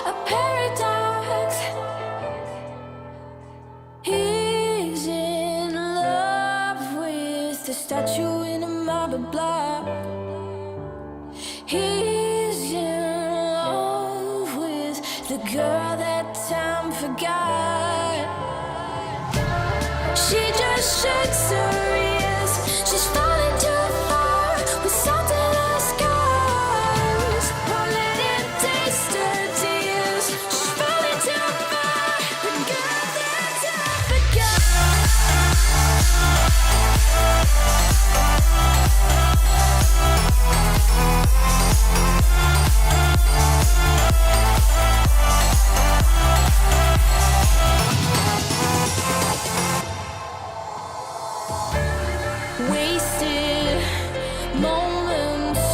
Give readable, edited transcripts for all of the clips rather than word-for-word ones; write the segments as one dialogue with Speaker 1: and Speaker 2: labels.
Speaker 1: a paradox. He's in love with the statue in a marble block. He's in love with the girl that time forgot. She just shakes her ears. She's falling too far with salt in her scars. Won't let him taste her tears. She's falling too far. The girl that time wasted moments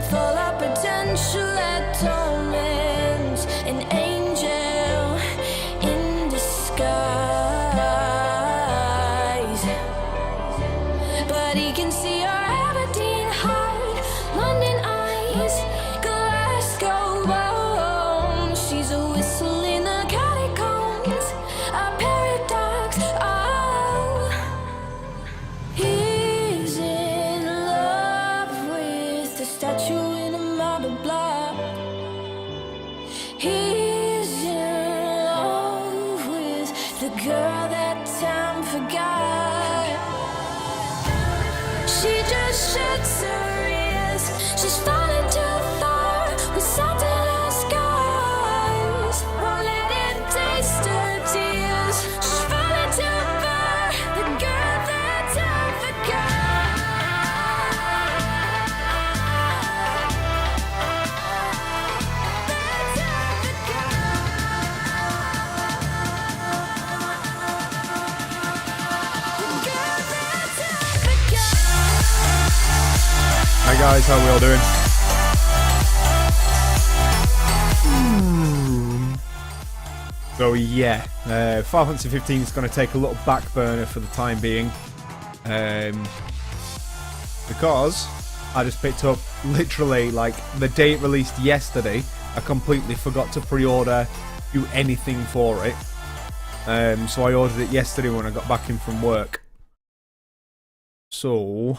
Speaker 1: full of potential that torments an angel in disguise, but he can see her Aberdeen heart, London eyes, Glasgow bones. She's a whistle in the catacombs, a paradox. Oh, he's in love with the statue in a marble block. He's in love with the girl that time forgot. She just shakes her ears. She's falling too far with salt in her scars. Won't let him taste her tears. She's falling too far. The girl that time forgot. That time forgot. The girl that time forgot.
Speaker 2: Hi guys, how are we all doing? So yeah, Final Fantasy 15 is going to take a little back burner for the time being, because I just picked up literally like the day it released yesterday. I completely forgot to pre-order, do anything for it, so I ordered it yesterday when I got back in from work. So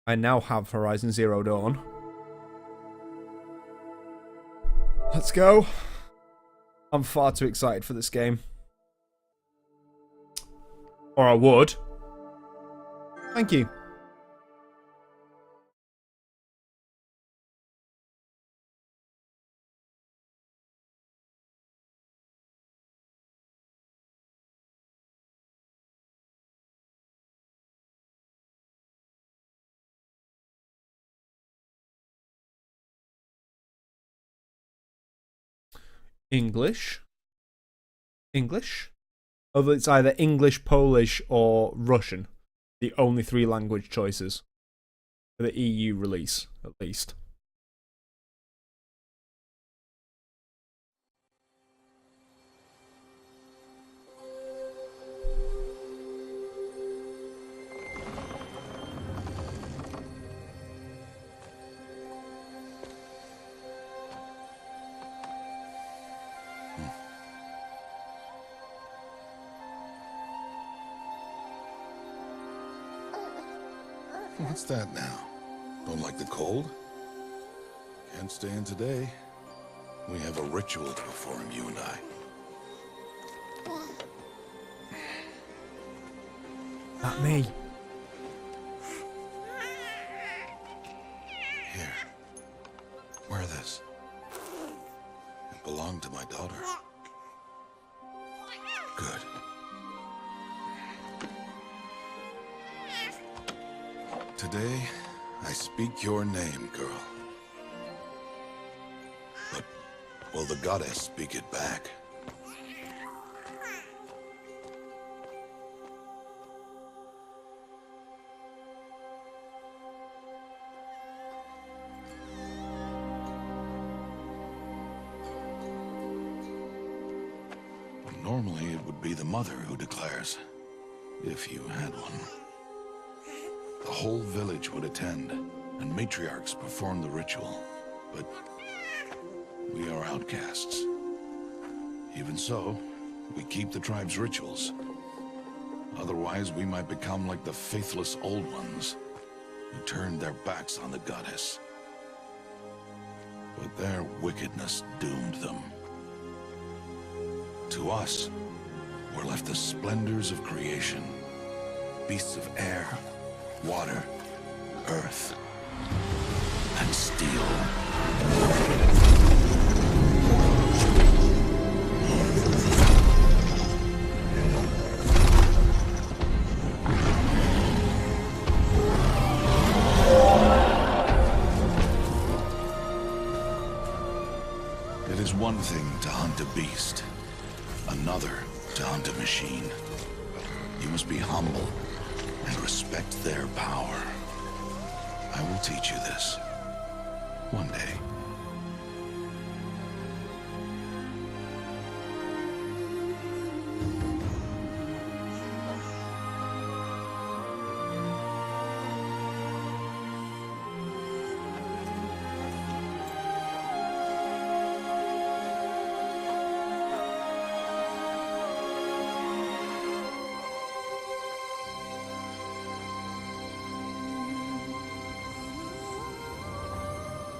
Speaker 2: I now have Horizon Zero Dawn. Let's go. I'm far too excited for this game. Or I would. Thank you. English. Although it's either English, Polish, or Russian. The only 3 language choices for the EU release, at least.
Speaker 3: What's that now? Don't like the cold? Can't stay in today. We have a ritual to perform, you and I.
Speaker 2: Not me.
Speaker 3: Here. Wear this. It belonged to my daughter. Good. Today, I speak your name, girl. But will the goddess speak it back? Normally, it would be the mother who declares, if you had one. The whole village would attend, and matriarchs perform the ritual. But we are outcasts. Even so, we keep the tribe's rituals. Otherwise, we might become like the faithless Old Ones, who turned their backs on the goddess. But their wickedness doomed them. To us, were left the splendors of creation. Beasts of air, water, earth, and steel. It is one thing to hunt a beast, another to hunt a machine. You must be humble and respect their power. I will teach you this one day.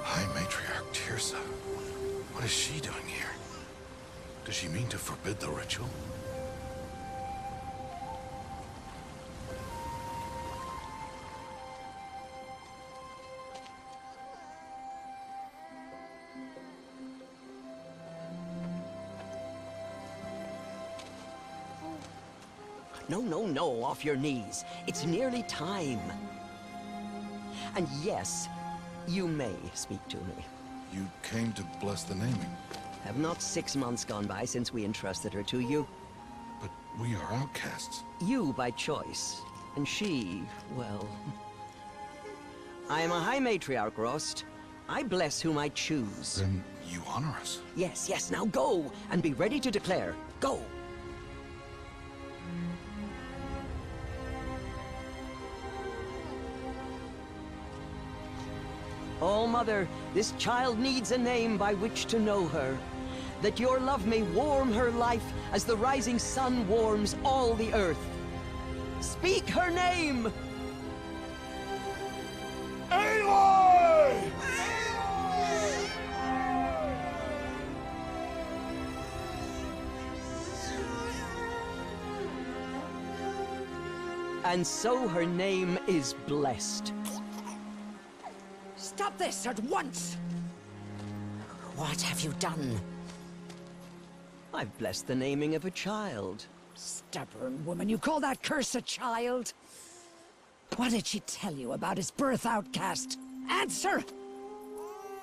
Speaker 3: High Matriarch Teersa. What is she doing here? Does she mean to forbid the ritual?
Speaker 4: No, no, no, off your knees. It's nearly time. And yes, you may speak to me.
Speaker 3: You came to bless the naming,
Speaker 4: Have not 6 months gone by since we entrusted her to you?
Speaker 3: but we are outcasts.
Speaker 4: You by choice, and she, well... I am a High Matriarch, Rost. I bless whom I choose.
Speaker 3: Then you honor us.
Speaker 4: Yes, yes, now go, and be ready to declare. Go! Oh, Mother, this child needs a name by which to know her. That your love may warm her life as the rising sun warms all the earth. Speak her name!
Speaker 3: Aloy!
Speaker 4: And so her name is blessed.
Speaker 5: Stop this at once! What have you done?
Speaker 4: I've blessed the naming of a child.
Speaker 5: Stubborn woman, you call that curse a child? What did she tell you about his birth, outcast? Answer!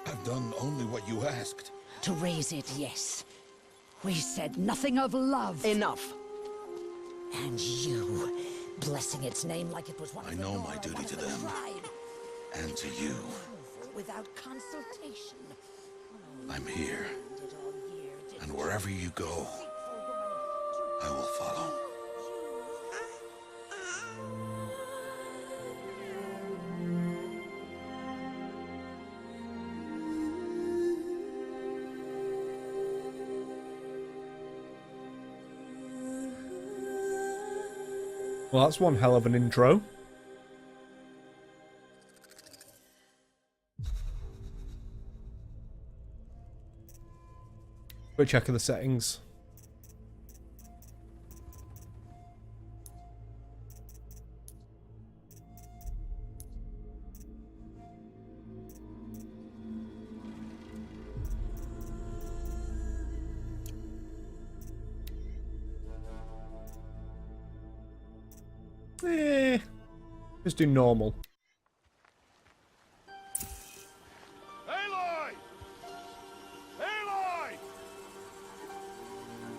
Speaker 3: I've done only what you asked.
Speaker 5: To raise it, yes. We said nothing of love.
Speaker 4: Enough.
Speaker 5: And you, blessing its name like it was one
Speaker 3: I
Speaker 5: of the
Speaker 3: know
Speaker 5: Nora,
Speaker 3: my duty
Speaker 5: one
Speaker 3: to
Speaker 5: of the
Speaker 3: them.
Speaker 5: tribe.
Speaker 3: And to you.
Speaker 5: Without consultation.
Speaker 3: I'm here.
Speaker 5: Did all year, did
Speaker 3: And wherever you go, I will follow.
Speaker 2: Well, that's one hell of an intro. Quick check of the settings. Just do normal.
Speaker 3: Aloy! Aloy!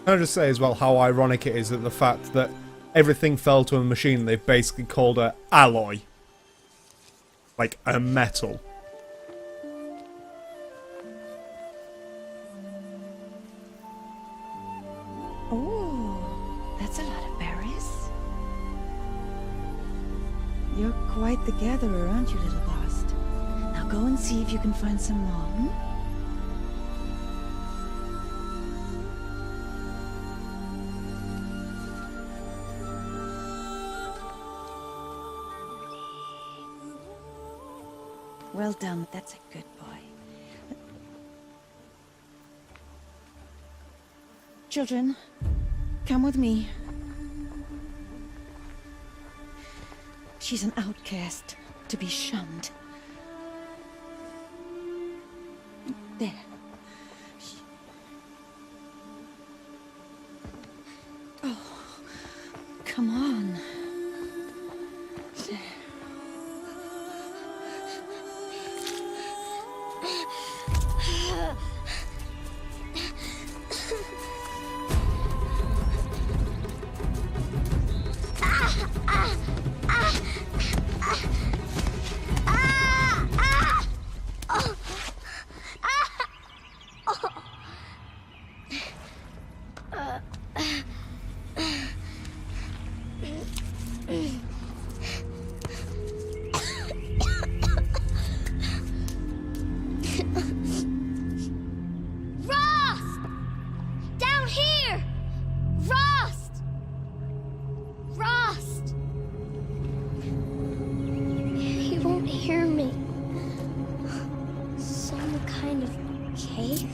Speaker 2: Can I just say as well how ironic it is that the fact that everything fell to a machine, they basically called her alloy. Like a metal.
Speaker 6: Oh, that's a lot of berries. You're quite the gatherer, aren't you, little Bast? Now go and see if you can find some more, Well done. That's a good boy. Children, come with me. She's an outcast, to be shunned. There. Oh, come on. There.
Speaker 1: Rost! Down here! Rost! Rost! He won't hear me. Some kind of cave?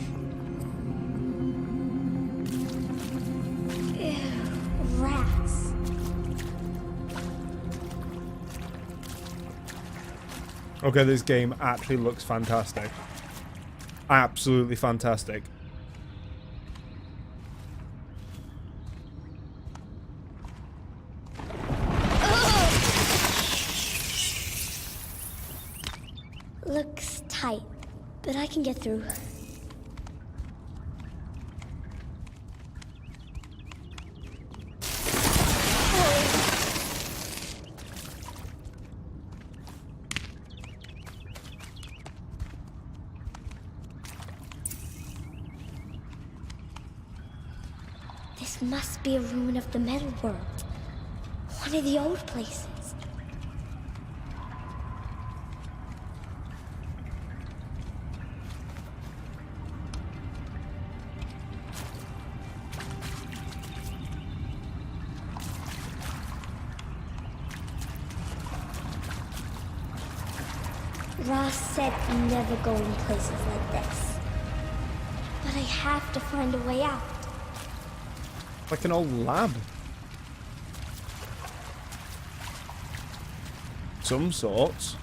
Speaker 1: Ew, rats.
Speaker 2: Okay, this game actually looks fantastic. Absolutely fantastic.
Speaker 1: Looks tight, but I can get through. This must be a ruin of the metal world. One of the old places. Ross said never go in places like this. But I have to find a way out.
Speaker 2: Like an old lab. Some sorts.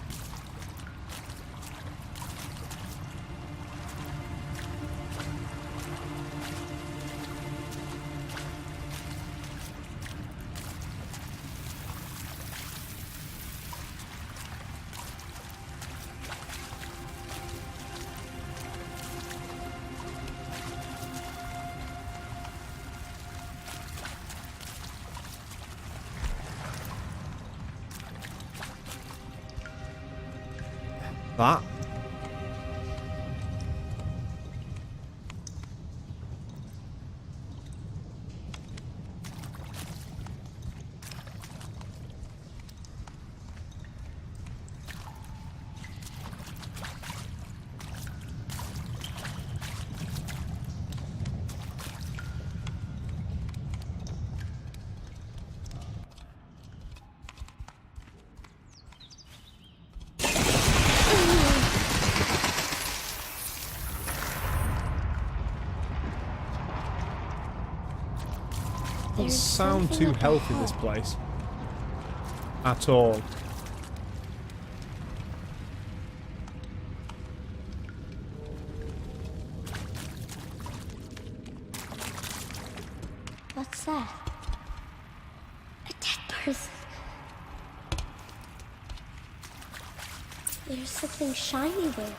Speaker 2: That. Doesn't sound too healthy, this place. At all.
Speaker 1: What's that? A dead person. There's something shiny there.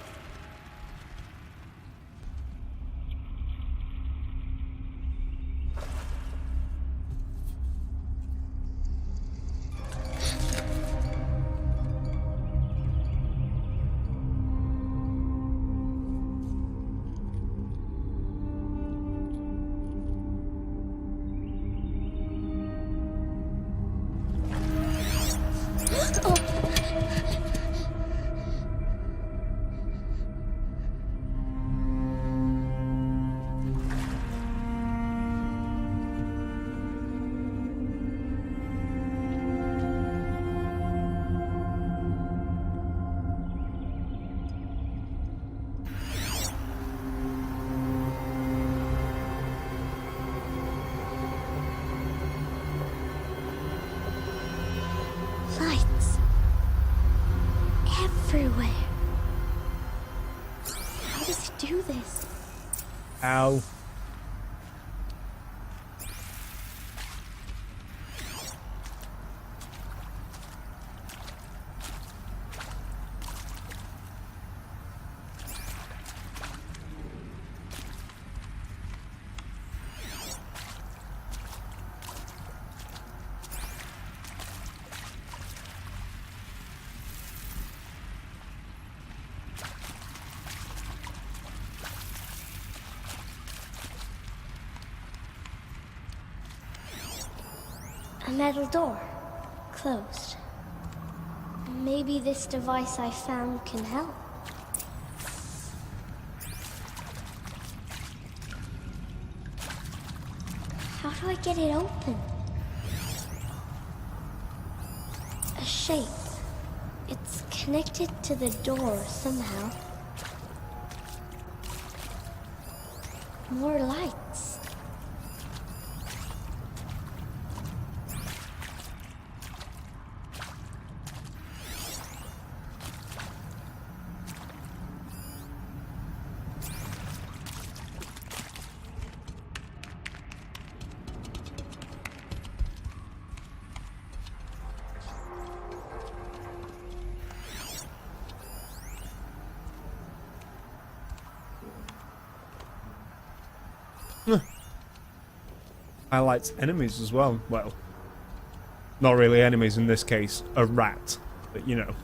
Speaker 2: hell?
Speaker 1: A metal door. Closed. Maybe this device I found can help. How do I get it open? A shape. It's connected to the door somehow. More lights.
Speaker 2: Highlights enemies as well. Well, not really enemies in this case. A rat, but you know.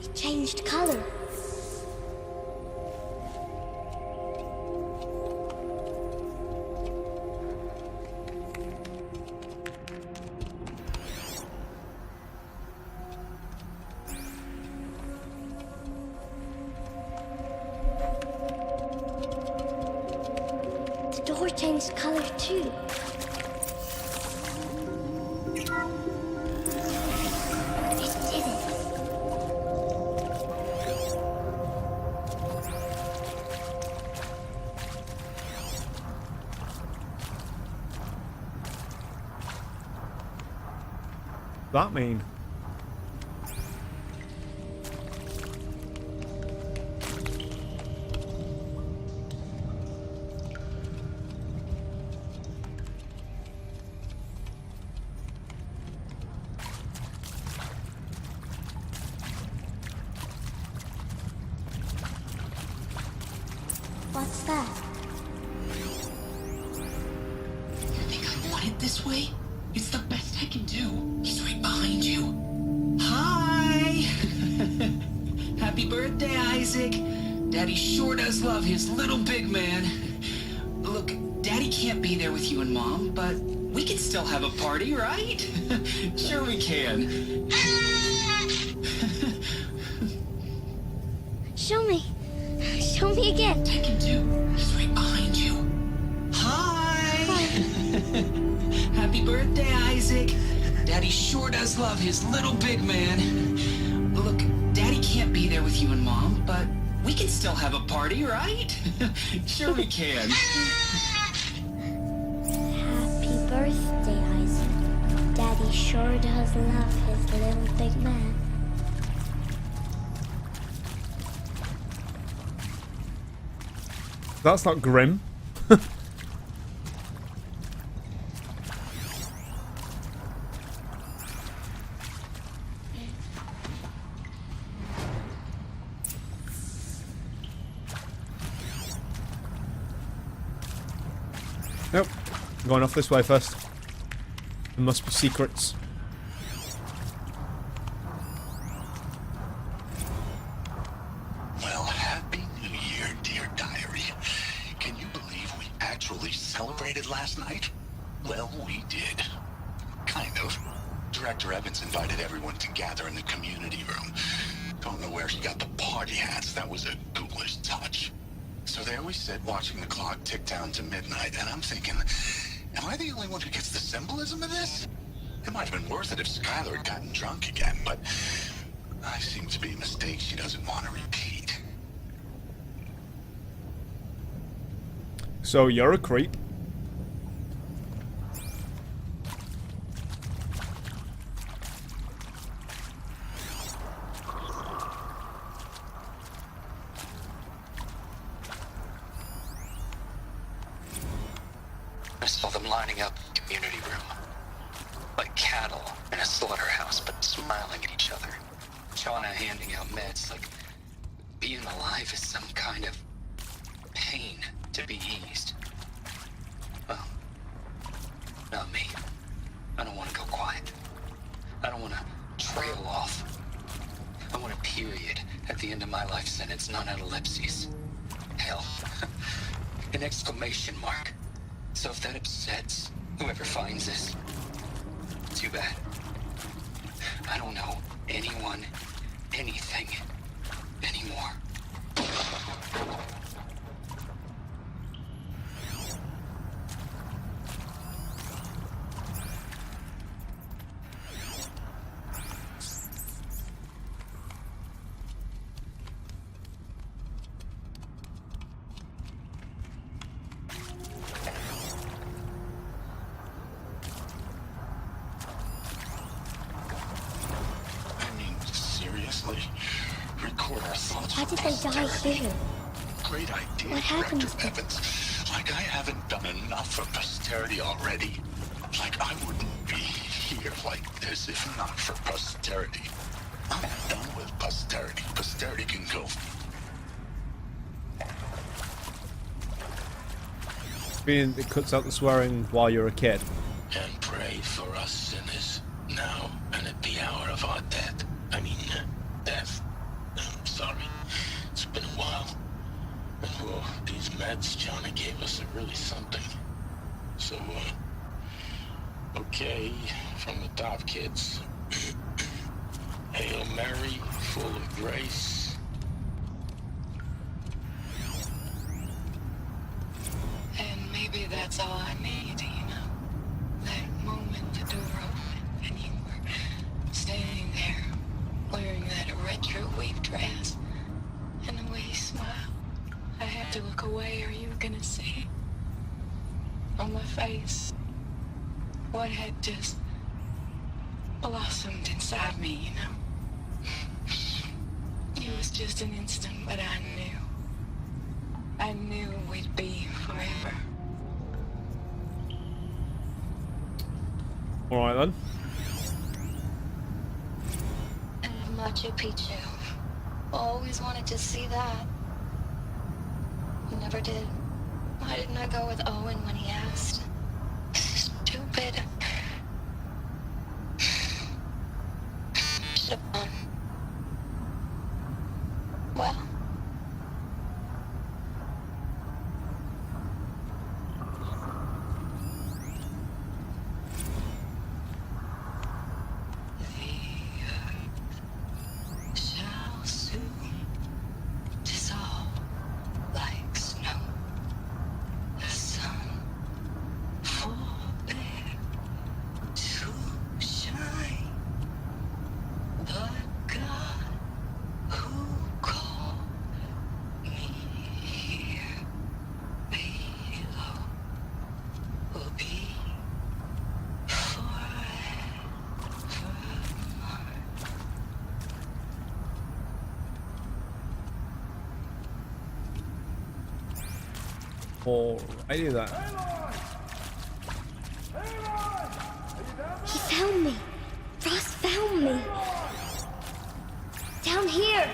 Speaker 1: It changed color. The door changed color too. It did it.
Speaker 2: That mean?
Speaker 1: What's that?
Speaker 7: You think I want it this way? It's the best I can do. He's right behind you. Hi! Happy birthday, Isaac. Daddy sure does love his little big man. Look, Daddy can't be there with you and Mom, but we can still have a party, right? Sure we can.
Speaker 1: Show me. Show me again.
Speaker 7: Tekken 2. He's right behind you. Hi! Happy birthday, Isaac. Daddy sure does love his little big man. Look, Daddy can't be there with you and Mom, but we can still have a party, right? Sure we can.
Speaker 1: Happy birthday, Isaac. Daddy sure does love his little big man.
Speaker 2: That's not grim. Nope. I'm going off this way first. There must be secrets.
Speaker 3: Well, happy New Year, dear diary. Can you believe we actually celebrated last night? Well, we did. Kind of. Director Evans invited everyone to gather in the community room. Don't know where he got the party hats. That was a ghoulish touch. So there we sit, watching the clock tick down to midnight, and I'm thinking, am I the only one who gets the symbolism of this? It might have been worth it if Skylar had gotten drunk again, but I seem to be a mistake she doesn't want to repeat.
Speaker 2: So you're a creep.
Speaker 7: I saw them lining up in the community room. Like cattle in a slaughterhouse, but smiling at each other. Shauna handing out meds like being alive is some kind of pain to be eased. Well, not me. I don't want to go quiet. I don't want to trail off. I want a period at the end of my life sentence, not an ellipses. Hell, an exclamation mark. So if that upsets whoever finds this, too bad. I don't know anyone, anything, anymore. Record our thoughts.
Speaker 1: Why did they die here?
Speaker 3: Great idea,
Speaker 1: What happened?
Speaker 3: Director Evans. Like I haven't done enough for posterity already. Like I wouldn't be here like this if not for posterity. I'm done with posterity. Posterity can go.
Speaker 2: It cuts out the swearing while you're a kid.
Speaker 3: And pray for us sinners, now and at the hour of our death. Death. I'm sorry. It's been a while. And well, these meds Johnny gave us are really something. So, okay, from the top, kids. Hail Mary, full of grace.
Speaker 8: And maybe that's all I need, you know? That moment the door opened and you were standing there wearing that retro weave dress. And the way you smiled, I had to look away or you were gonna see on my face what had just blossomed inside me, you know? It was just an instant, but I knew we'd be forever.
Speaker 2: Alright then.
Speaker 1: And Machu Picchu. Always wanted to see that. Never did. Why didn't I go with Owen when he asked? Stupid. Should've gone. Well.
Speaker 8: Shall soon dissolve like snow. The sun forbid to shine. But God, who called me here below, will be forever mine.
Speaker 2: Alrighty then.
Speaker 1: He found me. Ross found me. Down here.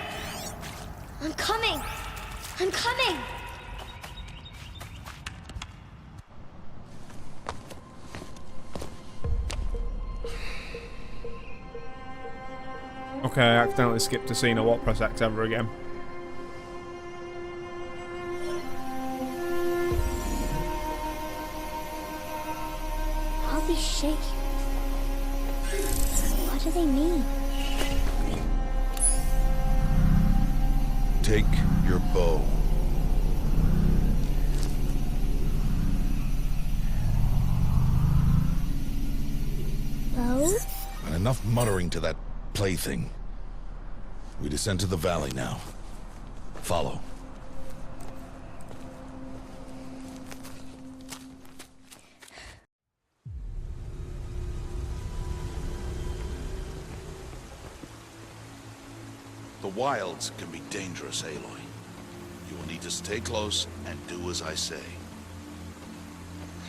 Speaker 1: I'm coming. I'm coming.
Speaker 2: Okay, I accidentally skipped a scene. I won't press X ever again.
Speaker 1: All these shapes. What do they mean?
Speaker 3: Take your bow.
Speaker 1: Bow?
Speaker 3: And enough muttering to that plaything. We descend to the valley now. Follow. The wilds can be dangerous, Aloy. You will need to stay close and do as I say.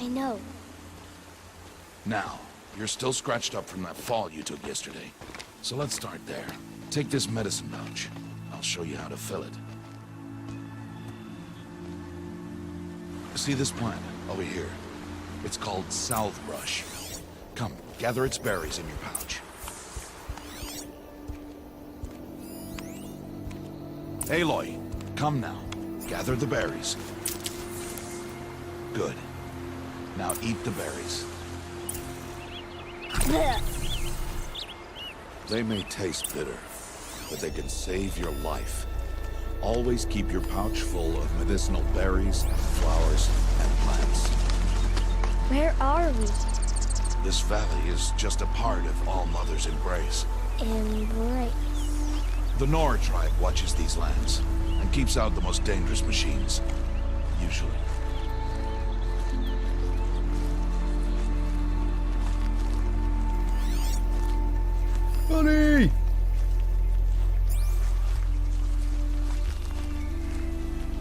Speaker 1: I know.
Speaker 3: Now, you're still scratched up from that fall you took yesterday. So let's start there. Take this medicine pouch. I'll show you how to fill it. See this plant over here? It's called salvebrush. Come, gather its berries in your pouch. Aloy, come now. Gather the berries. Good. Now eat the berries. They may taste bitter, but they can save your life. Always keep your pouch full of medicinal berries, flowers, and plants.
Speaker 1: Where are we?
Speaker 3: This valley is just a part of All Mother's embrace.
Speaker 1: Embrace.
Speaker 3: The Nora tribe watches these lands and keeps out the most dangerous machines. Usually.
Speaker 2: Bunny!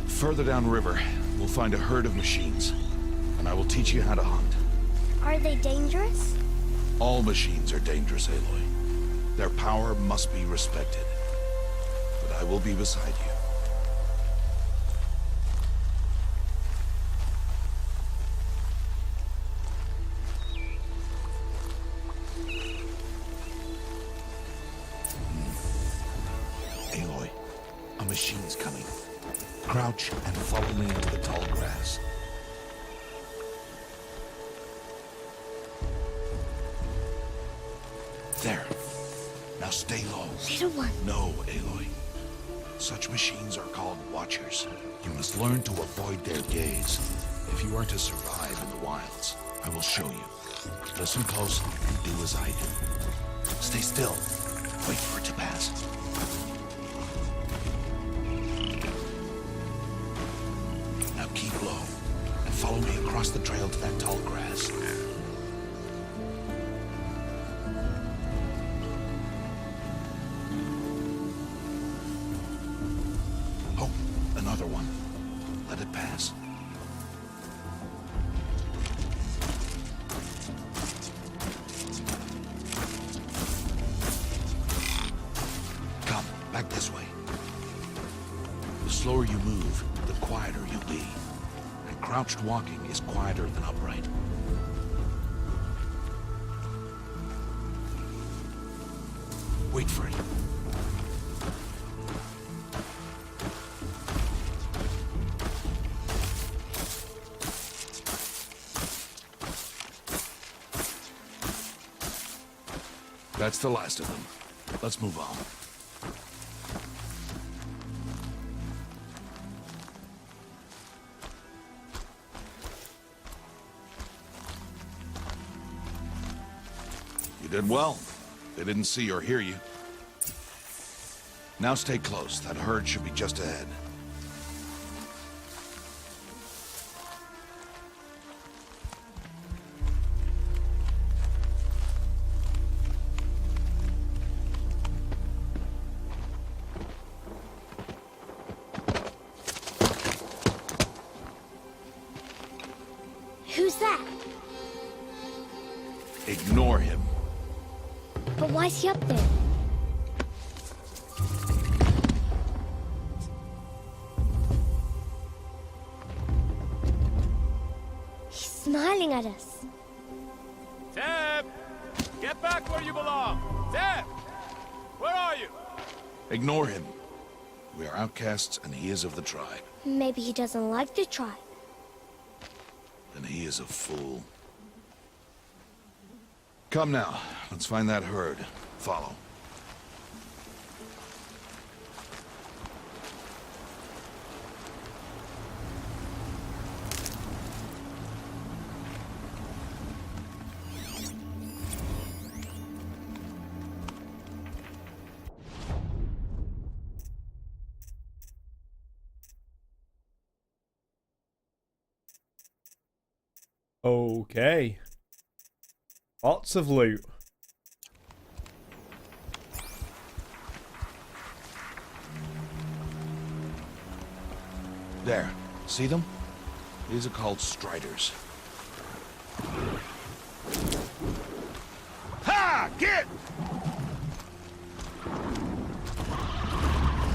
Speaker 3: Further downriver, we'll find a herd of machines, and I will teach you how to hunt.
Speaker 1: Are they dangerous?
Speaker 3: All machines are dangerous, Aloy. Their power must be respected. But I will be beside you. Aloy, a machine's coming. Crouch and follow me into the tall grass. There. Now stay low.
Speaker 1: Little one.
Speaker 3: No, Aloy. Such machines are called Watchers. You must learn to avoid their gaze if you are to survive in the wilds. I will show you. Listen close and do as I do. Stay still. Wait for it to pass. Now keep low and follow me across the trail to that tall grass. Oh, another one. Let it pass. Come, back this way. The slower you move, the quieter you'll be. And crouched walking is quieter than upright. Wait for it. That's the last of them. Let's move on. You did well. They didn't see or hear you. Now stay close. That herd should be just ahead.
Speaker 1: Who's that?
Speaker 3: Ignore him.
Speaker 1: But why's he up there? He's smiling at us.
Speaker 9: Zeb! Get back where you belong! Zeb! Where are you?
Speaker 3: Ignore him. We are outcasts and he is of the tribe.
Speaker 1: Maybe he doesn't like the tribe.
Speaker 3: Then he is a fool. Come now. Let's find that herd. Follow.
Speaker 2: Okay. Lots of loot.
Speaker 3: There. See them? These are called Striders. Ha! Get!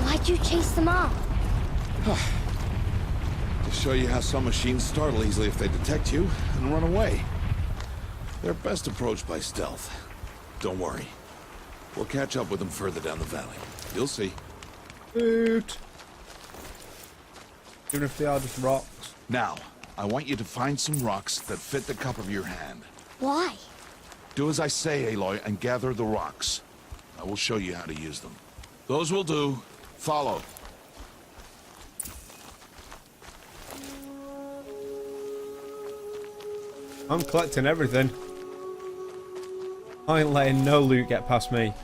Speaker 1: Why'd you chase them off?
Speaker 3: To show you how some machines startle easily if they detect you and run away. They're best approached by stealth. Don't worry. We'll catch up with them further down the valley. You'll see.
Speaker 2: Loot. Even if they are just rocks.
Speaker 3: Now, I want you to find some rocks that fit the cup of your hand.
Speaker 1: Why?
Speaker 3: Do as I say, Aloy, and gather the rocks. I will show you how to use them. Those will do. Follow.
Speaker 2: I'm collecting everything. I ain't letting no loot get past me.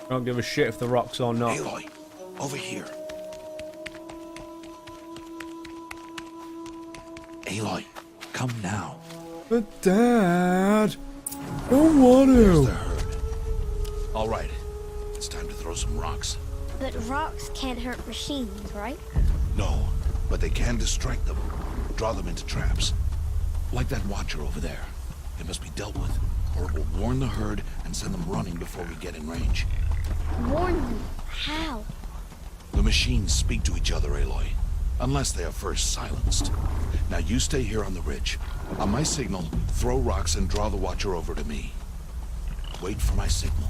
Speaker 2: I don't give a shit if the rocks or not.
Speaker 3: Aloy, over here. Aloy, come now.
Speaker 2: But Dad, I don't want
Speaker 3: There's
Speaker 2: to.
Speaker 3: the herd. All right, it's time to throw some rocks.
Speaker 1: But rocks can't hurt machines, right?
Speaker 3: No, but they can distract them. Draw them into traps. Like that watcher over there. It must be dealt with, or it will warn the herd and send them running before we get in range.
Speaker 1: Warn them. How?
Speaker 3: The machines speak to each other, Aloy. Unless they are first silenced. Now you stay here on the ridge. On my signal, throw rocks and draw the watcher over to me. Wait for my signal.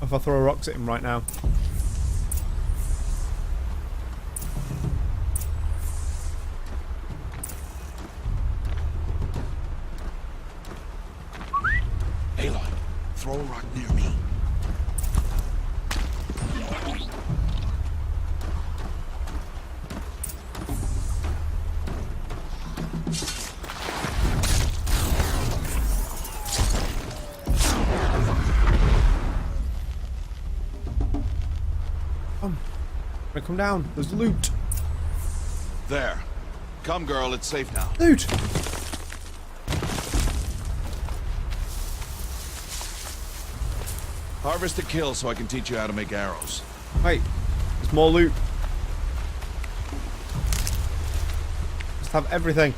Speaker 2: If I throw rocks at him right now.
Speaker 3: Aloy, throw a rock near me.
Speaker 2: Come down. There's loot.
Speaker 3: There. Come, girl. It's safe now.
Speaker 2: Loot.
Speaker 3: Harvest a kill so I can teach you how to make arrows.
Speaker 2: Wait. There's more loot. Just have everything.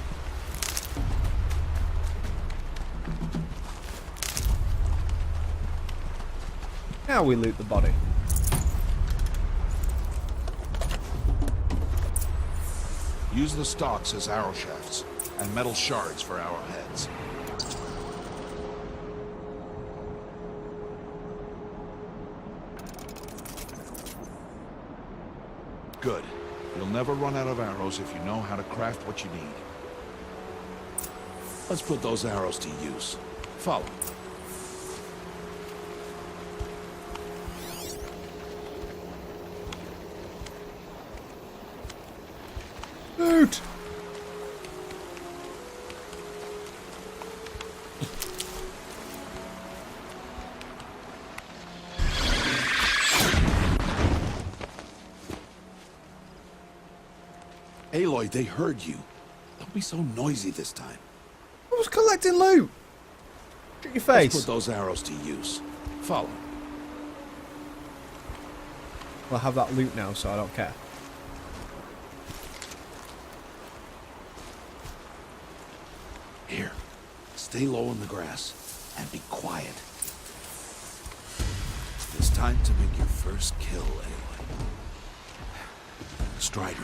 Speaker 2: Now we loot the body.
Speaker 3: Use the stalks as arrow shafts, and metal shards for arrowheads. Good. You'll never run out of arrows if you know how to craft what you need. Let's put those arrows to use. Follow.
Speaker 2: Loot.
Speaker 3: Aloy, they heard you. Don't be so noisy this time.
Speaker 2: I was collecting loot. Shut your
Speaker 3: Let's
Speaker 2: face.
Speaker 3: put those arrows to use. Follow.
Speaker 2: Well, I have that loot now, so I don't care.
Speaker 3: Here, stay low in the grass and be quiet. It's time to make your first kill, Aloy. Strider,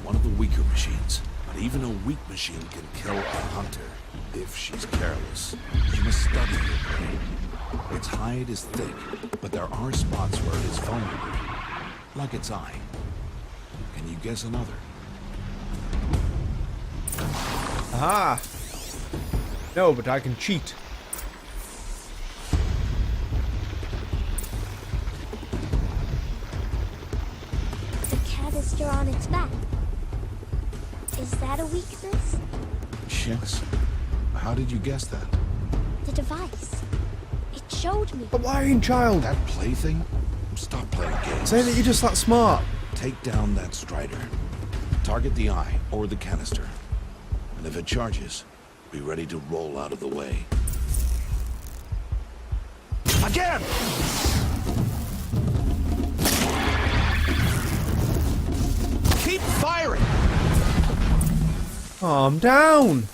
Speaker 3: one of the weaker machines, but even a weak machine can kill a hunter if she's careless. You must study your prey. Its hide is thick, but there are spots where it is vulnerable, like its eye. Can you guess another?
Speaker 2: Aha! No, but I can cheat.
Speaker 1: The canister on its back. Is that a weakness?
Speaker 3: Yes. How did you guess that?
Speaker 1: The device. It showed me.
Speaker 2: A lying child.
Speaker 3: That plaything? Stop playing games.
Speaker 2: Say that you're just that smart.
Speaker 3: Take down that Strider. Target the eye or the canister. And if it charges, be ready to roll out of the way. Again! Keep firing!
Speaker 2: Calm down.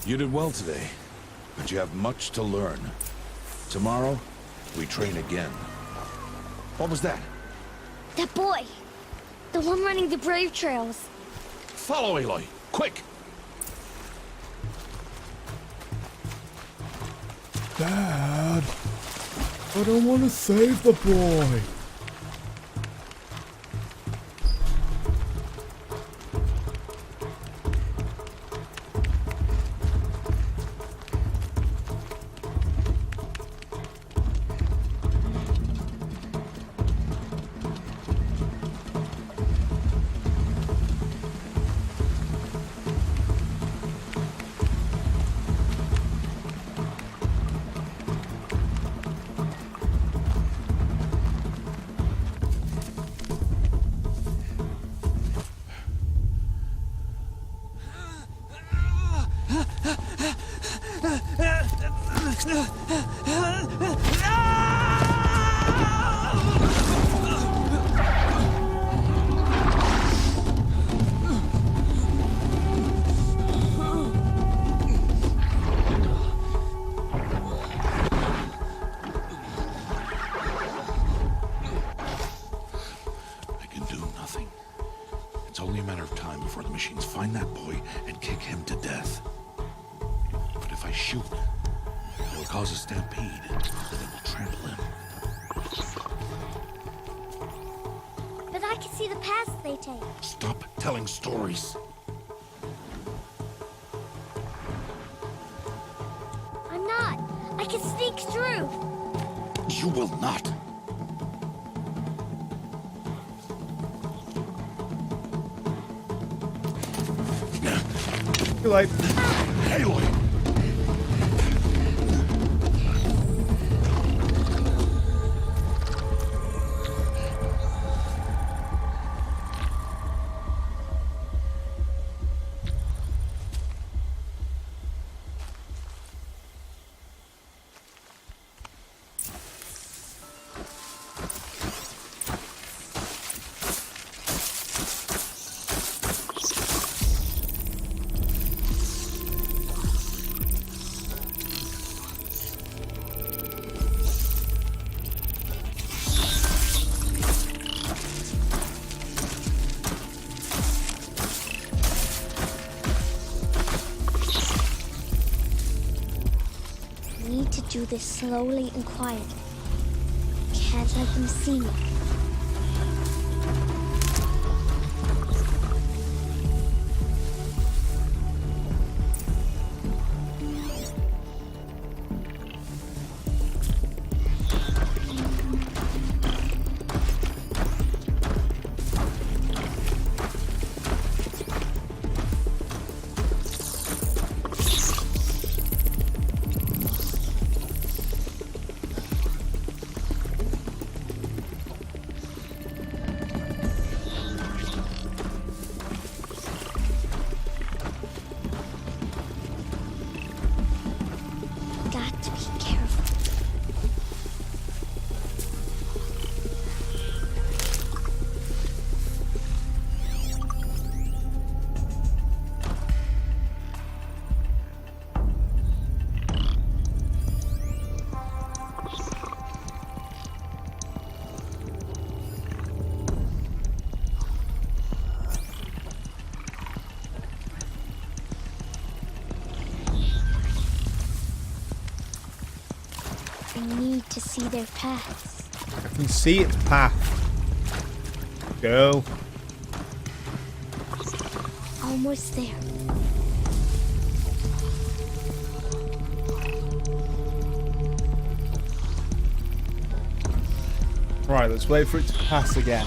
Speaker 3: You did well today, but you have much to learn. Tomorrow, we train again. What was that?
Speaker 1: That boy! The one running the brave trails.
Speaker 3: Follow Aloy, quick!
Speaker 2: Dad, I don't want to save the boy.
Speaker 3: It's only a matter of time before the machines find that boy and kick him to death. But if I shoot, it'll cause a stampede, and it will trample him.
Speaker 1: But I can see the paths they take.
Speaker 3: Stop telling stories.
Speaker 1: I'm not. I can sneak through.
Speaker 3: You will not.
Speaker 2: Too late.
Speaker 3: Aloy!
Speaker 1: Do this slowly and quietly. Can't let them see me. I need to see their paths.
Speaker 2: I can see its path. Go.
Speaker 1: Almost there.
Speaker 2: Right, let's wait for it to pass again.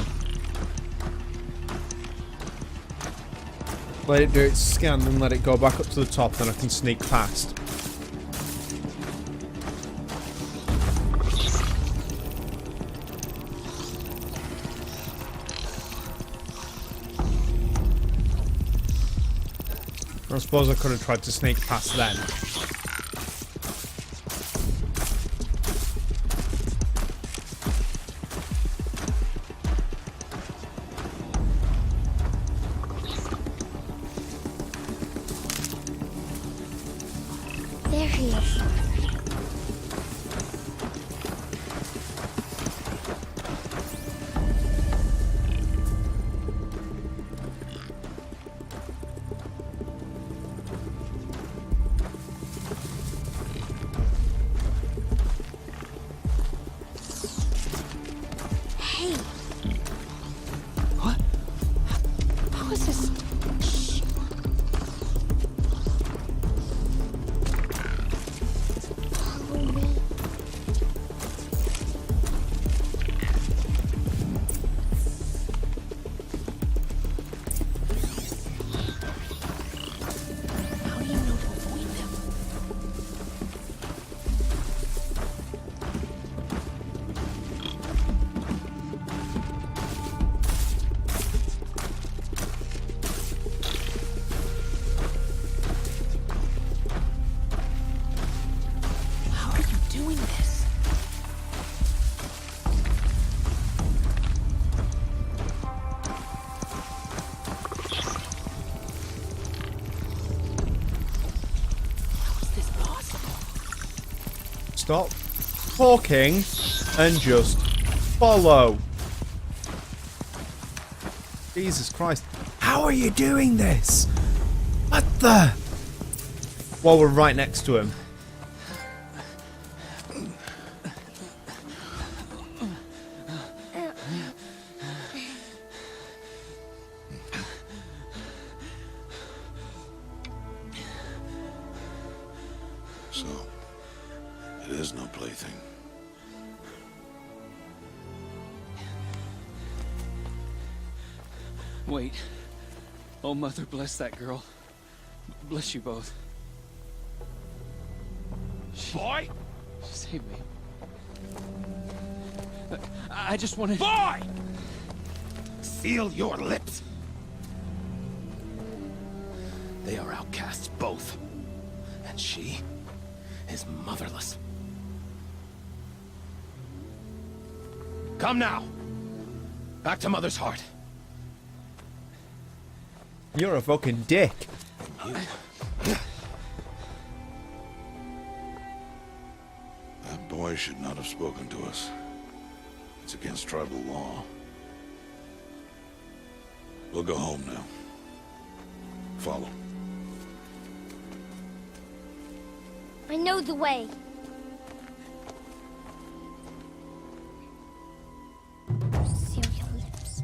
Speaker 2: Let it do its scan and let it go back up to the top, then I can sneak past. I suppose I could have tried to sneak past them.
Speaker 1: There he is. Hey.
Speaker 7: What?
Speaker 1: How is this? Shh. Follow me.
Speaker 7: How do you know to avoid them? How are you doing this? How is this possible?
Speaker 2: Stop talking and just follow. Jesus Christ. How are you doing this? What the? While we're right next to him.
Speaker 3: So, it is no plaything.
Speaker 7: Wait. Oh, Mother, bless that girl. Bless you both.
Speaker 9: Boy!
Speaker 7: Save me. I just wanted...
Speaker 9: Boy! Seal your lips. They are outcasts, both. And she is motherless. Come now. Back to Mother's heart.
Speaker 2: You're a fucking dick.
Speaker 3: That boy should not have spoken to us. It's against tribal law. We'll go home now. Follow.
Speaker 1: I know the way. Seal your lips.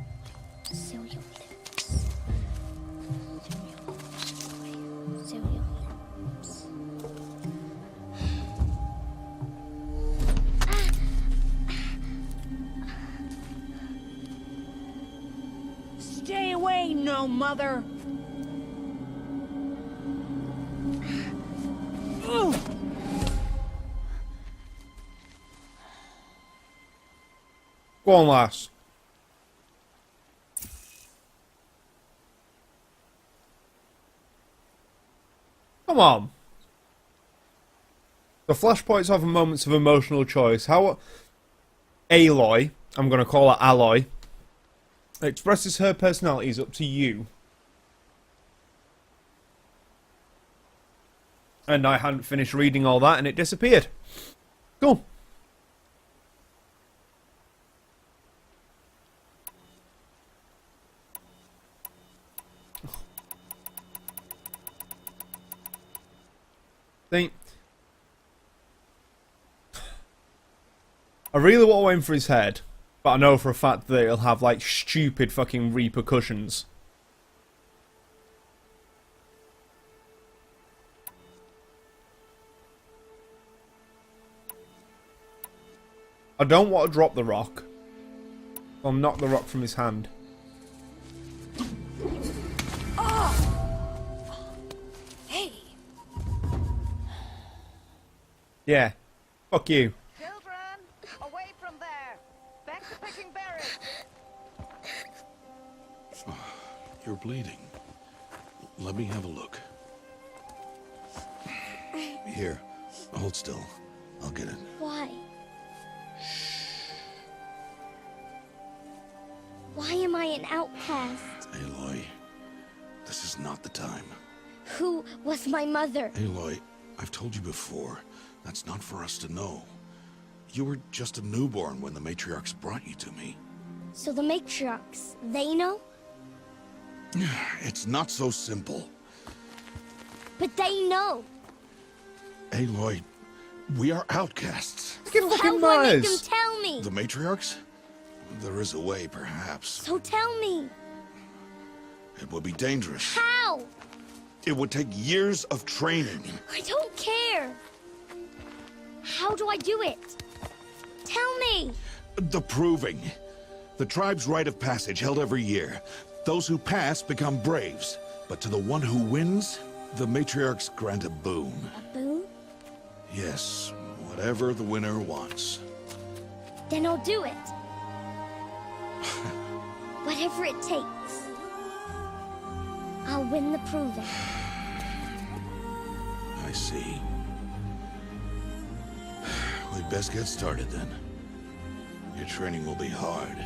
Speaker 1: Seal your lips. Seal your lips.
Speaker 5: Stay away, no mother!
Speaker 2: Go on, lass. Come on. The flashpoints have moments of emotional choice. How Aloy, I'm going to call her Alloy, expresses her personality is up to you. And I hadn't finished reading all that and it disappeared. Cool. See, I really want to aim for his head, but I know for a fact that it'll have like stupid fucking repercussions. I don't want to drop the rock. I'll knock the rock from his hand.
Speaker 5: Hey!
Speaker 2: Yeah. Fuck you.
Speaker 10: Children, away from there. Back to picking berries.
Speaker 3: You're bleeding. Let me have a look. Here, hold still. I'll get it.
Speaker 1: Why? Why am I an outcast?
Speaker 3: Aloy, this is not the time.
Speaker 1: Who was my mother?
Speaker 3: Aloy, I've told you before, that's not for us to know. You were just a newborn when the matriarchs brought you to me.
Speaker 1: So the matriarchs, they know?
Speaker 3: It's not so simple.
Speaker 1: But they know.
Speaker 3: Aloy, we are outcasts.
Speaker 2: Look at
Speaker 1: So
Speaker 2: fucking
Speaker 1: how do I make
Speaker 2: Mars.
Speaker 1: them tell me?
Speaker 3: The matriarchs? There is a way, perhaps.
Speaker 1: So tell me.
Speaker 3: It would be dangerous.
Speaker 1: How?
Speaker 3: It would take years of training.
Speaker 1: I don't care. How do I do it? Tell me.
Speaker 3: The proving. The tribe's rite of passage held every year. Those who pass become braves. But to the one who wins, the matriarchs grant a boon.
Speaker 1: A boon?
Speaker 3: Yes, whatever the winner wants.
Speaker 1: Then I'll do it. Whatever it takes. I'll win the proving.
Speaker 3: I see. We'd best get started then. Your training will be hard.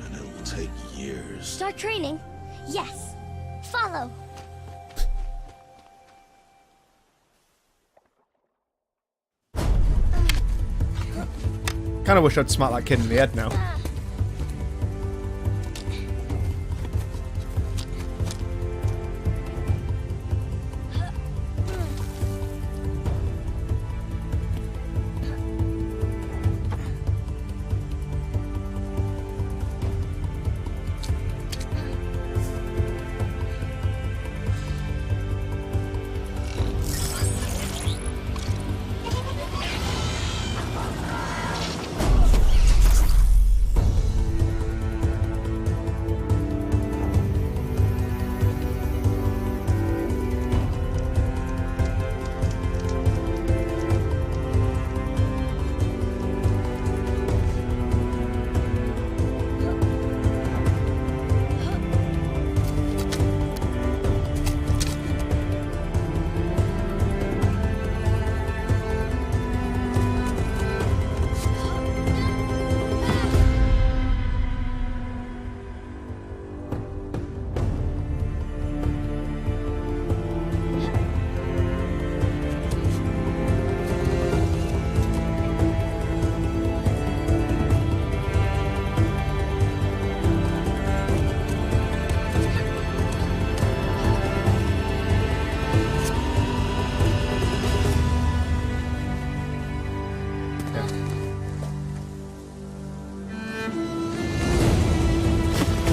Speaker 3: And it will take years.
Speaker 1: Start training? Yes. Follow.
Speaker 2: Kind of wish I'd smack that kid in the head now.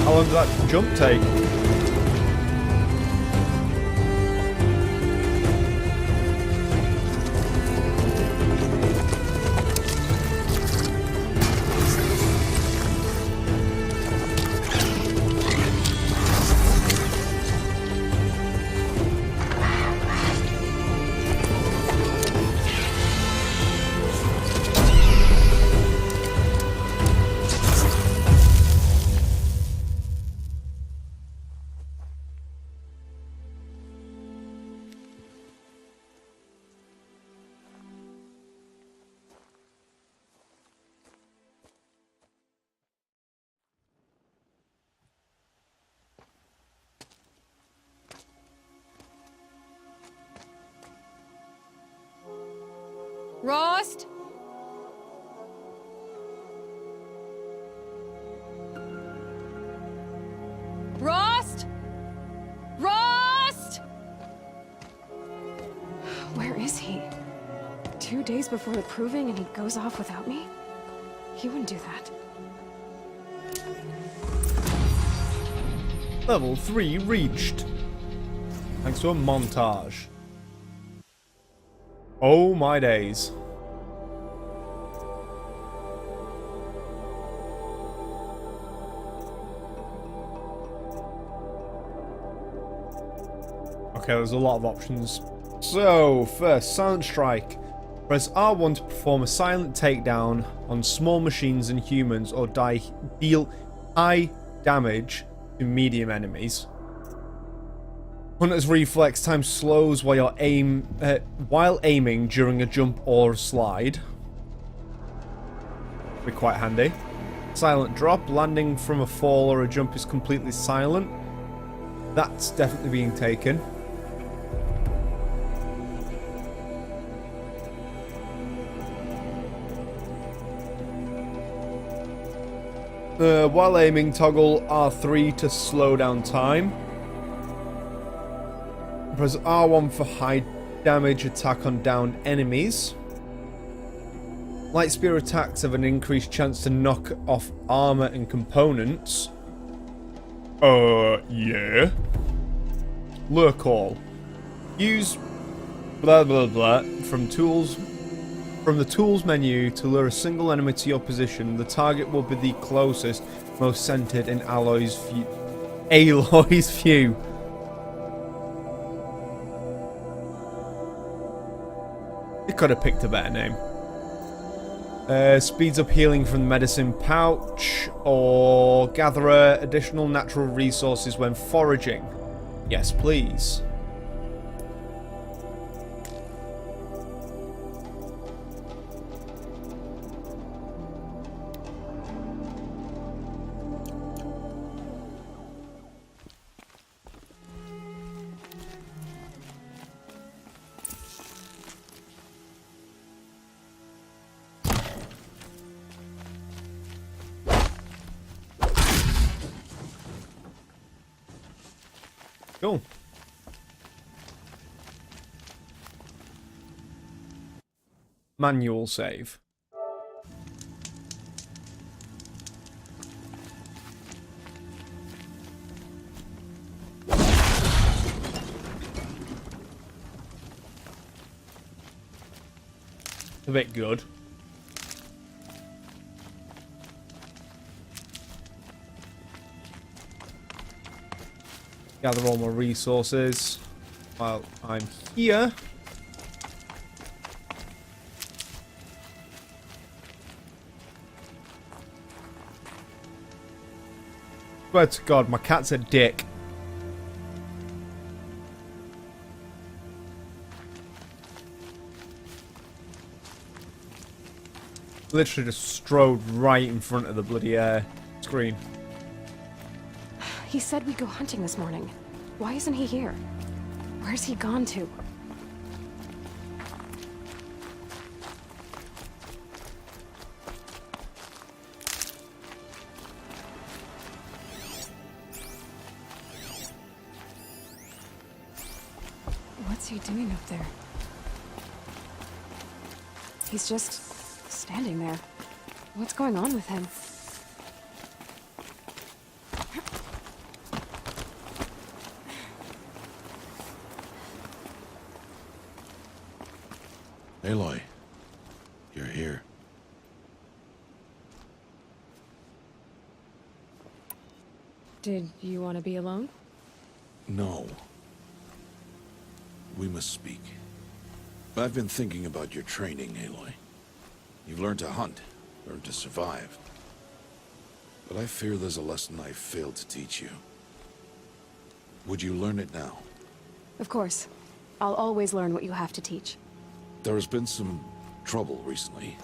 Speaker 2: How long did that jump take?
Speaker 11: Rost? Rost? Rost?
Speaker 12: Where is he? 2 days before the proving and he goes off without me? He wouldn't do that.
Speaker 2: Level 3 reached. Thanks to a montage. Oh my days. Okay, there's a lot of options. So, first, Silent Strike. Press R1 to perform a silent takedown on small machines and humans or deal high damage to medium enemies. Hunter's reflex time slows while while aiming during a jump or slide. Be quite handy. Silent drop. Landing from a fall or a jump is completely silent. That's definitely being taken. While aiming, toggle R3 to slow down time. Press R1 for high damage attack on downed enemies. Light spear attacks have an increased chance to knock off armor and components. Yeah. Lure call. Use blah blah blah from the tools menu to lure a single enemy to your position. The target will be the closest, most centered in Aloy's view. They could have picked a better name. Speeds up healing from the medicine pouch, or gather additional natural resources when foraging. Yes, please. Cool. Manual save. A bit good. Gather all my resources while I'm here. Swear to God, my cat's a dick. Literally just strode right in front of the bloody screen.
Speaker 12: He said we'd go hunting this morning. Why isn't he here? Where's he gone to? What's he doing up there? He's just standing there. What's going on with him?
Speaker 3: Aloy, you're here.
Speaker 12: Did you want to be alone?
Speaker 3: No. We must speak. I've been thinking about your training, Aloy. You've learned to hunt, learned to survive. But I fear there's a lesson I failed to teach you. Would you learn it now?
Speaker 12: Of course. I'll always learn what you have to teach.
Speaker 3: There has been some trouble recently.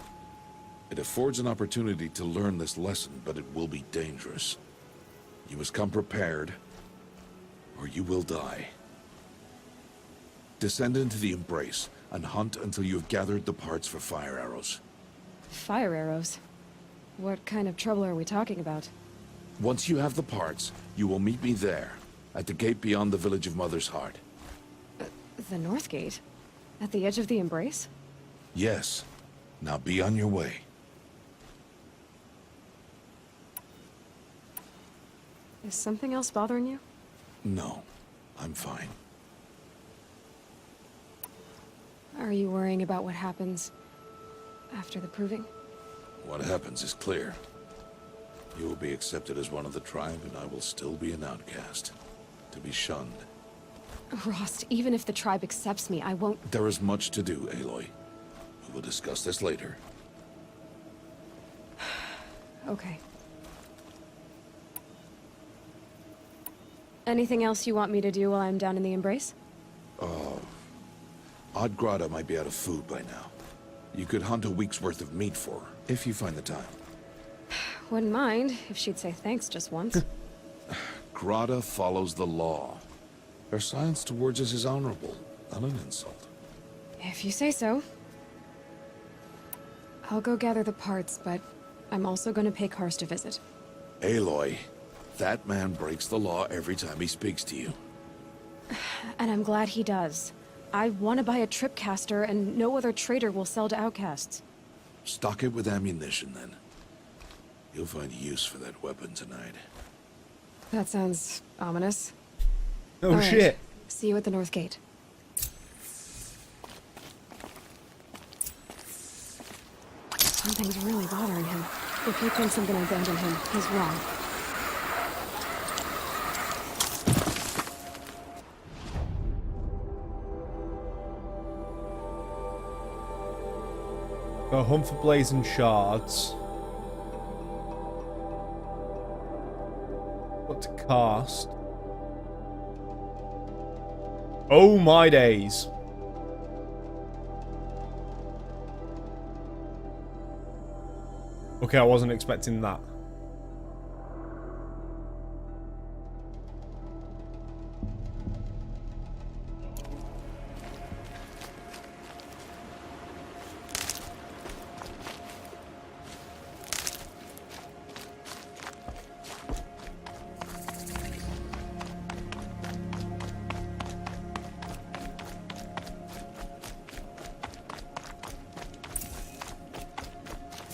Speaker 3: It affords an opportunity to learn this lesson, but it will be dangerous. You must come prepared, or you will die. Descend into the Embrace, and hunt until you have gathered the parts for fire arrows.
Speaker 12: Fire arrows? What kind of trouble are we talking about?
Speaker 3: Once you have the parts, you will meet me there, at the gate beyond the village of Mother's Heart.
Speaker 12: The North Gate? At the edge of the Embrace?
Speaker 3: Yes. Now be on your way.
Speaker 12: Is something else bothering you?
Speaker 3: No, I'm fine.
Speaker 12: Are you worrying about what happens after the Proving?
Speaker 3: What happens is clear. You will be accepted as one of the tribe, and I will still be an outcast. To be shunned.
Speaker 12: Rost, even if the tribe accepts me, I won't...
Speaker 3: There is much to do, Aloy. We will discuss this later.
Speaker 12: Okay. Anything else you want me to do while I'm down in the Embrace?
Speaker 3: Odd Grata might be out of food by now. You could hunt a week's worth of meat for her, if you find the time.
Speaker 12: Wouldn't mind if she'd say thanks just once.
Speaker 3: Grata follows the law. Her silence towards us is honorable, not an insult.
Speaker 12: If you say so. I'll go gather the parts, but I'm also going to pay Karst a visit.
Speaker 3: Aloy, that man breaks the law every time he speaks to you.
Speaker 12: And I'm glad he does. I want to buy a tripcaster, and no other trader will sell to outcasts.
Speaker 3: Stock it with ammunition, then. You'll find use for that weapon tonight.
Speaker 12: That sounds ominous.
Speaker 2: Oh,
Speaker 12: All right.
Speaker 2: shit.
Speaker 12: See you at the North Gate. Something's really bothering him. If he thinks I'm gonna abandon him, he's wrong.
Speaker 2: Go hunt for blazing shards. What to cast? Oh my days. Okay, I wasn't expecting that.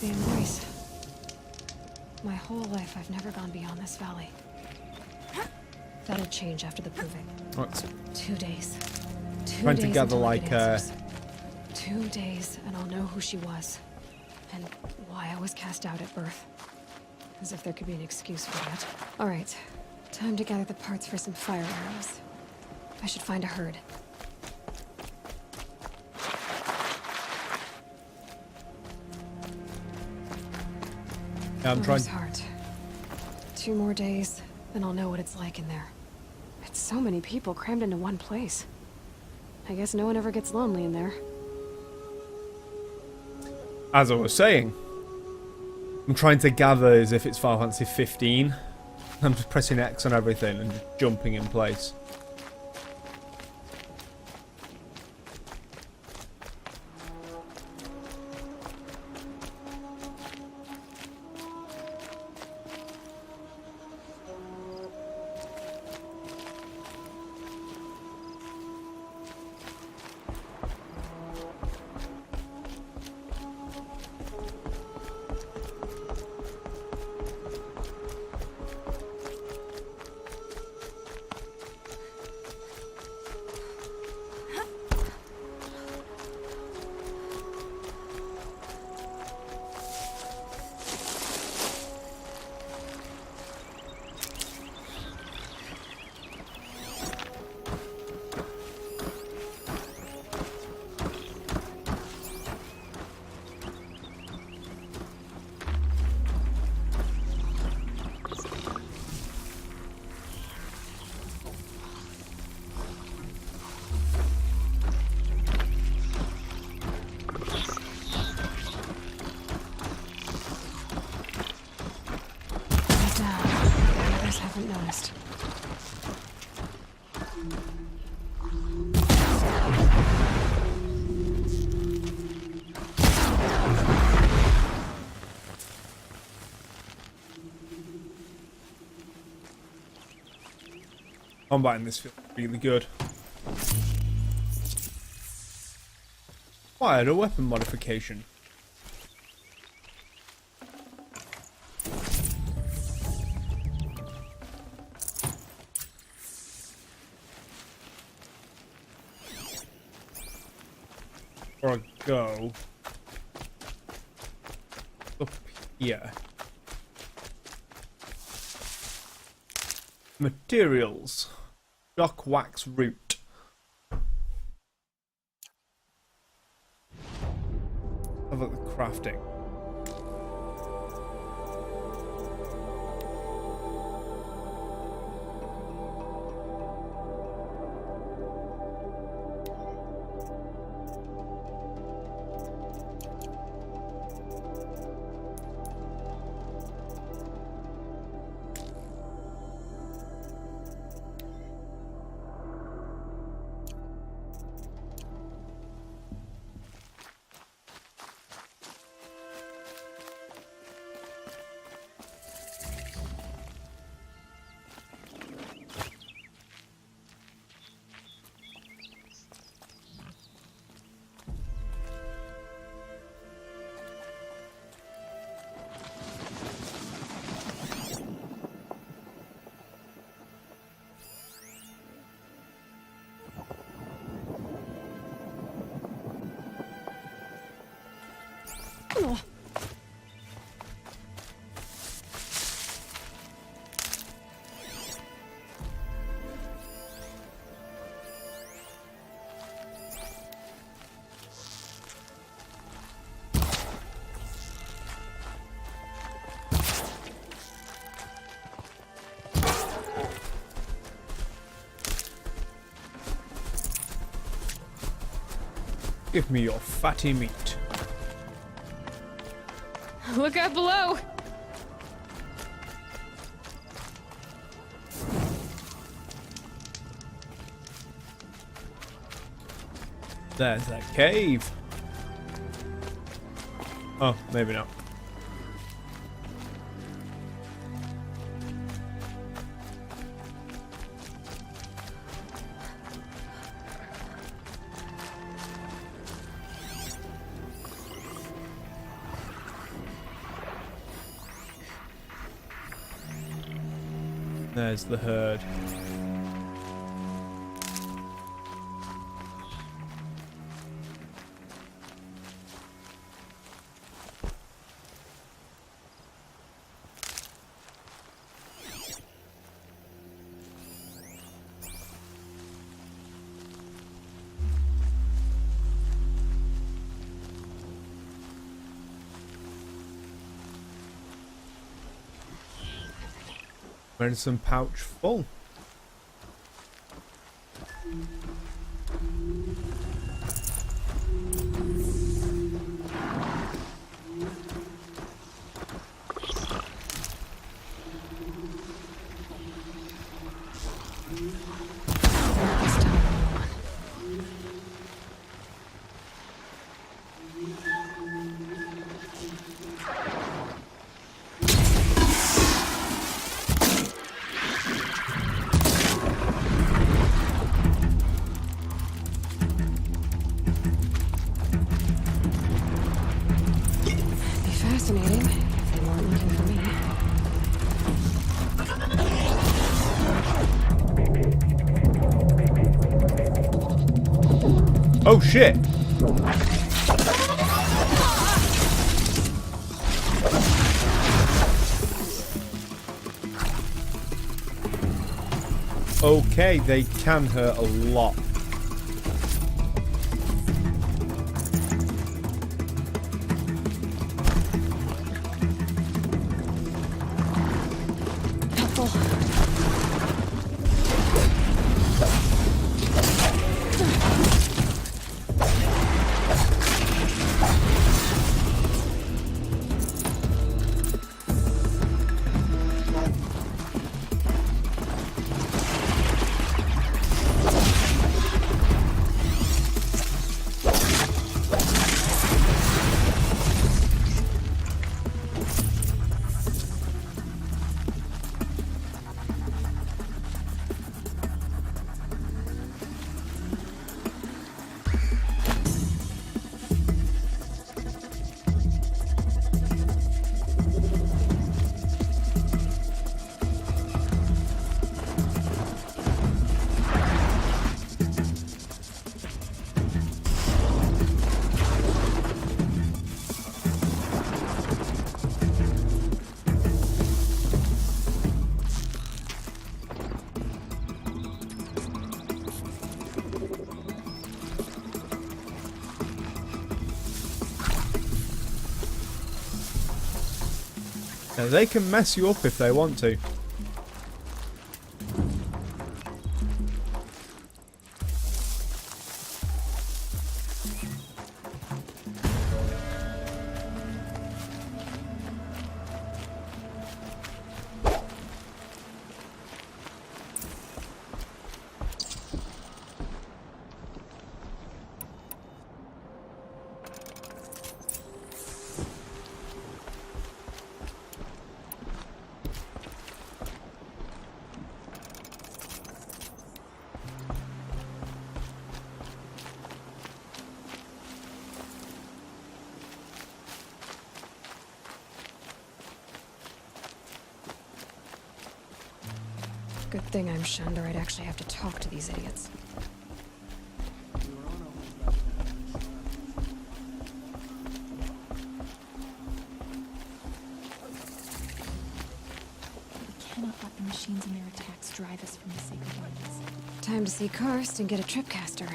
Speaker 12: The Embrace. My whole life, I've never gone beyond this valley. That'll change after the proving.
Speaker 2: Right.
Speaker 12: 2 days.
Speaker 2: Trying to gather like
Speaker 12: 2 days, and I'll know who she was. And why I was cast out at birth. As if there could be an excuse for that. Alright. Time to gather the parts for some fire arrows. I should find a herd.
Speaker 2: Yeah, I'm trying.
Speaker 12: Mother's heart. 2 more days, then I'll know what it's like in there. It's so many people crammed into one place. I guess no one ever gets lonely in there.
Speaker 2: As I was saying, I'm trying to gather as if it's Final Fantasy 15. I'm just pressing X on everything and just jumping in place.
Speaker 12: Haven't noticed.
Speaker 2: Combat in this feels really good. Acquired a weapon modification. Before I go up here. Materials. Dock wax root. Have a look at the crafting. Give me your fatty meat.
Speaker 12: Look out below!
Speaker 2: There's a cave. Oh, maybe not. There's the herd. Medicine pouch full.
Speaker 12: Fascinating, if they weren't looking for me.
Speaker 2: Oh shit! Okay, they can hurt a lot. Now they can mess you up if they want to.
Speaker 12: Good thing I'm shunned, or I'd actually have to talk to these idiots.
Speaker 13: We cannot let the machines and their attacks drive us from the sacred lands.
Speaker 12: Time to see Karst and get a tripcaster.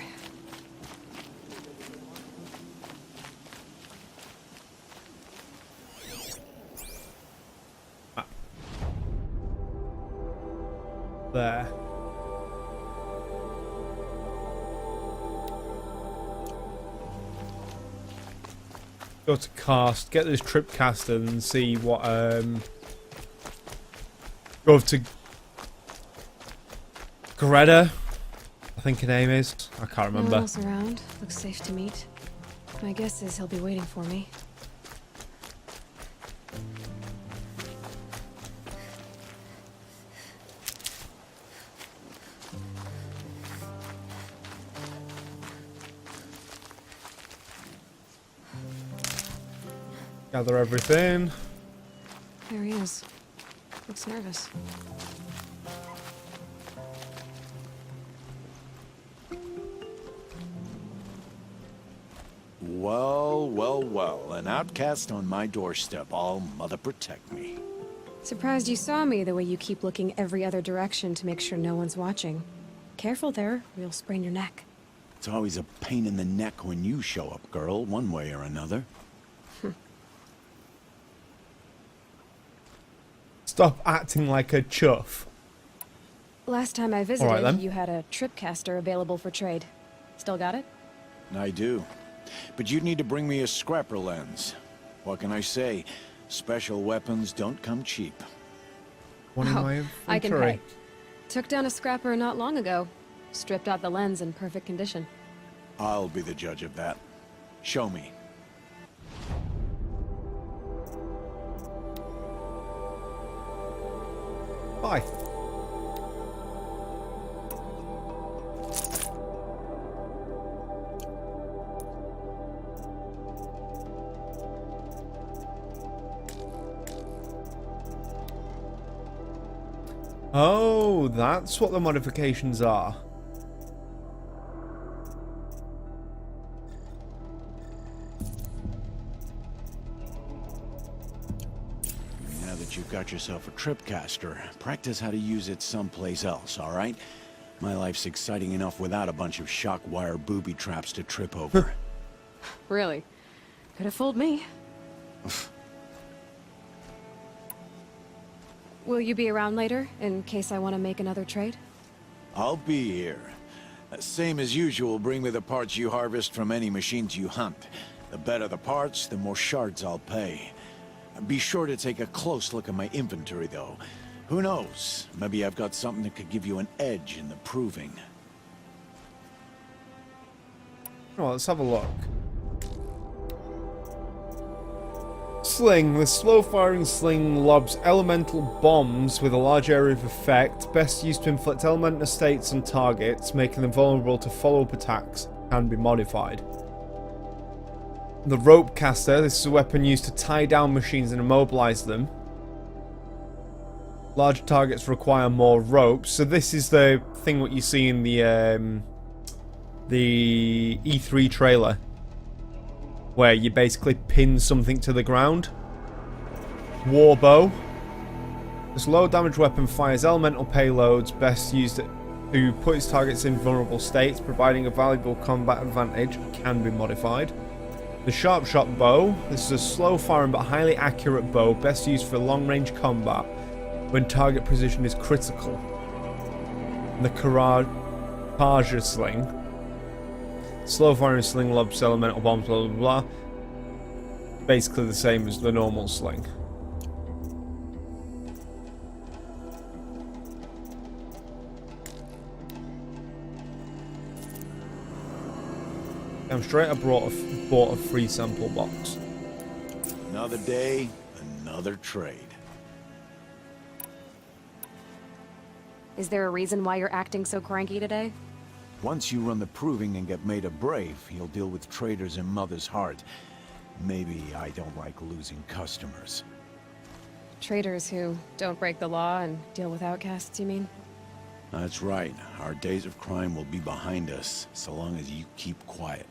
Speaker 2: There. Go to cast, get this trip caster and see what go over to Greta, I think her name is. I can't
Speaker 12: No
Speaker 2: remember.
Speaker 12: one else around. Looks safe to meet. My guess is he'll be waiting for me.
Speaker 2: Gather everything.
Speaker 12: There he is. Looks nervous.
Speaker 3: Well, well, well. An outcast on my doorstep. All mother protect me.
Speaker 12: Surprised you saw me the way you keep looking every other direction to make sure no one's watching. Careful there, or you'll sprain your neck.
Speaker 3: It's always a pain in the neck when you show up, girl, one way or another.
Speaker 2: Stop acting like a chuff.
Speaker 12: Last time I visited,
Speaker 2: then.
Speaker 12: you had a tripcaster available for trade. Still got it?
Speaker 3: I do. But you'd need to bring me a scrapper lens. What can I say? Special weapons don't come cheap.
Speaker 2: One in my
Speaker 12: I can
Speaker 2: inventory.
Speaker 12: pay. Took down a scrapper not long ago. Stripped out the lens in perfect condition.
Speaker 3: I'll be the judge of that. Show me.
Speaker 2: Bye. Oh, that's what the modifications are.
Speaker 3: Now that you've got yourself a tripcaster, practice how to use it someplace else, all right? My life's exciting enough without a bunch of shock wire booby traps to trip over.
Speaker 12: Really? Could have fooled me. Will you be around later, in case I want to make another trade?
Speaker 3: I'll be here. Same as usual, bring me the parts you harvest from any machines you hunt. The better the parts, the more shards I'll pay. Be sure to take a close look at my inventory, though. Who knows? Maybe I've got something that could give you an edge in the proving.
Speaker 2: Well, let's have a look. Sling. The slow-firing sling lobs elemental bombs with a large area of effect, best used to inflict elemental states on targets, making them vulnerable to follow-up attacks, can be modified. The rope caster. This is a weapon used to tie down machines and immobilize them. Large targets require more ropes. So this is the thing what you see in the E3 trailer, where you basically pin something to the ground. Warbow. This low damage weapon fires elemental payloads, best used to put its targets in vulnerable states, providing a valuable combat advantage, can be modified. The sharp shot bow. This is a slow firing but highly accurate bow, best used for long range combat when target precision is critical. And the Karaja sling. Slow firing sling lobs elemental bombs, blah blah blah. Basically the same as the normal sling. I'm straight. I bought a free sample box.
Speaker 3: Another day, another trade.
Speaker 12: Is there a reason why you're acting so cranky today?
Speaker 3: Once you run the proving and get made a brave, you'll deal with traitors in Mother's Heart. Maybe I don't like losing customers.
Speaker 12: Traders who don't break the law and deal with outcasts, you mean?
Speaker 3: That's right. Our days of crime will be behind us, so long as you keep quiet.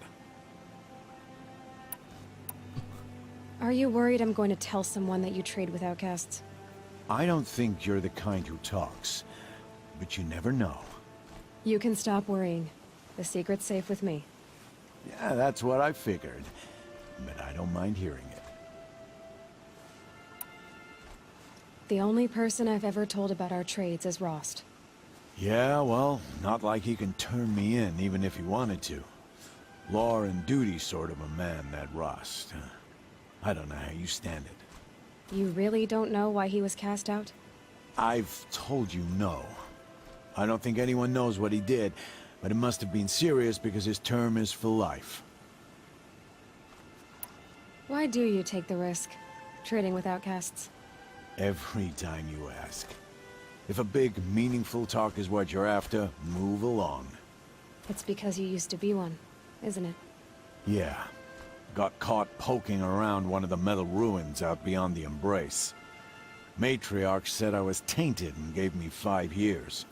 Speaker 12: Are you worried I'm going to tell someone that you trade with outcasts?
Speaker 3: I don't think you're the kind who talks, but you never know.
Speaker 12: You can stop worrying. The secret's safe with me.
Speaker 3: Yeah, that's what I figured. But I don't mind hearing it.
Speaker 12: The only person I've ever told about our trades is Rost.
Speaker 3: Yeah, well, not like he can turn me in, even if he wanted to. Law and duty sort of a man, that Rost.
Speaker 14: I don't know how you stand it.
Speaker 12: You really don't know why he was cast out?
Speaker 14: I've told you no. I don't think anyone knows what he did, but it must have been serious because his term is for life.
Speaker 12: Why do you take the risk, trading with outcasts?
Speaker 14: Every time you ask. If a big, meaningful talk is what you're after, move along.
Speaker 12: It's because you used to be one, isn't it?
Speaker 14: Yeah. Got caught poking around one of the metal ruins out beyond the Embrace. Matriarch said I was tainted and gave me 5 years.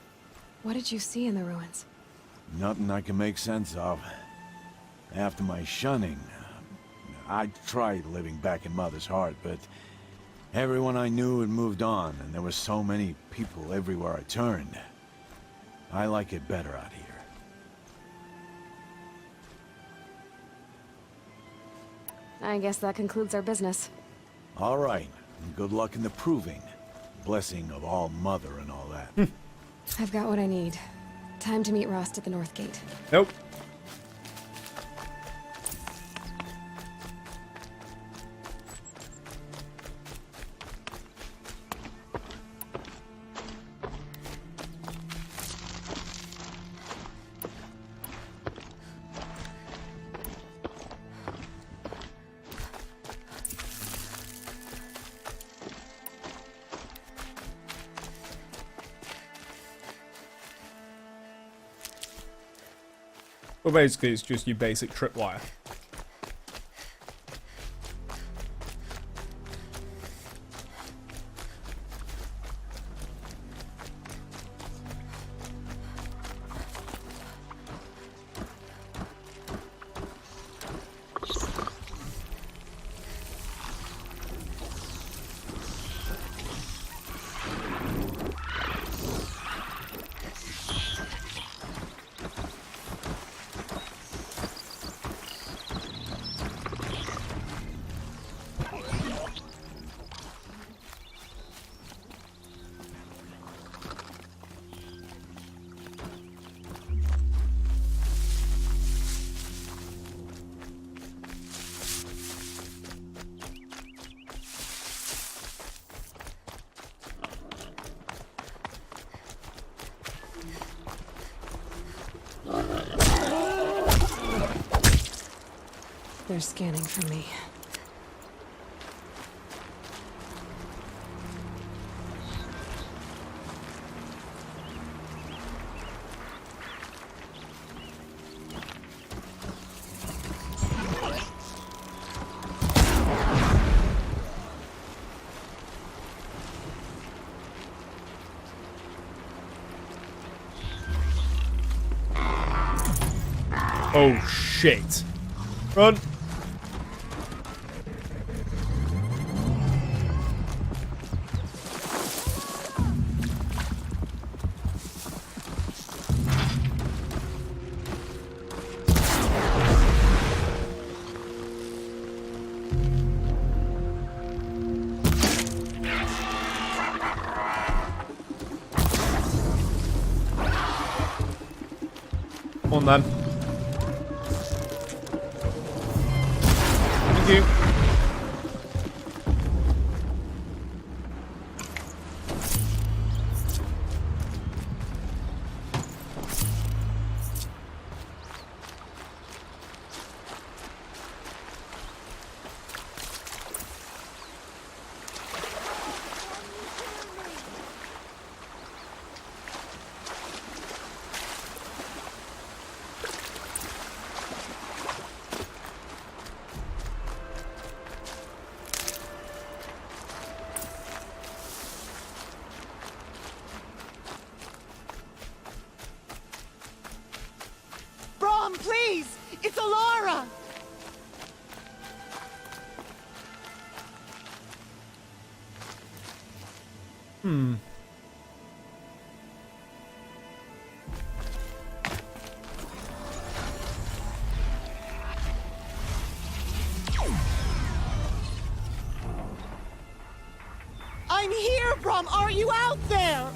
Speaker 12: What did you see in the ruins?
Speaker 14: Nothing I can make sense of. After my shunning, I tried living back in Mother's heart, but everyone I knew had moved on, and there were so many people everywhere I turned. I like it better out here.
Speaker 12: I guess that concludes our business.
Speaker 14: All right, and good luck in the proving. Blessing of All Mother and all that.
Speaker 12: I've got what I need. Time to meet Rost at the North Gate.
Speaker 2: Nope. Well, basically, it's just your basic tripwire.
Speaker 12: They're scanning for me.
Speaker 2: Oh shit. Run. Come on then. Thank you.
Speaker 15: Brom, please! It's Alara! I'm here, Brom! Are you out there?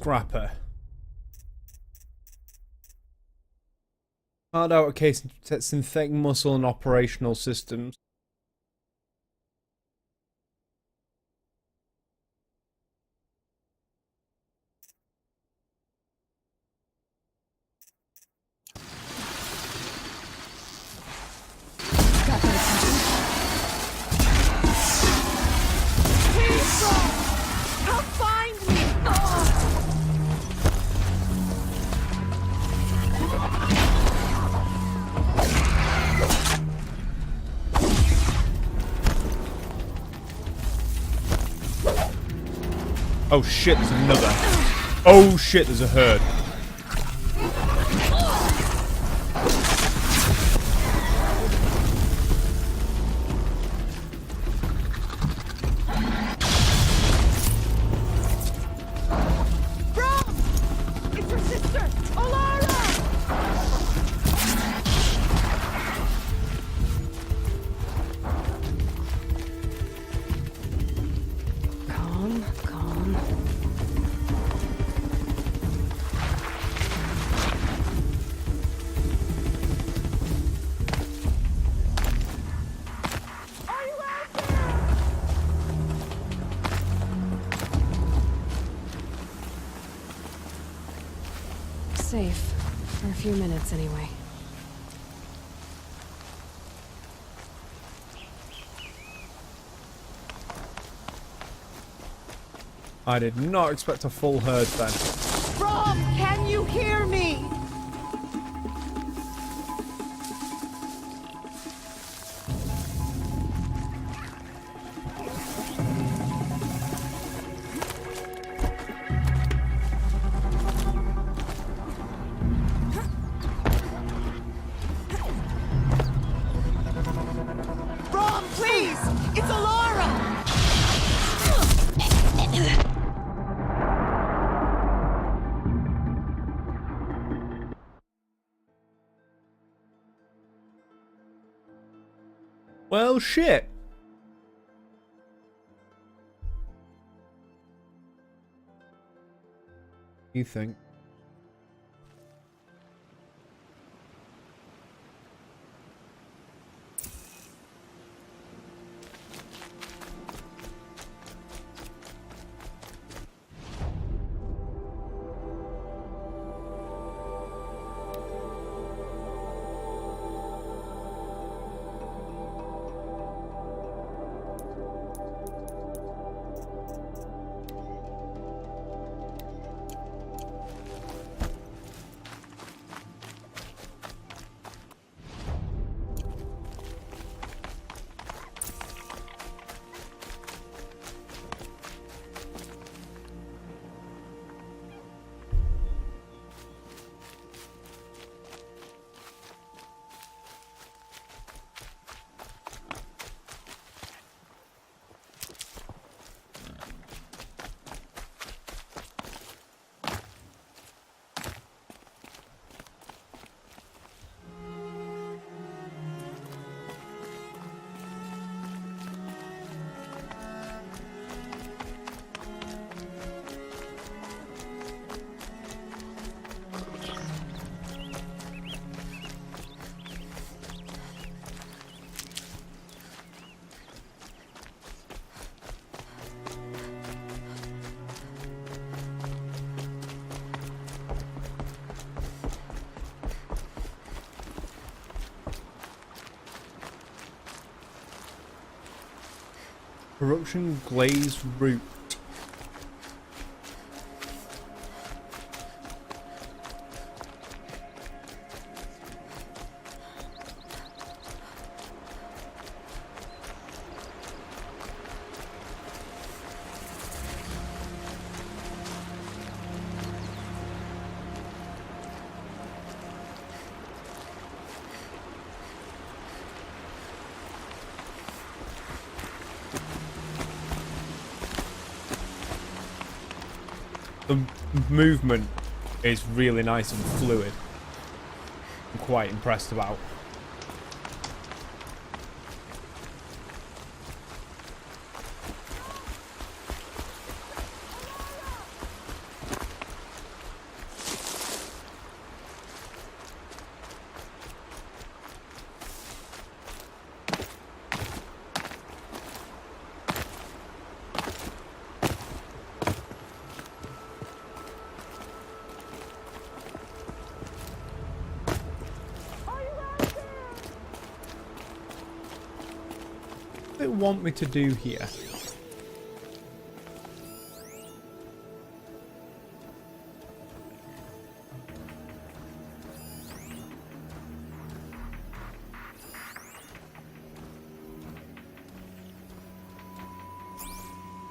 Speaker 2: scrapper. Hard out a case to protect synthetic muscle and operational systems.
Speaker 15: Come find me!
Speaker 2: Oh shit, there's another. Oh shit, there's a herd.
Speaker 15: It's your sister, Alara!
Speaker 12: Calm, calm. Safe. For a few minutes, anyway.
Speaker 2: I did not expect a full herd then.
Speaker 15: Rom, can you hear me? Rom, please! It's Alara!
Speaker 2: Well, shit. You think? Corruption Glaze Root. The movement is really nice and fluid. I'm quite impressed about. it want me to do here?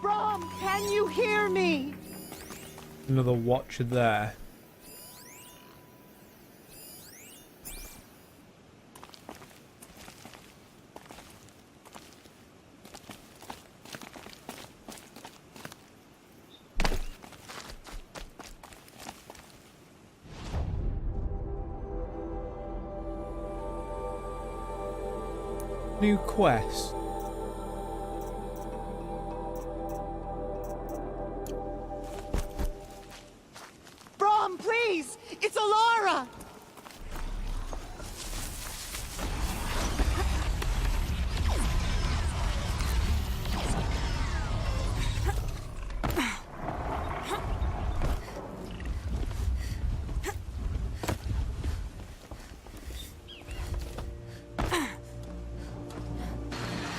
Speaker 15: Brom, can you hear me?
Speaker 2: Another watcher there. New quest.
Speaker 15: Brom, please! It's Alara!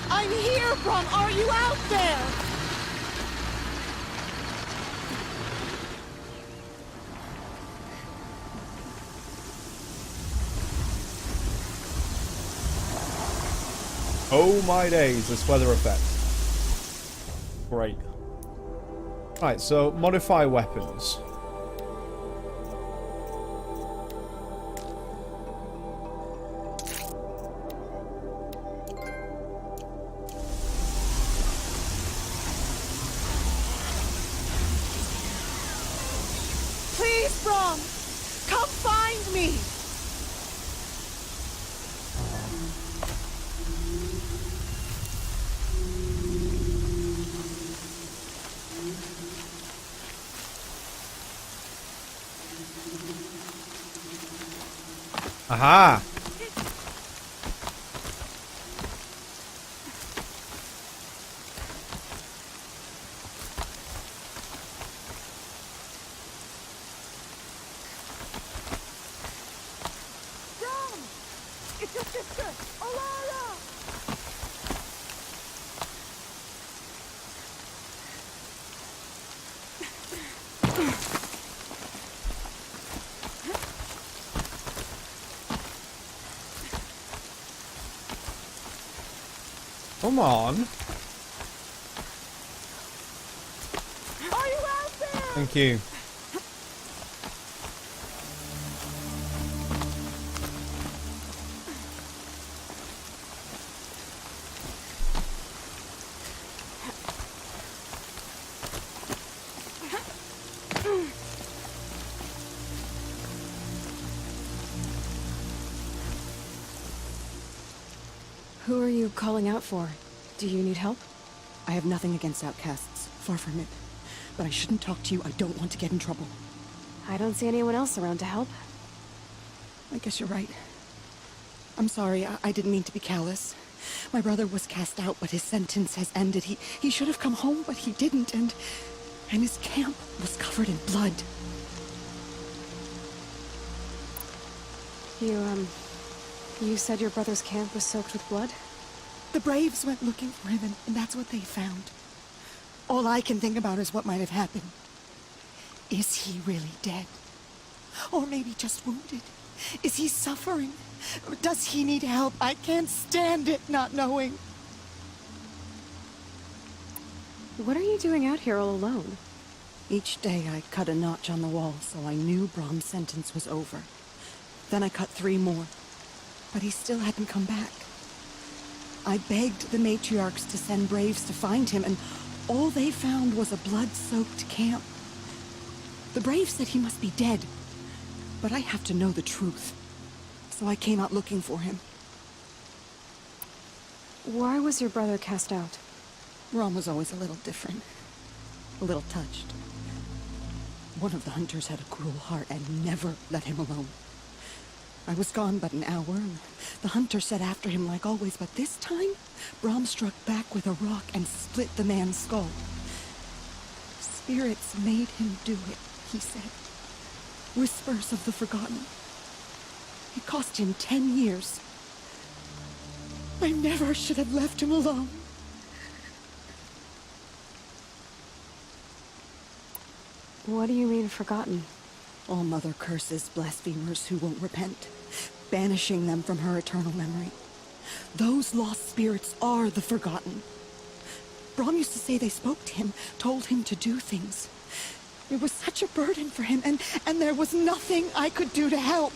Speaker 15: I'm here, Brom! Are you out there?
Speaker 2: Oh my days, this weather effect. Great. Right, so modify weapons.
Speaker 15: Please, Brom! Come find me!
Speaker 2: Aha!
Speaker 15: Brom! It's your sister, Alara!
Speaker 2: Come on.
Speaker 15: Are you out there?
Speaker 2: Thank you.
Speaker 16: Who are you calling out for? Do you need help? I have nothing against outcasts. Far from it. But I shouldn't talk to you. I don't want to get in trouble.
Speaker 12: I don't see anyone else around to help.
Speaker 16: I guess you're right. I'm sorry. I didn't mean to be callous. My brother was cast out, but his sentence has ended. He should have come home, but he didn't, and his camp was covered in blood.
Speaker 12: You said your brother's camp was soaked with blood?
Speaker 16: The Braves went looking for him, and that's what they found. All I can think about is what might have happened. Is he really dead? Or maybe just wounded? Is he suffering? Does he need help? I can't stand it not knowing.
Speaker 12: What are you doing out here all alone?
Speaker 16: Each day I cut a notch on the wall, so I knew Brom's sentence was over. Then I cut 3 more. But he still hadn't come back. I begged the matriarchs to send Braves to find him, and all they found was a blood-soaked camp. The Braves said he must be dead, but I have to know the truth. So I came out looking for him.
Speaker 12: Why was your brother cast out?
Speaker 16: Brom was always a little different. A little touched. One of the hunters had a cruel heart and never let him alone. I was gone but an hour, and the hunter set after him like always, but this time, Brom struck back with a rock and split the man's skull. Spirits made him do it, he said. Whispers of the forgotten. It cost him 10 years. I never should have left him alone.
Speaker 12: What do you mean, forgotten?
Speaker 16: All Mother curses blasphemers who won't repent, banishing them from her eternal memory. Those lost spirits are the forgotten. Brom used to say they spoke to him, told him to do things. It was such a burden for him, and there was nothing I could do to help.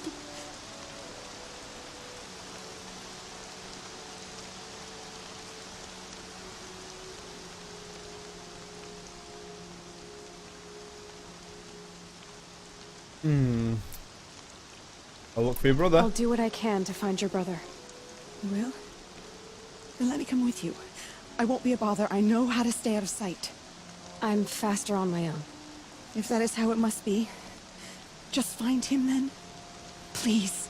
Speaker 2: I'll look for your brother.
Speaker 12: I'll do what I can to find your brother.
Speaker 16: You will? Then let me come with you. I won't be a bother. I know how to stay out of sight.
Speaker 12: I'm faster on my own.
Speaker 16: If that is how it must be, just find him then. Please.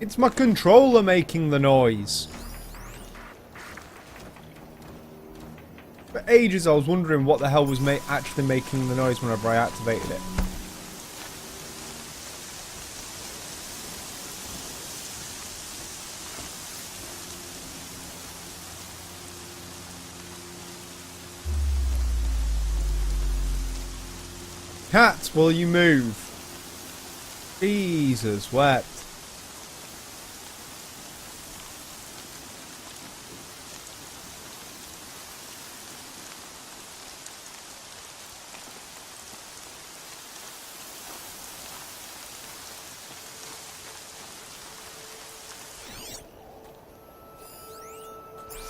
Speaker 2: It's my controller making the noise. For ages I was wondering what the hell was actually making the noise whenever I activated it. Cat, will you move? Jesus wept.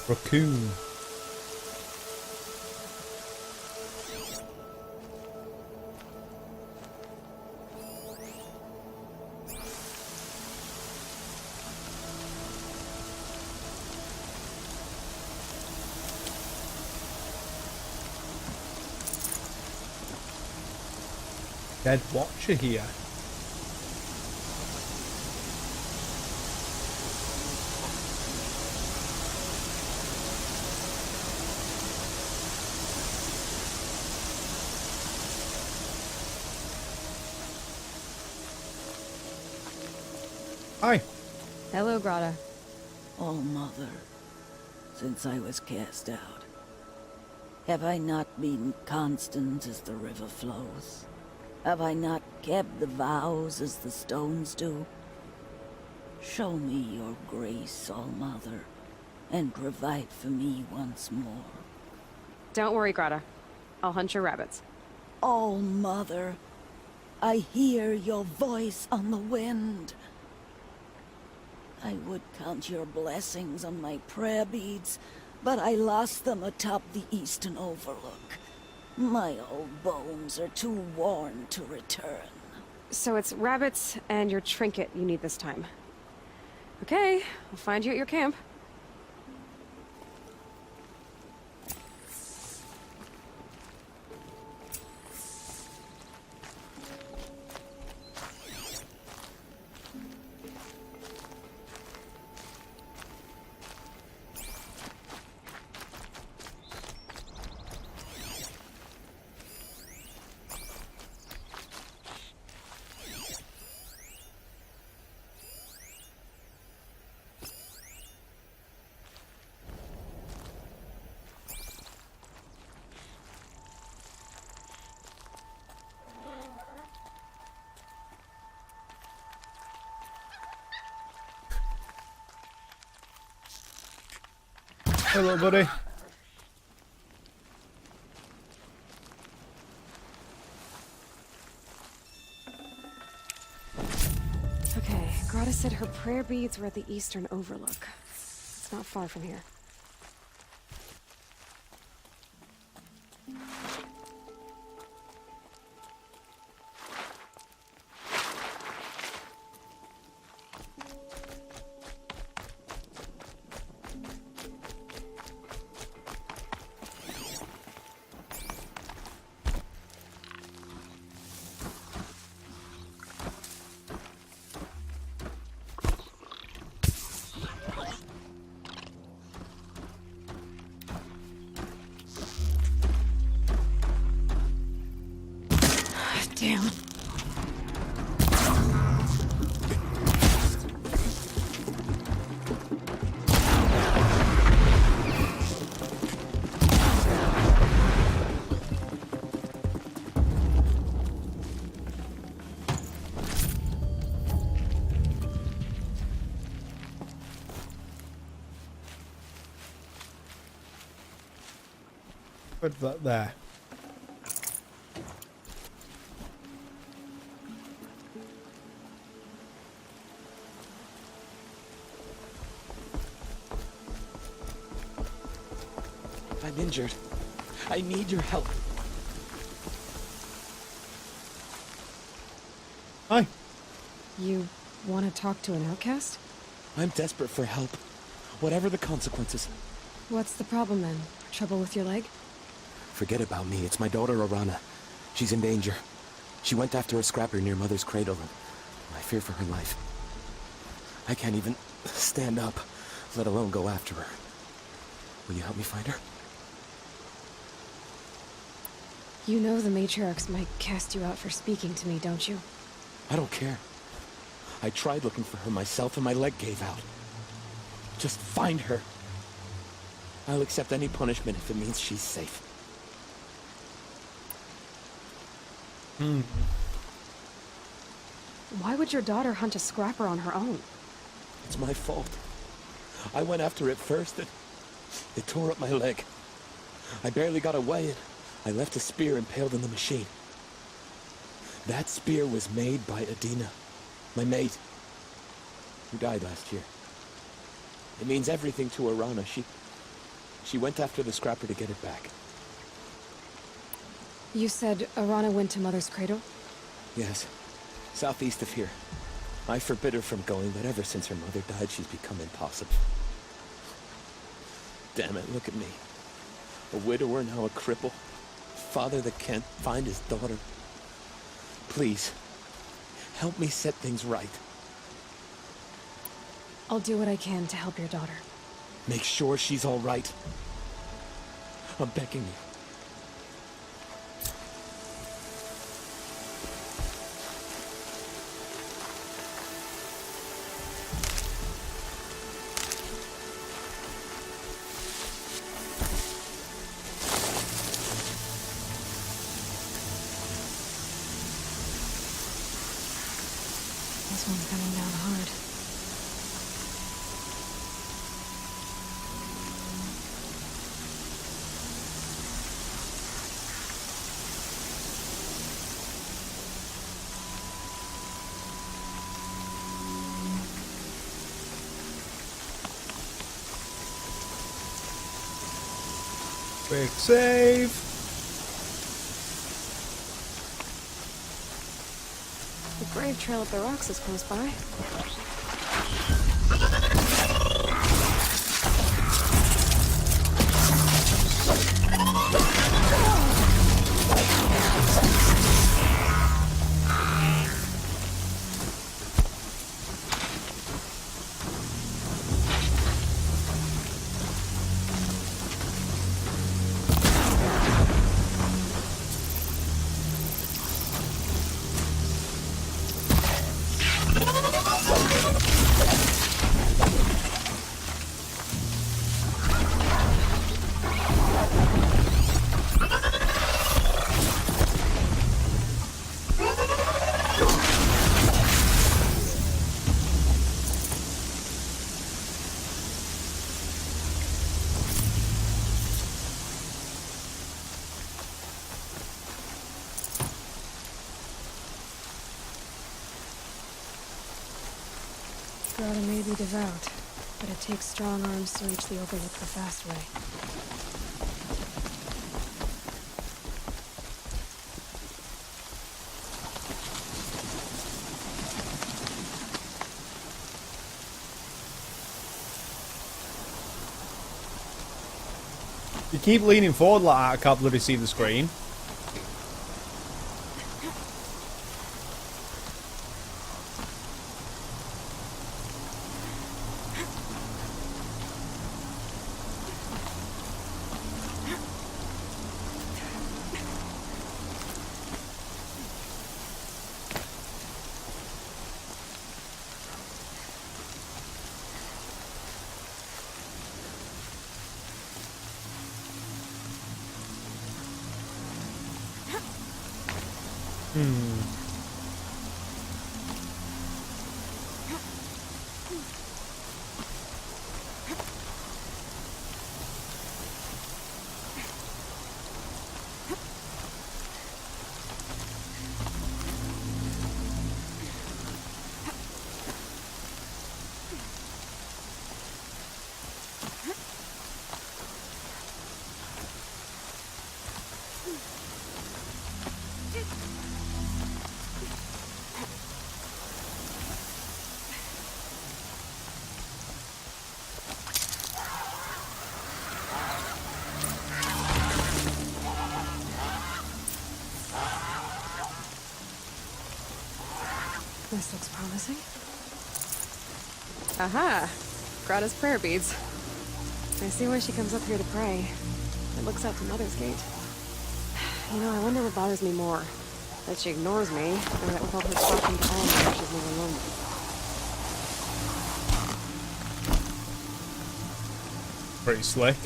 Speaker 2: Raccoon. Dead Watcher here. Hi.
Speaker 12: Hello, Grata.
Speaker 17: Oh, Mother, since I was cast out, have I not been constant as the river flows? Have I not kept the vows as the stones do? Show me your grace, All-Mother, and provide for me once more.
Speaker 12: Don't worry, Grata. I'll hunt your rabbits.
Speaker 17: All-Mother, I hear your voice on the wind. I would count your blessings on my prayer beads, but I lost them atop the eastern overlook. My old bones are too worn to return.
Speaker 12: So it's rabbits and your trinket you need this time. Okay, I'll find you at your camp.
Speaker 2: Hello, buddy.
Speaker 12: Okay, Grata said her prayer beads were at the eastern overlook. It's not far from here. Damn.
Speaker 2: Put that there.
Speaker 7: I'm injured. I need your help.
Speaker 2: Hi.
Speaker 12: You want to talk to an outcast?
Speaker 7: I'm desperate for help. Whatever the consequences.
Speaker 12: What's the problem then? Trouble with your leg?
Speaker 7: Forget about me. It's my daughter, Arana. She's in danger. She went after a scrapper near Mother's cradle, and I fear for her life. I can't even stand up, let alone go after her. Will you help me find her?
Speaker 12: You know the matriarchs might cast you out for speaking to me, don't you?
Speaker 7: I don't care. I tried looking for her myself, and my leg gave out. Just find her. I'll accept any punishment if it means she's safe.
Speaker 12: Why would your daughter hunt a scrapper on her own?
Speaker 7: It's my fault. I went after it first, and it tore up my leg. I barely got away, and I left a spear impaled in the machine. That spear was made by Adina, my mate, who died last year. It means everything to Arana. She went after the scrapper to get it back.
Speaker 12: You said Arana went to Mother's cradle?
Speaker 7: Yes, southeast of here. I forbid her from going, but ever since her mother died, she's become impossible. Damn it, look at me. A widower, now a cripple. Father that can't find his daughter. Please, help me set things right.
Speaker 12: I'll do what I can to help your daughter.
Speaker 7: Make sure she's all right. I'm begging you.
Speaker 12: This one's coming down hard.
Speaker 2: Quick save.
Speaker 12: The grave trail up the rocks is close by. Grotto may be devout, but it takes strong arms to reach the Overlook the fast way.
Speaker 2: You keep leaning forward like that, I can't bloody see the screen.
Speaker 12: This looks promising. Aha! Grata's prayer beads. I see why she comes up here to pray. It looks out to Mother's Gate. You know, I wonder what bothers me more. That she ignores me, or that with all her talking to Eleanor, she's never lonely.
Speaker 2: Pretty slick.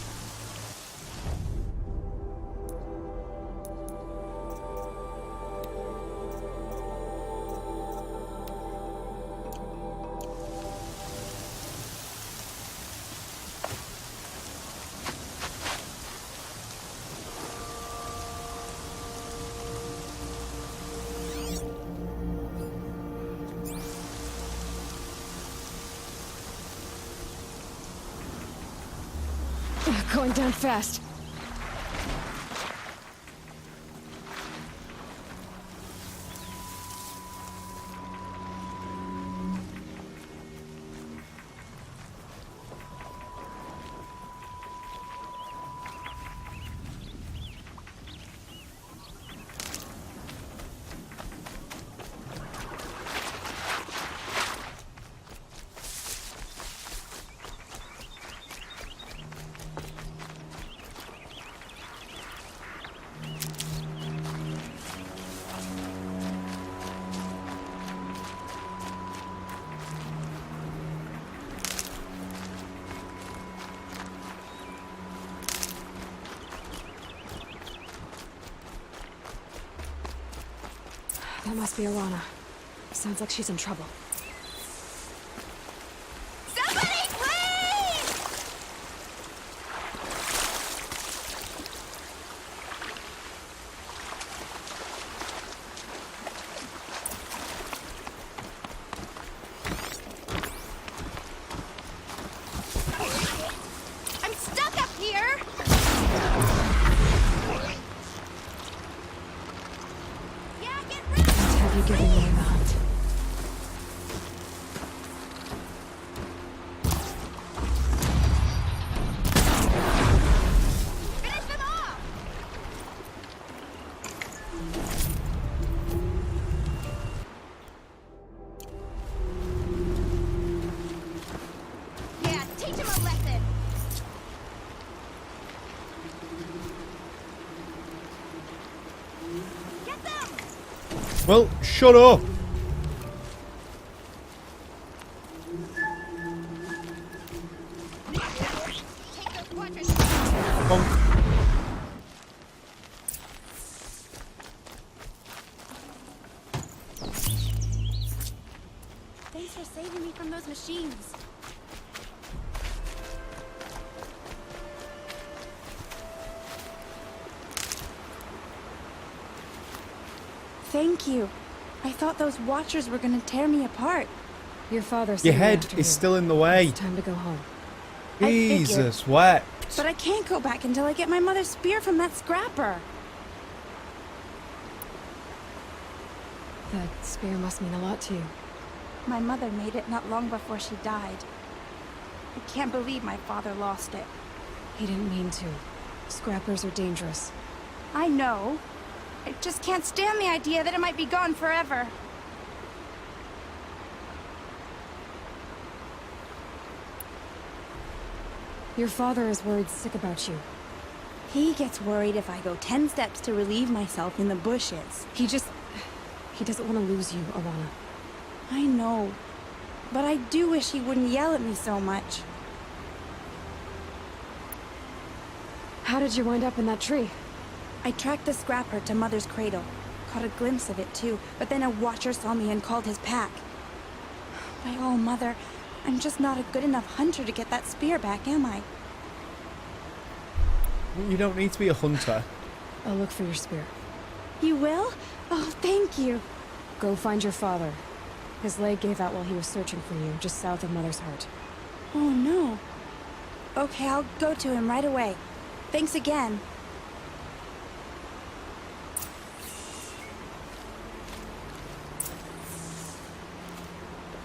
Speaker 12: Going down fast. That must be Alana. Sounds like she's in trouble.
Speaker 1: Somebody, please! I'm stuck up here!
Speaker 12: Have you given away the hunt?
Speaker 1: Finish them off! Yeah, teach him a lesson! Get them!
Speaker 2: Well, shut up.
Speaker 1: Take those quadrants. Thanks for saving me from those machines.
Speaker 6: Thank you. I thought those Watchers were gonna tear me apart.
Speaker 12: Your father's
Speaker 2: Your head is still in the way.
Speaker 12: It's time to go home.
Speaker 2: Jesus wept.
Speaker 6: But I can't go back until I get my mother's spear from that scrapper.
Speaker 12: That spear must mean a lot to you.
Speaker 6: My mother made it not long before she died. I can't believe my father lost it.
Speaker 12: He didn't mean to. Scrappers are dangerous.
Speaker 6: I know. I just can't stand the idea that it might be gone forever.
Speaker 12: Your father is worried sick about you.
Speaker 6: He gets worried if I go 10 steps to relieve myself in the bushes.
Speaker 12: He doesn't want to lose you, Alana.
Speaker 6: I know. But I do wish he wouldn't yell at me so much.
Speaker 12: How did you wind up in that tree?
Speaker 6: I tracked the scrapper to Mother's cradle. Caught a glimpse of it too, but then a watcher saw me and called his pack. My oh, Mother, I'm just not a good enough hunter to get that spear back, am I?
Speaker 2: You don't need to be a hunter.
Speaker 12: I'll look for your spear.
Speaker 6: You will? Oh, thank you.
Speaker 12: Go find your father. His leg gave out while he was searching for you, just south of Mother's Heart.
Speaker 6: Oh, no. Okay, I'll go to him right away. Thanks again.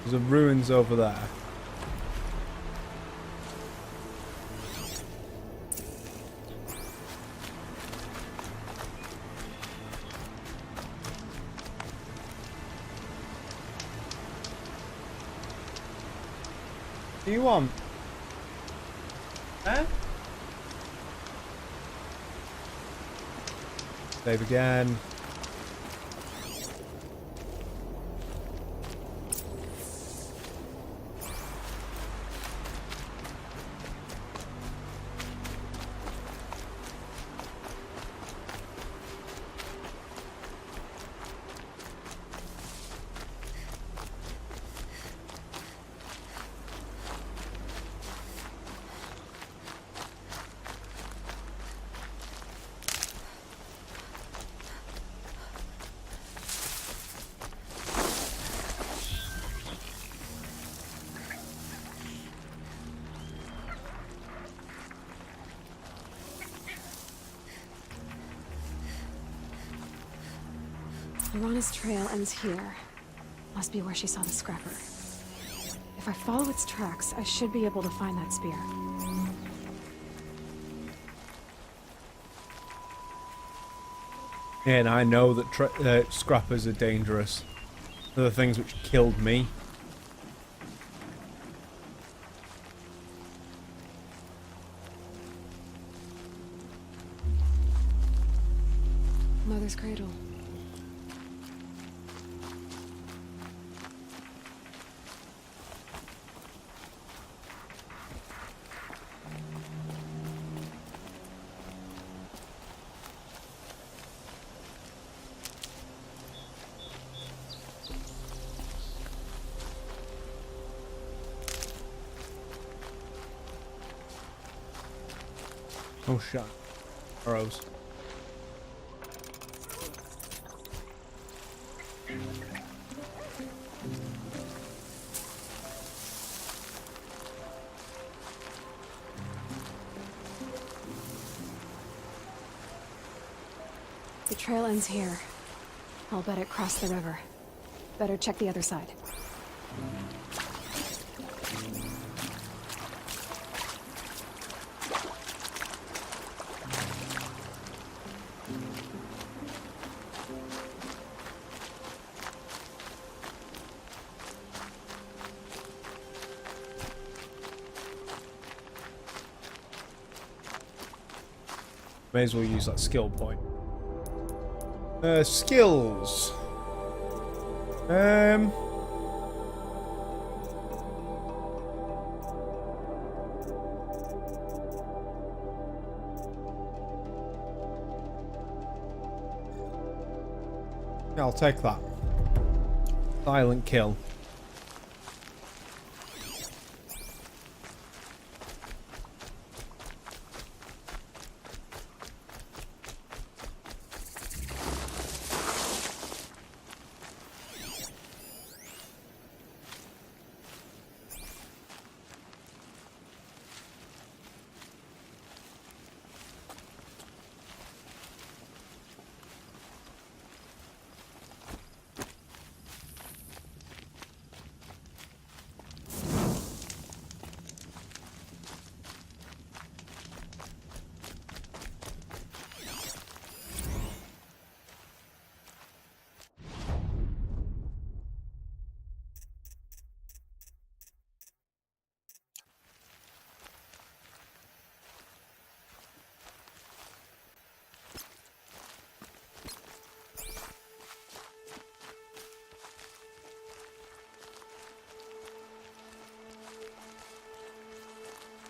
Speaker 2: There's a ruins over there. What do you want? Huh? Save again.
Speaker 12: Lorana's trail ends here. Must be where she saw the scrapper. If I follow its tracks, I should be able to find that spear.
Speaker 2: And I know that scrappers are dangerous. They're the things which killed me.
Speaker 12: Mother's cradle.
Speaker 2: Oh shit. Arrows.
Speaker 12: The trail ends here. I'll bet it crossed the river. Better check the other side.
Speaker 2: May as well use that skill point. Skills. Yeah, I'll take that. Silent kill.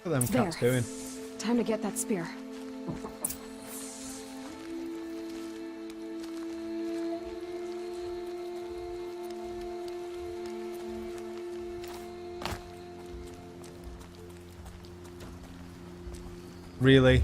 Speaker 2: What are them cats doing?
Speaker 12: Time to get that spear.
Speaker 2: Really?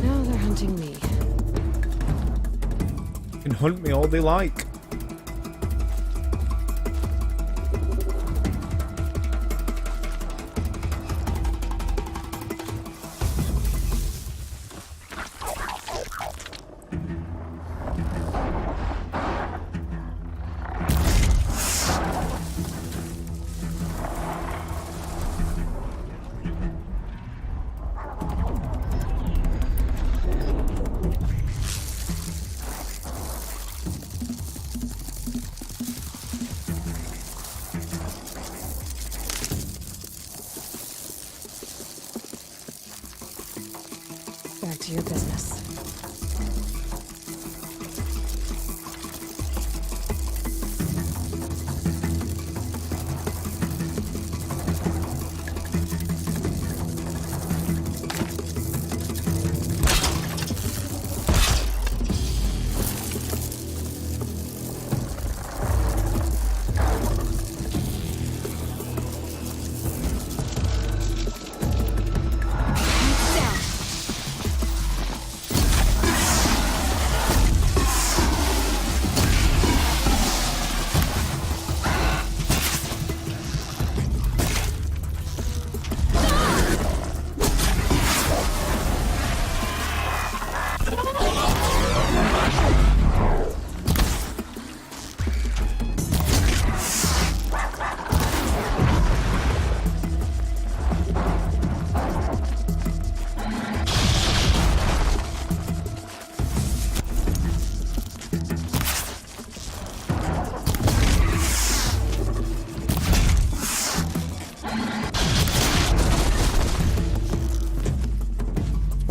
Speaker 12: Now they're hunting me.
Speaker 2: Can hunt me all they like.
Speaker 12: Back to your business.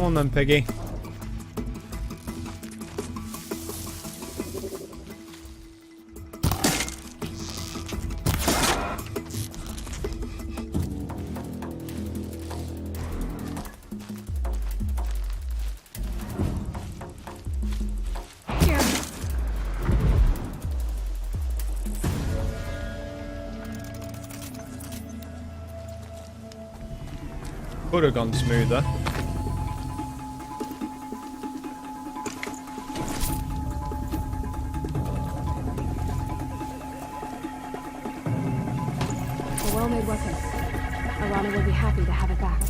Speaker 2: Come on then, Piggy. Could have gone smoother.
Speaker 12: A well-made weapon. Alana will be happy to have it back.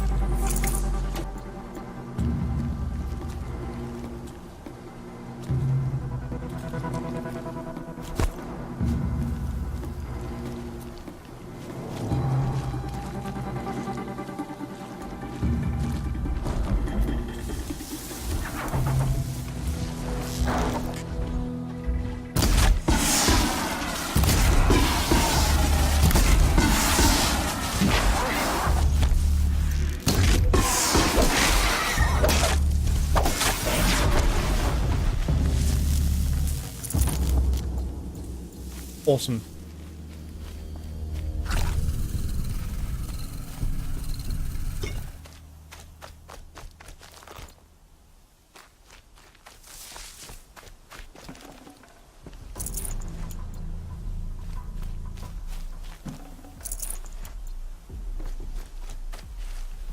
Speaker 2: Awesome.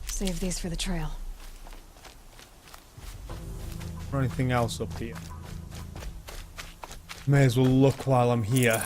Speaker 12: Save these for the trail.
Speaker 2: Or anything else up here? May as well look while I'm here.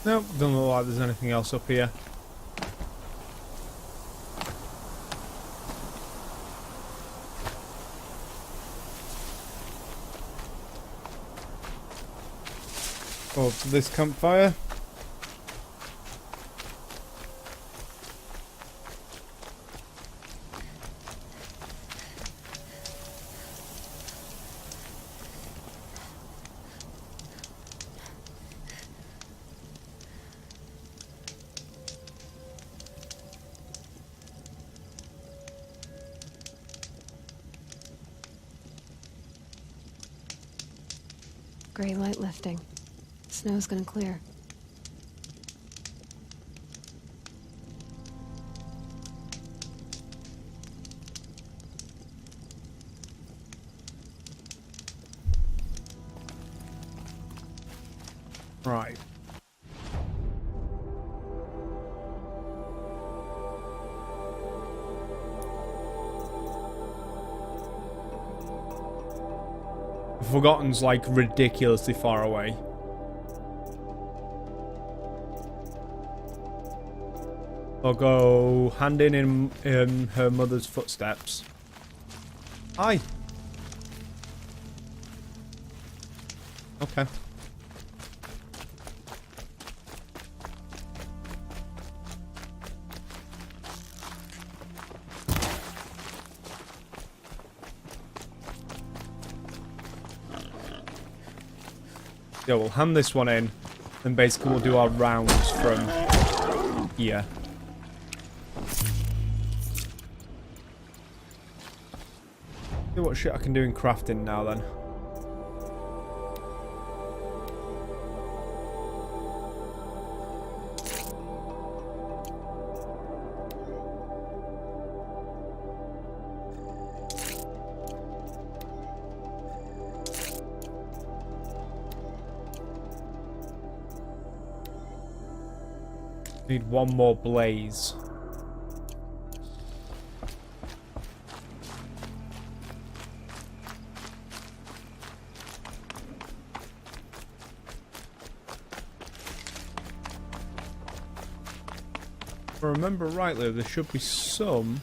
Speaker 2: Nope, doesn't look like there's anything else up here. Go up to this campfire.
Speaker 12: Gray light lifting. Snow's gonna clear.
Speaker 2: Right. Forgotten's like ridiculously far away. I'll go hand in her mother's footsteps. Hi. Okay. Yeah, we'll hand this one in, and basically we'll do our rounds from here. See what shit I can do in crafting now then. Need one more blaze. If I remember rightly, there should be some.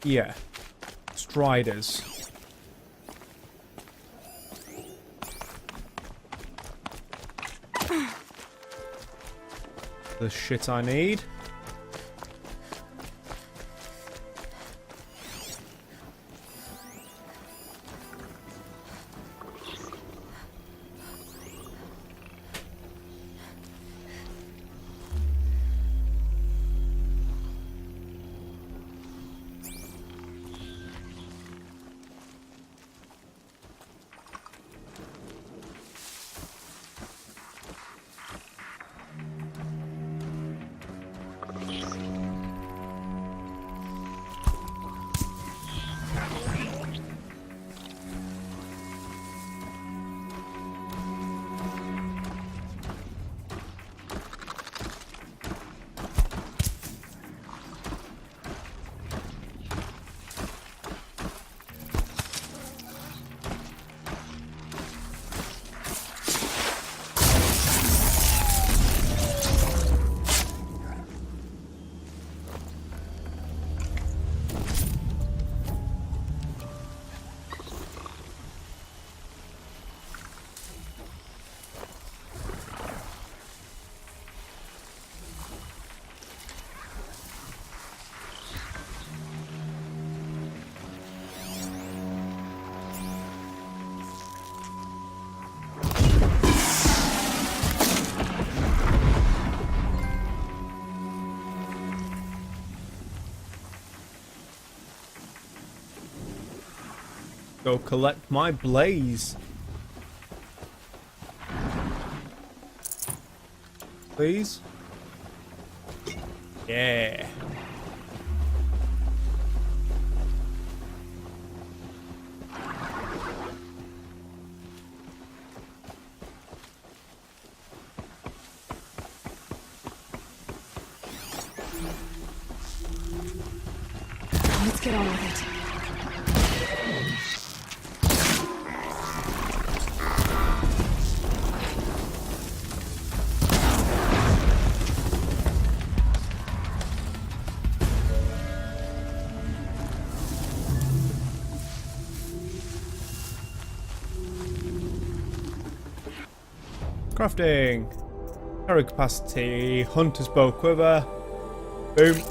Speaker 2: Yeah. Striders. The shit I need. Go collect my blaze. Please? Yeah.
Speaker 12: get on with it.
Speaker 2: Crafting. Carry capacity. Hunter's bow quiver. Boom.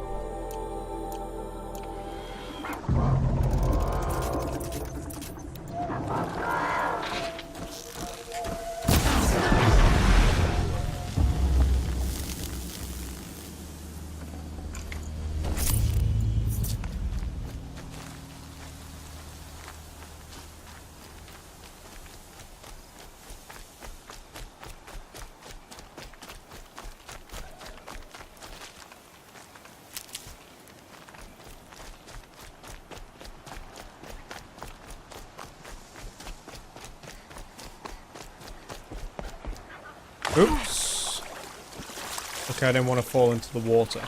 Speaker 2: Oops. Okay, I didn't want to fall into the water.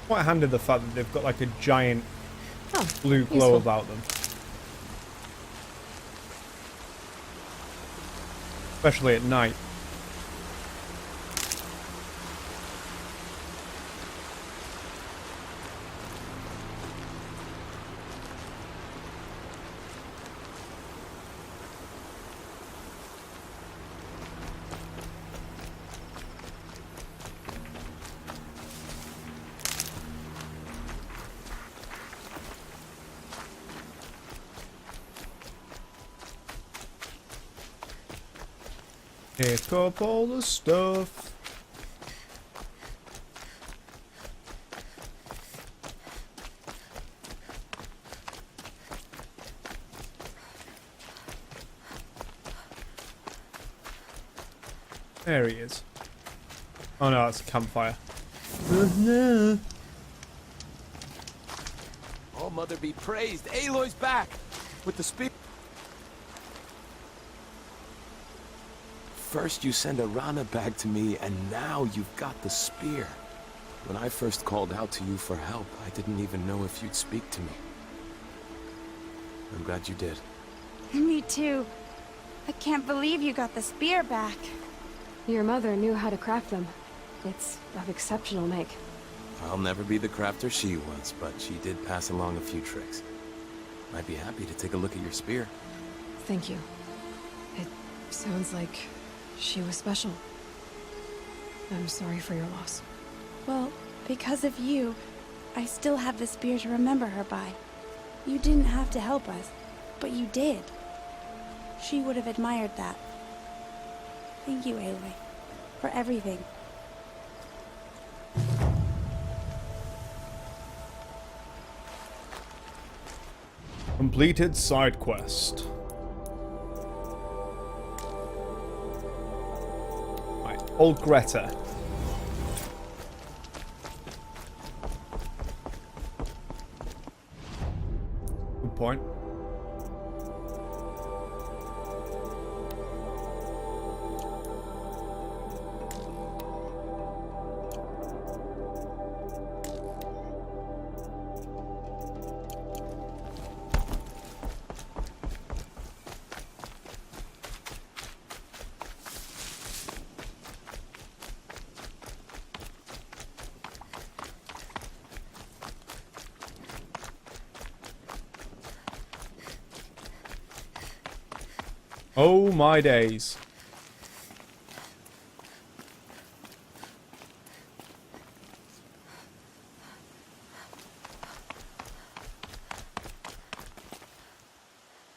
Speaker 2: Quite handy the fact that they've got like a giant blue glow
Speaker 12: useful.
Speaker 2: about them. Especially at night. Pick up all the stuff. There he is. Oh no, it's a campfire.
Speaker 9: Oh, Mother be praised. Aloy's back with the spear. First you send Arana back to me, and now you've got the spear. When I first called out to you for help, I didn't even know if you'd speak to me. I'm glad you did.
Speaker 6: Me too. I can't believe you got the spear back.
Speaker 12: Your mother knew how to craft them. It's of exceptional make.
Speaker 9: I'll never be the crafter she was, but she did pass along a few tricks. I'd be happy to take a look at your spear.
Speaker 12: Thank you. It sounds like she was special. I'm sorry for your loss.
Speaker 6: Well, because of you, I still have the spear to remember her by. You didn't have to help us, but you did. She would have admired that. Thank you, Aloy, for everything.
Speaker 2: Completed side quest. Right, old Greta. Good point. Oh my days.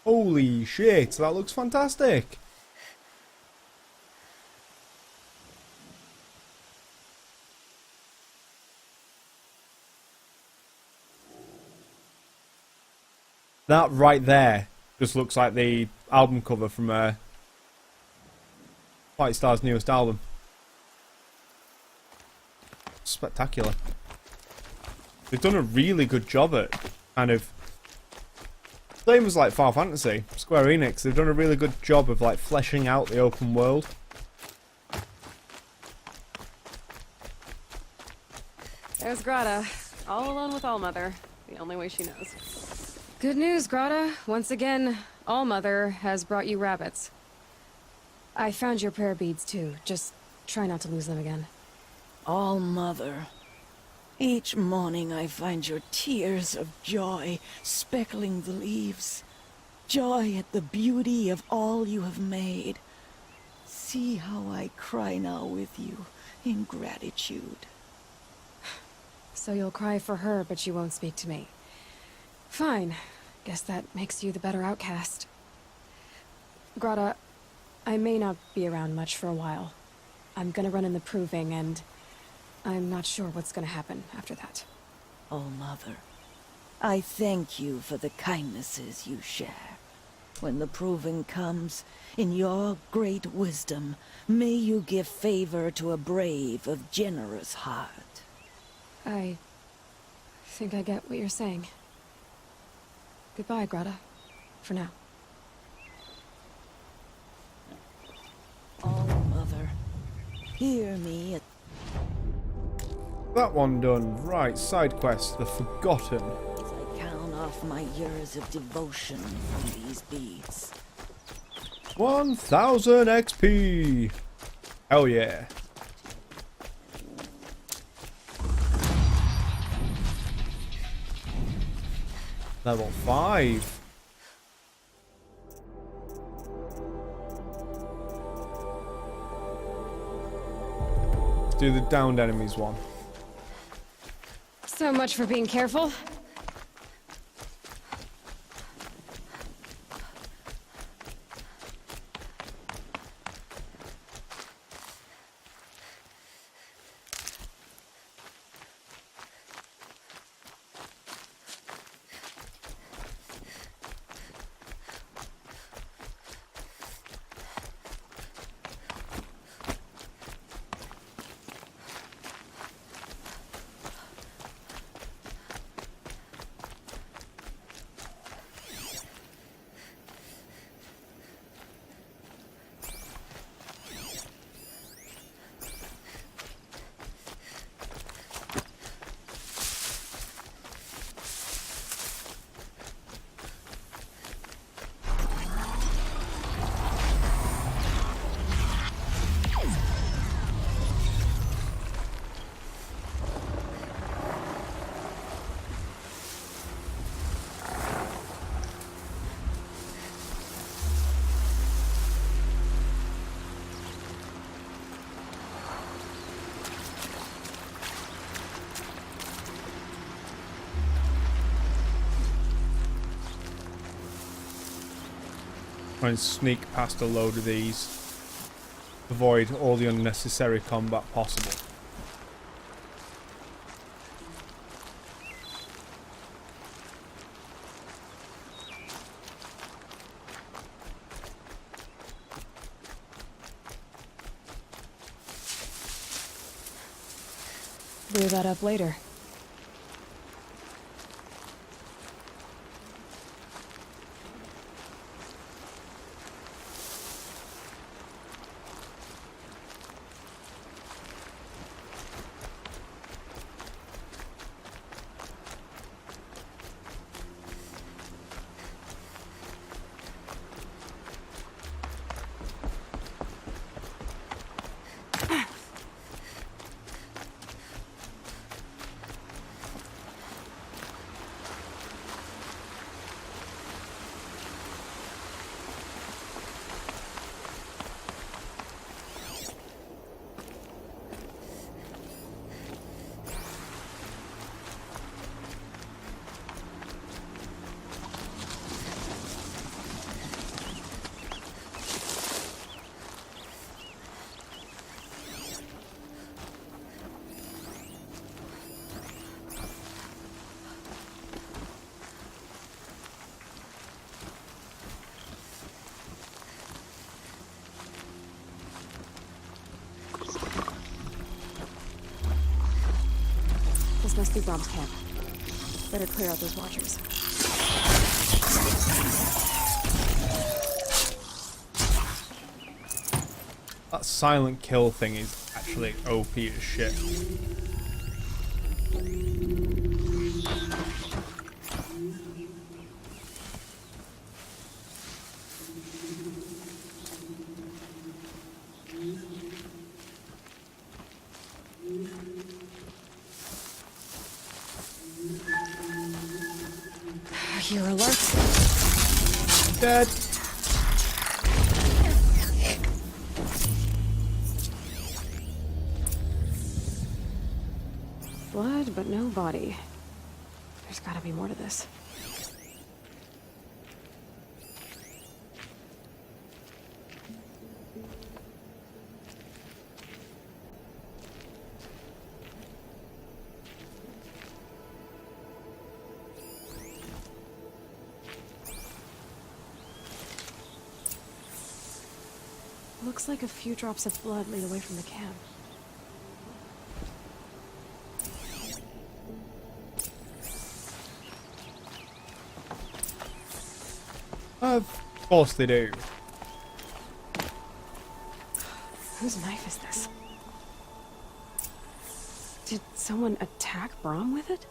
Speaker 2: Holy shit, that looks fantastic. That right there just looks like the album cover from Fight Star's newest album. Spectacular. They've done a really good job at kind of... Same as like Final Fantasy, Square Enix, they've done a really good job of like fleshing out the open world.
Speaker 11: There's Grata, all alone with Allmother, the only way she knows.
Speaker 12: Good news, Grata. Once again, Allmother has brought you rabbits. I found your prayer beads too. Just try not to lose them again.
Speaker 17: All-Mother. Each morning I find your tears of joy speckling the leaves. Joy at the beauty of all you have made. See how I cry now with you in gratitude.
Speaker 12: So you'll cry for her, but you won't speak to me. Fine. Guess that makes you the better outcast. Grata, I may not be around much for a while. I'm gonna run in the proving, and I'm not sure what's gonna happen after that.
Speaker 17: All-Mother, I thank you for the kindnesses you share. When the proving comes, in your great wisdom, may you give favor to a brave of generous heart.
Speaker 12: I think I get what you're saying. Goodbye, Grata. For now.
Speaker 17: All-Mother, hear me at...
Speaker 2: That one done. Right, side quest, The Forgotten.
Speaker 17: as I count off my years of devotion from these beads.
Speaker 2: 1000 XP! Hell yeah. Level 5. Let's do the downed enemies one.
Speaker 12: So much for being careful.
Speaker 2: Try and sneak past a load of these. Avoid all the unnecessary combat possible.
Speaker 12: Blew that up later. This must be Brom's camp. Better clear out those watchers.
Speaker 2: That silent kill thing is actually OP as shit.
Speaker 12: You're alert.
Speaker 2: Dead.
Speaker 12: Blood, but no body. There's gotta be more to this. Looks like a few drops of blood lead away from the camp.
Speaker 2: Of course they do.
Speaker 12: Whose knife is this? Did someone attack Brom with it?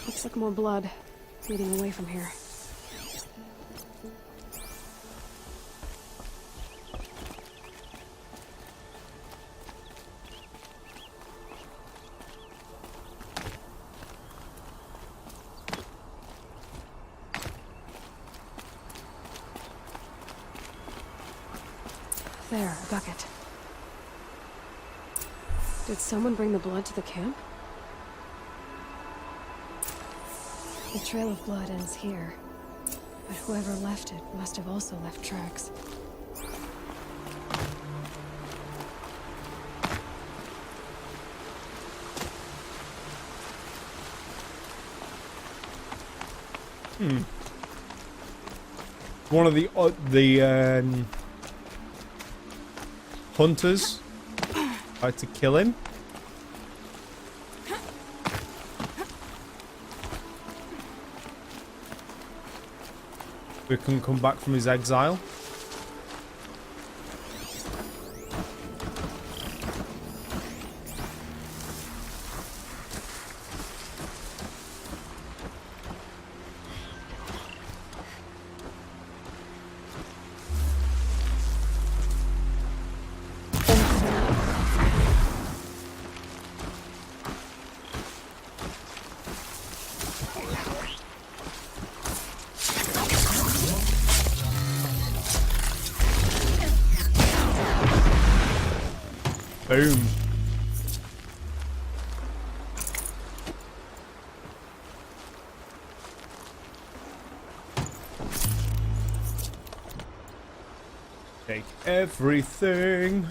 Speaker 12: Looks like more blood leading away from here. There, a bucket. Did someone bring the blood to the camp? The trail of blood ends here, but whoever left it must have also left tracks.
Speaker 2: One of the hunters tried to kill him. We can come back from his exile. Boom. Take everything.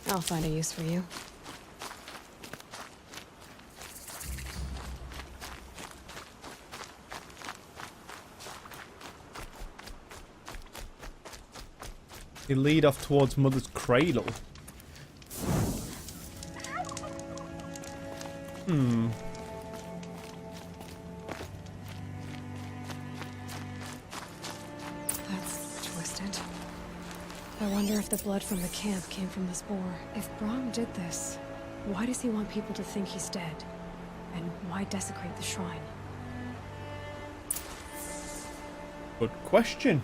Speaker 12: I'll find a use for you.
Speaker 2: You lead off towards Mother's cradle.
Speaker 12: That's twisted. I wonder if the blood from the camp came from the spore. If Brom did this, why does he want people to think he's dead? And why desecrate the shrine?
Speaker 2: Good question.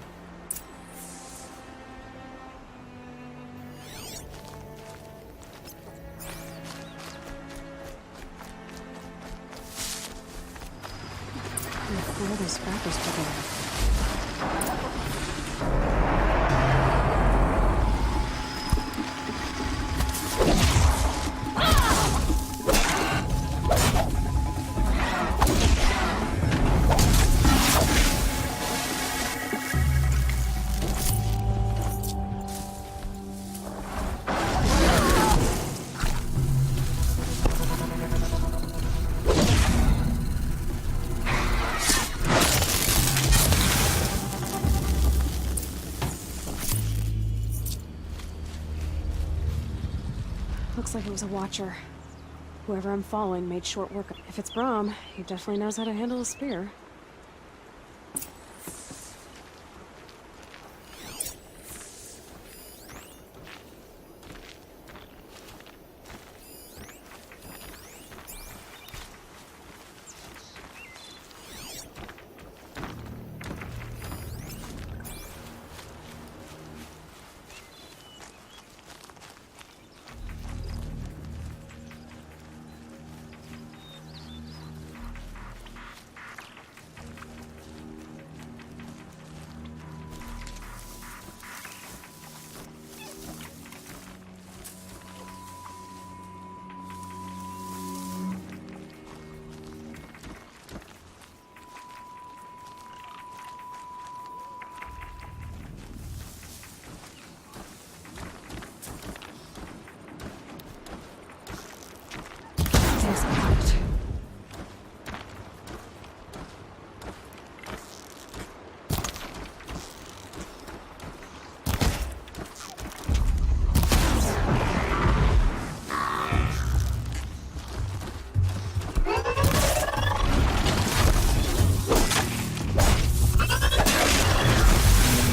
Speaker 12: Where are those scrappers together? Looks like it was a watcher. Whoever I'm following made short work of. If it's Braum, he definitely knows how to handle a spear.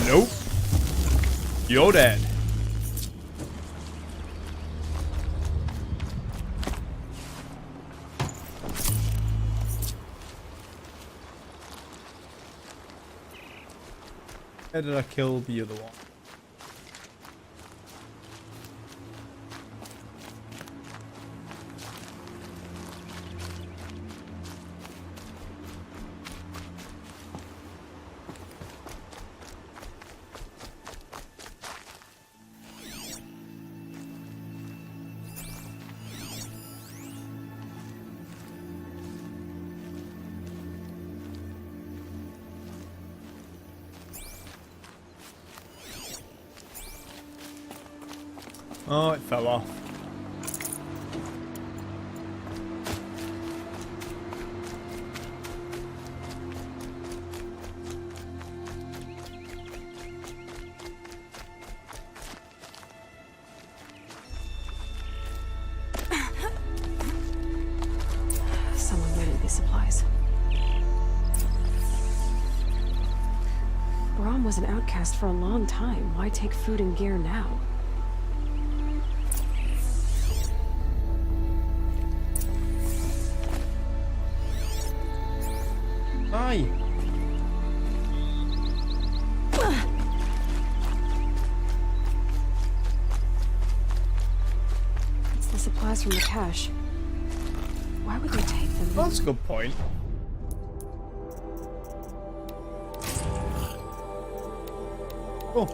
Speaker 2: Nope. You're dead. How did I kill the other one? Oh, it fell off.
Speaker 12: Someone needed these supplies. Braum was an outcast for a long time. Why take food and gear now?
Speaker 2: Aye.
Speaker 12: It's the supplies from the cache. Why would they take them?
Speaker 2: That's a good point. Oh.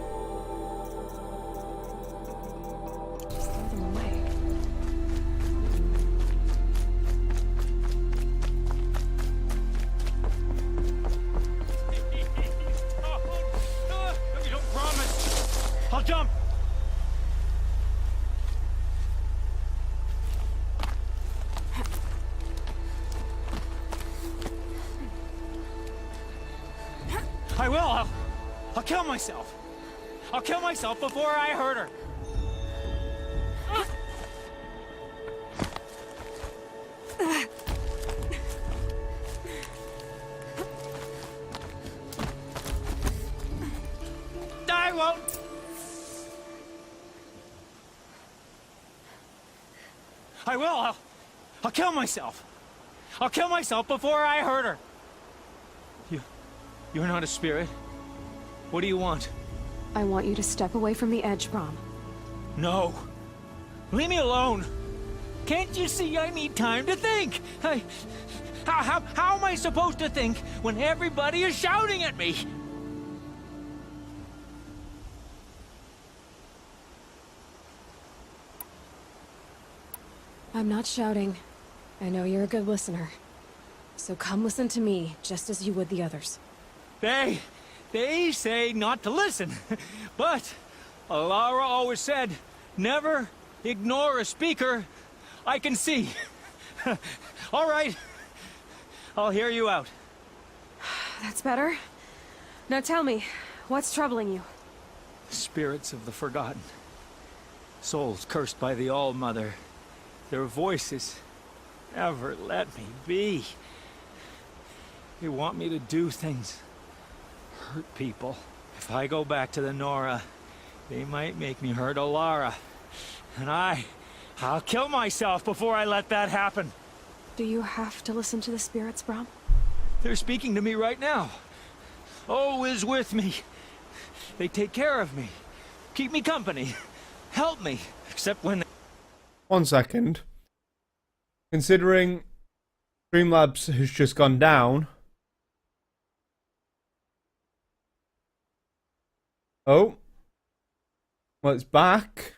Speaker 12: Just throw them away.
Speaker 18: If you don't promise, I'll jump. I will. I'll kill myself. I'll kill myself before I hurt her. I won't. I will. I'll kill myself. I'll kill myself before I hurt her. You're not a spirit. What do you want?
Speaker 12: I want you to step away from the edge, Braum.
Speaker 18: No. Leave me alone. Can't you see I need time to think? How am I supposed to think when everybody is shouting at me?
Speaker 12: I'm not shouting. I know you're a good listener. So come listen to me, just as you would the others.
Speaker 18: They say not to listen, but Alara always said, never ignore a speaker I can see. All right, I'll hear you out.
Speaker 12: That's better. Now tell me, what's troubling you?
Speaker 18: Spirits of the forgotten. Souls cursed by the All-Mother. Their voices never let me be. They want me to do things, hurt people. If I go back to the Nora, they might make me hurt Alara. And I'll kill myself before I let that happen.
Speaker 12: Do you have to listen to the spirits, Brom?
Speaker 18: They're speaking to me right now. O is with me. They take care of me, keep me company, help me, except when...
Speaker 2: 1 second. Considering Streamlabs has just gone down. Oh. Well, it's back.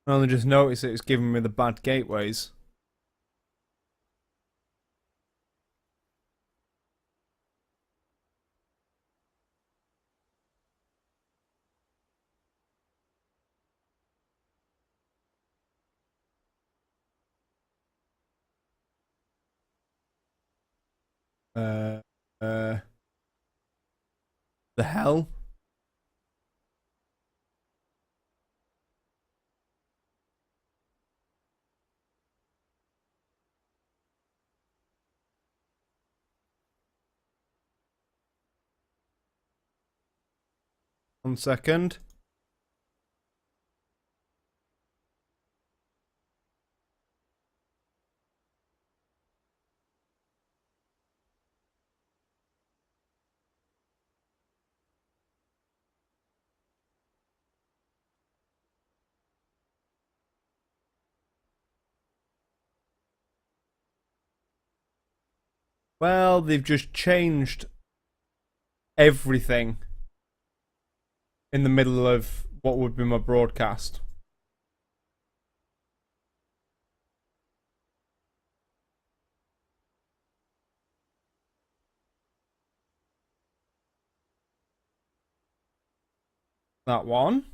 Speaker 2: I only just noticed it was giving me the bad gateways. Uh, the hell? One second. Well, they've just changed everything in the middle of what would be my broadcast. That one.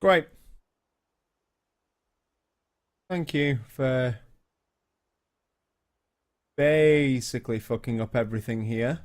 Speaker 2: Great. Thank you for basically fucking up everything here.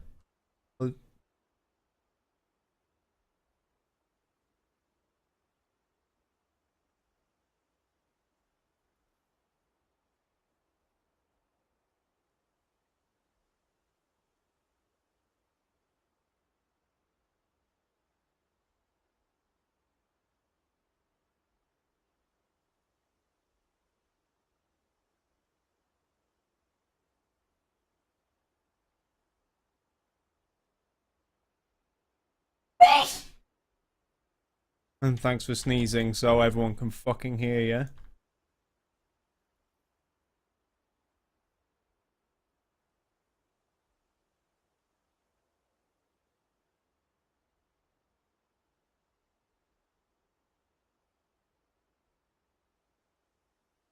Speaker 2: And thanks for sneezing so everyone can fucking hear you.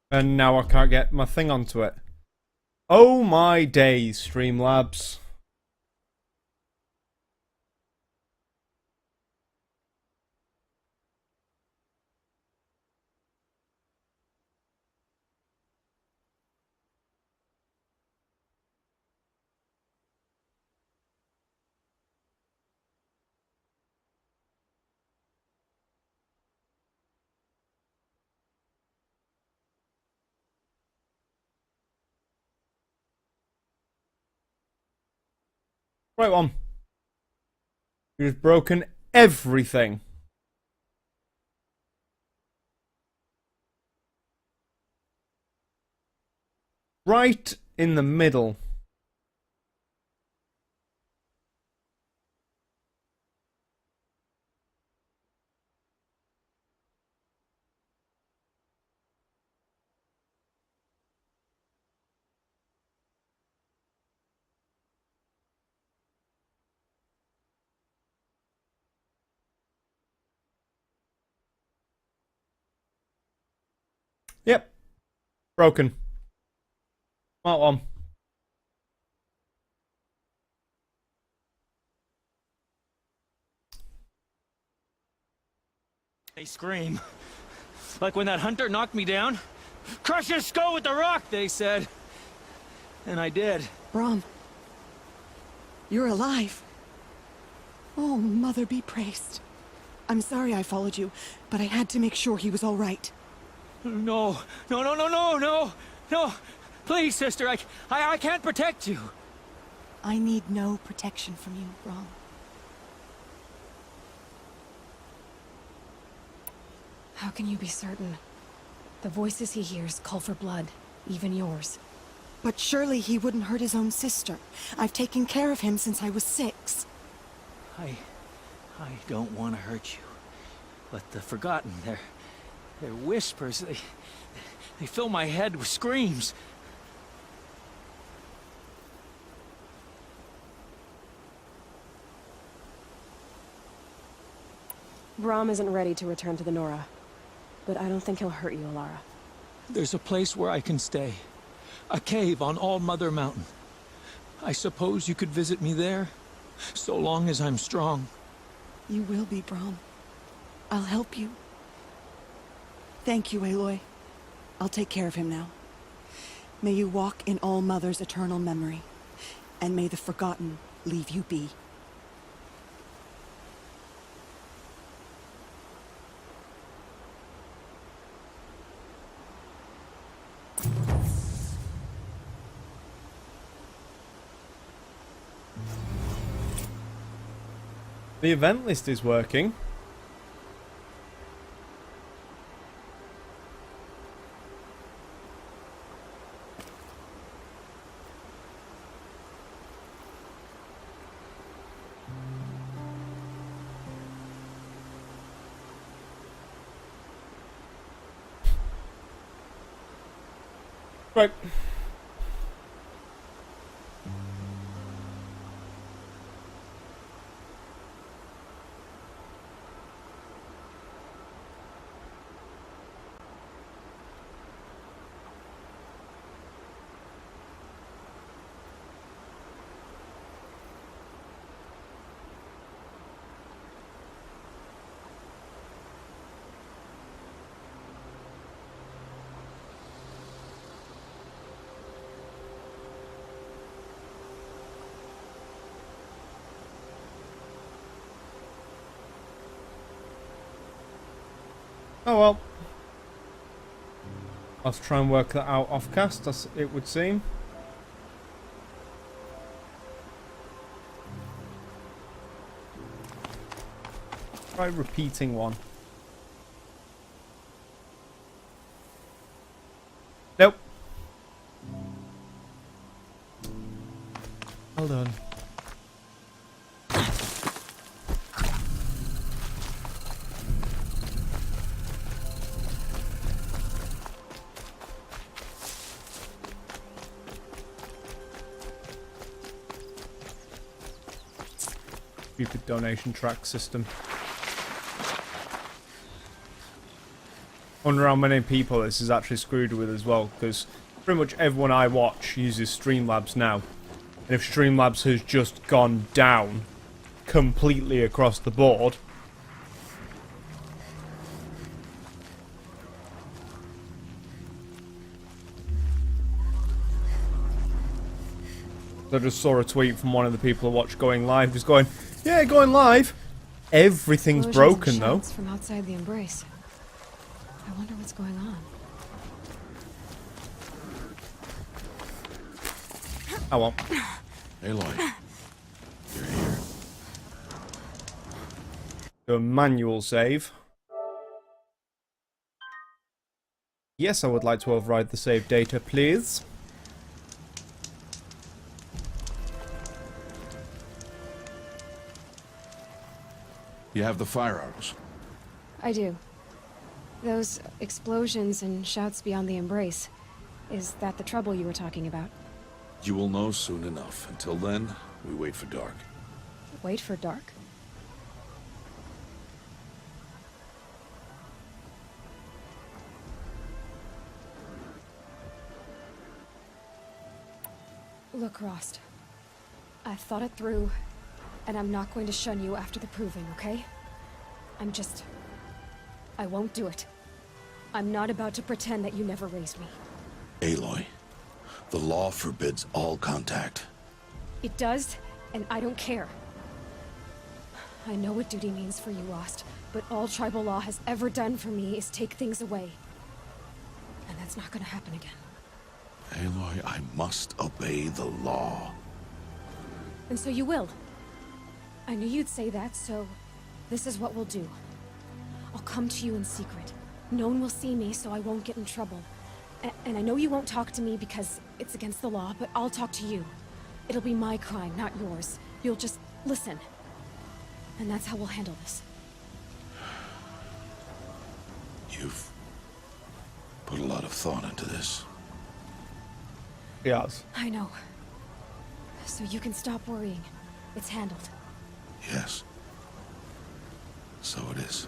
Speaker 2: And now I can't get my thing onto it. Oh my days, Streamlabs. Right one. You've broken everything. Right in the middle. Broken. Smart one.
Speaker 18: They scream. Like when that hunter knocked me down. Crush his skull with the rock, they said. And I did.
Speaker 16: Brom, you're alive. Oh, Mother be praised. I'm sorry I followed you, but I had to make sure he was all right.
Speaker 18: No. No. Please, sister, I can't protect you.
Speaker 16: I need no protection from you, Brom.
Speaker 12: How can you be certain? The voices he hears call for blood, even yours.
Speaker 16: But surely he wouldn't hurt his own sister. I've taken care of him since I was 6.
Speaker 18: I don't want to hurt you. But the Forgotten, their whispers, they fill my head with screams.
Speaker 11: Brom isn't ready to return to the Nora. But I don't think he'll hurt you, Alara.
Speaker 18: There's a place where I can stay. A cave on All Mother Mountain. I suppose you could visit me there, so long as I'm strong.
Speaker 16: You will be, Brom. I'll help you. Thank you, Aloy. I'll take care of him now. May you walk in All Mother's eternal memory, and may the Forgotten leave you be.
Speaker 2: The event list is working. Right. Oh well. Let's try and work that out off cast, as it would seem. Try repeating one. Nope. Well done. Stupid donation track system. Wonder how many people this is actually screwed with as well, because pretty much everyone I watch uses Streamlabs now. And if Streamlabs has just gone down completely across the board, I just saw a tweet from one of the people who watch Going Live, just going, yeah, going live. Everything's broken though.
Speaker 12: From outside the Embrace. I wonder what's going on.
Speaker 2: Oh well.
Speaker 3: Aloy, you're here.
Speaker 2: Do a manual save. Yes, I would like to override the save data, please.
Speaker 3: You have the fire arrows.
Speaker 12: I do. Those explosions and shouts beyond the Embrace. Is that the trouble you were talking about?
Speaker 3: You will know soon enough. Until then, we wait for dark.
Speaker 12: Wait for dark? Look, Rost. I've thought it through, and I'm not going to shun you after the proving, okay? I won't do it. I'm not about to pretend that you never raised me.
Speaker 3: Aloy, the law forbids all contact.
Speaker 12: It does, and I don't care. I know what duty means for you, Rost, but all tribal law has ever done for me is take things away. And that's not gonna happen again.
Speaker 3: Aloy, I must obey the law.
Speaker 12: And so you will. I knew you'd say that, so this is what we'll do. I'll come to you in secret. No one will see me, so I won't get in trouble. And I know you won't talk to me because it's against the law, but I'll talk to you. It'll be my crime, not yours. You'll just listen. And that's how we'll handle this.
Speaker 3: You've put a lot of thought into this.
Speaker 2: Yes.
Speaker 12: I know. So you can stop worrying. It's handled.
Speaker 3: Yes. So it is.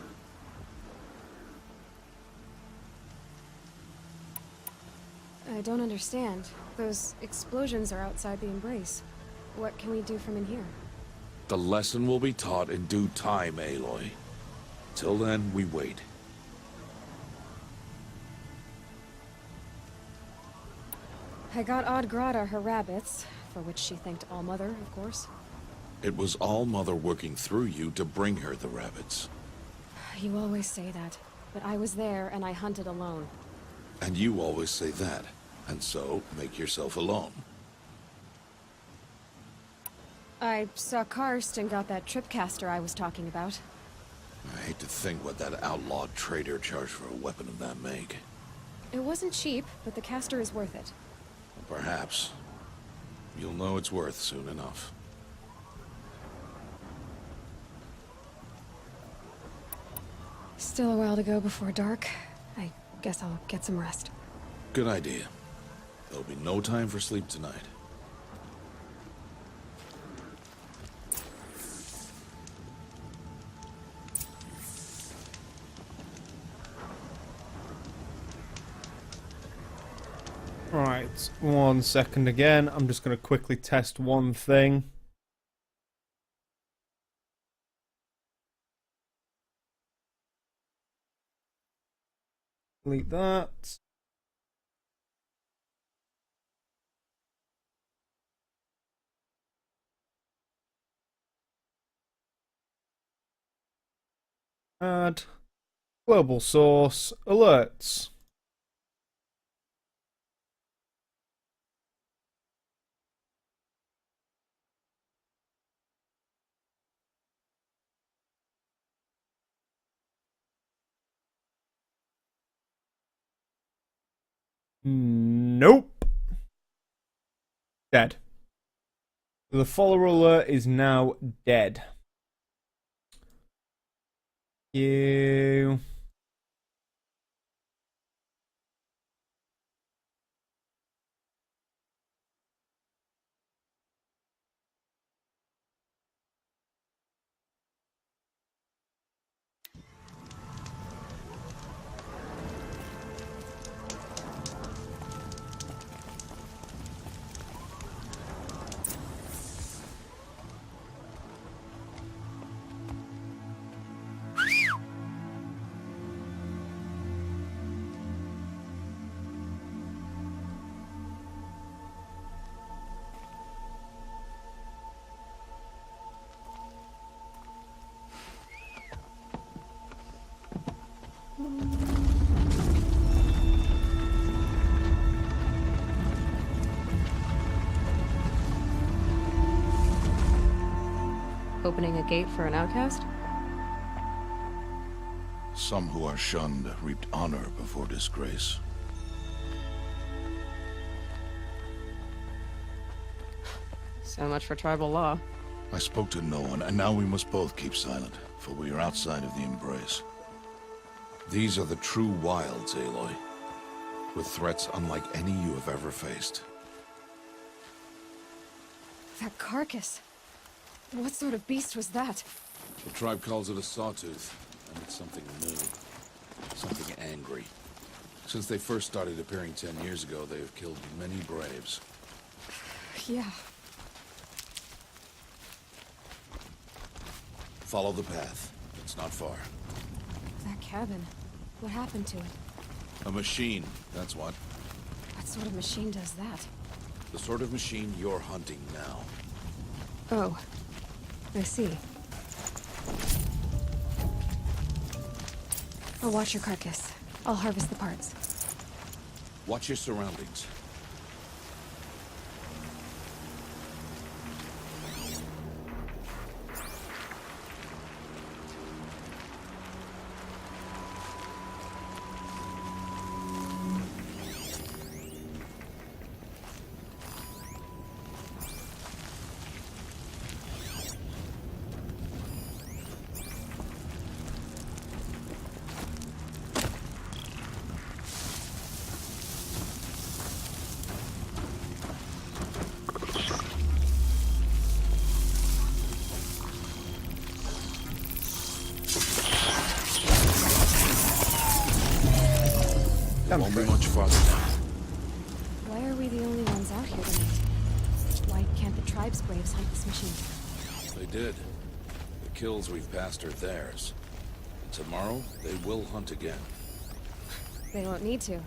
Speaker 12: I don't understand. Those explosions are outside the Embrace. What can we do from in here?
Speaker 3: The lesson will be taught in due time, Aloy. Till then, we wait.
Speaker 12: I got Odd Grata her rabbits, for which she thanked Allmother, of course.
Speaker 3: It was Allmother working through you to bring her the rabbits.
Speaker 12: You always say that, but I was there and I hunted alone.
Speaker 3: And you always say that, and so make yourself alone.
Speaker 12: I saw Karst and got that tripcaster I was talking about.
Speaker 3: I hate to think what that outlawed trader charged for a weapon of that make.
Speaker 12: It wasn't cheap, but the caster is worth it.
Speaker 3: Perhaps. You'll know it's worth soon enough.
Speaker 12: Still a while to go before dark. I guess I'll get some rest.
Speaker 3: Good idea. There'll be no time for sleep tonight.
Speaker 2: Right, 1 second again. I'm just going to quickly test one thing. Delete that. Add global source alerts. Nope. Dead. The follower alert is now dead. You.
Speaker 11: Opening a gate for an outcast?
Speaker 3: Some who are shunned reaped honor before disgrace.
Speaker 11: So much for tribal law.
Speaker 3: I spoke to no one, and now we must both keep silent, for we are outside of the Embrace. These are the true wilds, Aloy, with threats unlike any you have ever faced.
Speaker 12: That carcass. What sort of beast was that?
Speaker 3: The tribe calls it a sawtooth, and it's something new. Something angry. Since they first started appearing 10 years ago, they have killed many braves.
Speaker 12: Yeah.
Speaker 3: Follow the path. It's not far.
Speaker 12: That cabin. What happened to it?
Speaker 3: A machine, that's what.
Speaker 12: What sort of machine does that?
Speaker 3: The sort of machine you're hunting now.
Speaker 12: Oh. I see. I'll watch your carcass. I'll harvest the parts.
Speaker 3: Watch your surroundings. Won't be much farther now.
Speaker 12: Why are we the only ones out here tonight? Why can't the tribe's braves hunt this machine?
Speaker 3: They did. The kills we've passed are theirs. And tomorrow, they will hunt again.
Speaker 12: They won't need to.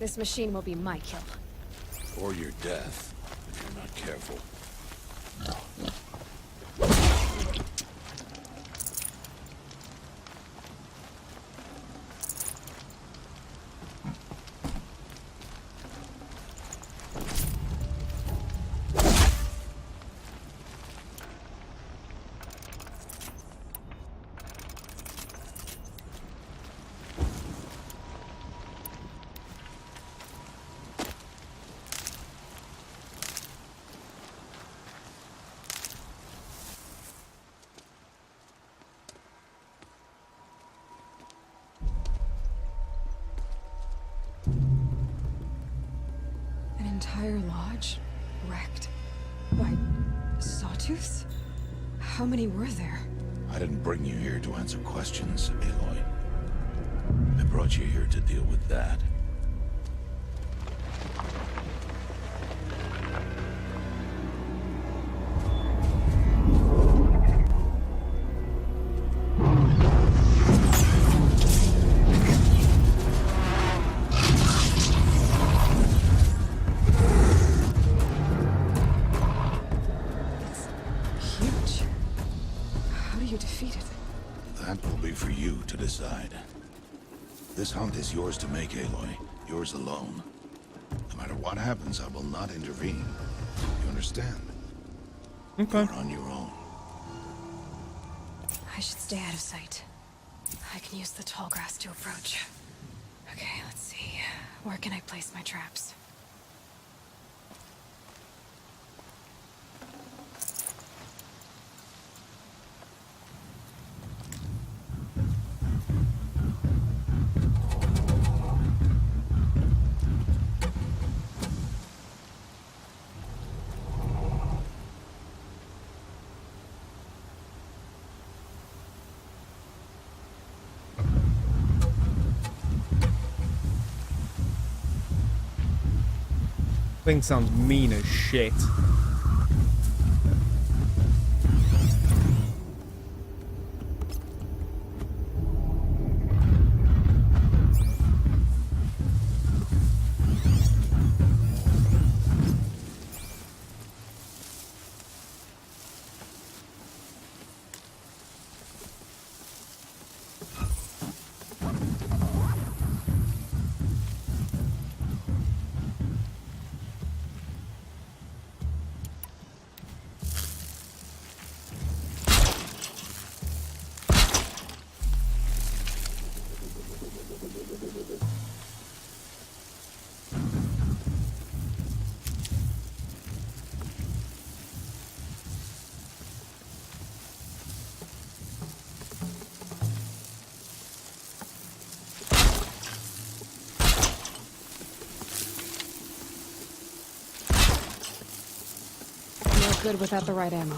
Speaker 12: This machine will be my kill.
Speaker 3: Or your death, if you're not careful.
Speaker 12: An entire lodge? Wrecked? By sawtooths? How many were there?
Speaker 3: I didn't bring you here to answer questions, Aloy. I brought you here to deal with that. That will be for you to decide. This hunt is yours to make, Aloy. Yours alone. No matter what happens, I will not intervene. You understand?
Speaker 2: Okay.
Speaker 3: You're on your own.
Speaker 12: I should stay out of sight. I can use the tall grass to approach. Okay, let's see. Where can I place my traps?
Speaker 2: Thing sounds mean as shit.
Speaker 12: No good without the right ammo.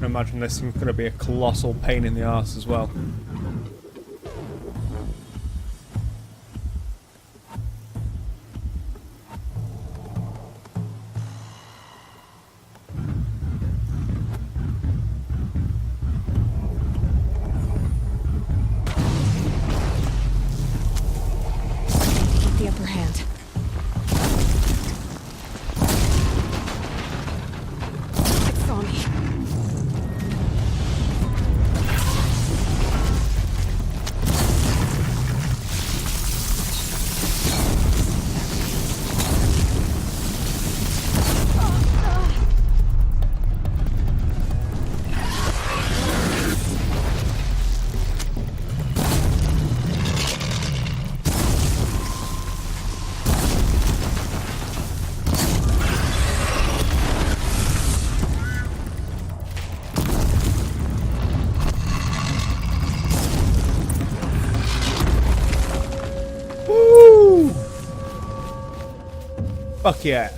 Speaker 2: I imagine this is going to be a colossal pain in the arse as well.
Speaker 12: The upper hand. It saw me.
Speaker 2: Woo! Fuck yeah.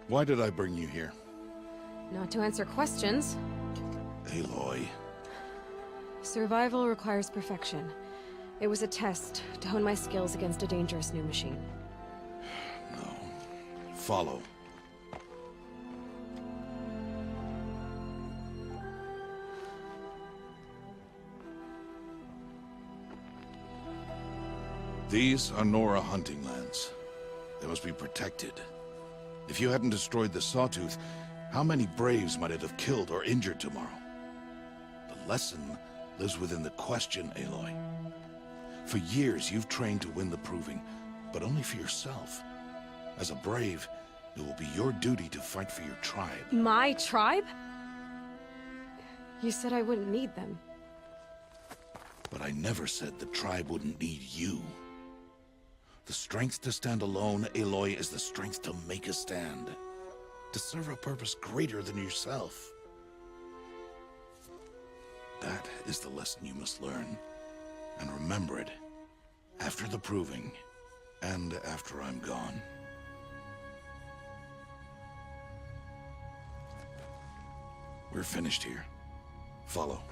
Speaker 3: Why did I bring you here?
Speaker 12: Not to answer questions.
Speaker 3: Aloy.
Speaker 12: Survival requires perfection. It was a test to hone my skills against a dangerous new machine.
Speaker 3: Follow. These are Nora hunting lands. They must be protected. If you hadn't destroyed the Sawtooth, how many Braves might it have killed or injured tomorrow? The lesson lives within the question, Aloy. For years, you've trained to win the Proving, but only for yourself. As a Brave, it will be your duty to fight for your tribe.
Speaker 12: My tribe? You said I wouldn't need them.
Speaker 3: But I never said the tribe wouldn't need you. The strength to stand alone, Aloy, is the strength to make a stand. To serve a purpose greater than yourself. That is the lesson you must learn. And remember it. After the Proving, and after I'm gone. We're finished here. Follow.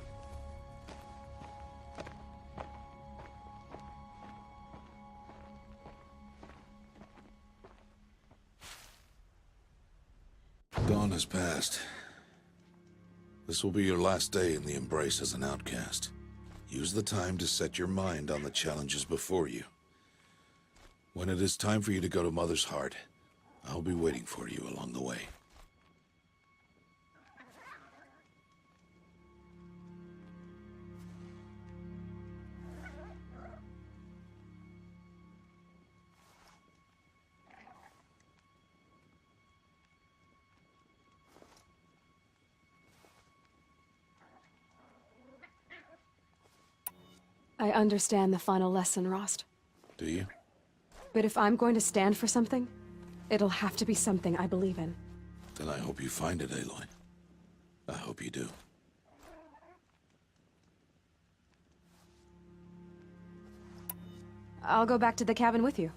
Speaker 3: Dawn has passed. This will be your last day in the Embrace as an outcast. Use the time to set your mind on the challenges before you. When it is time for you to go to Mother's Heart, I'll be waiting for you along the way.
Speaker 12: I understand the final lesson, Rost.
Speaker 3: Do you?
Speaker 12: But if I'm going to stand for something, it'll have to be something I believe in.
Speaker 3: Then I hope you find it, Aloy. I hope you do.
Speaker 12: I'll go back to the cabin with you.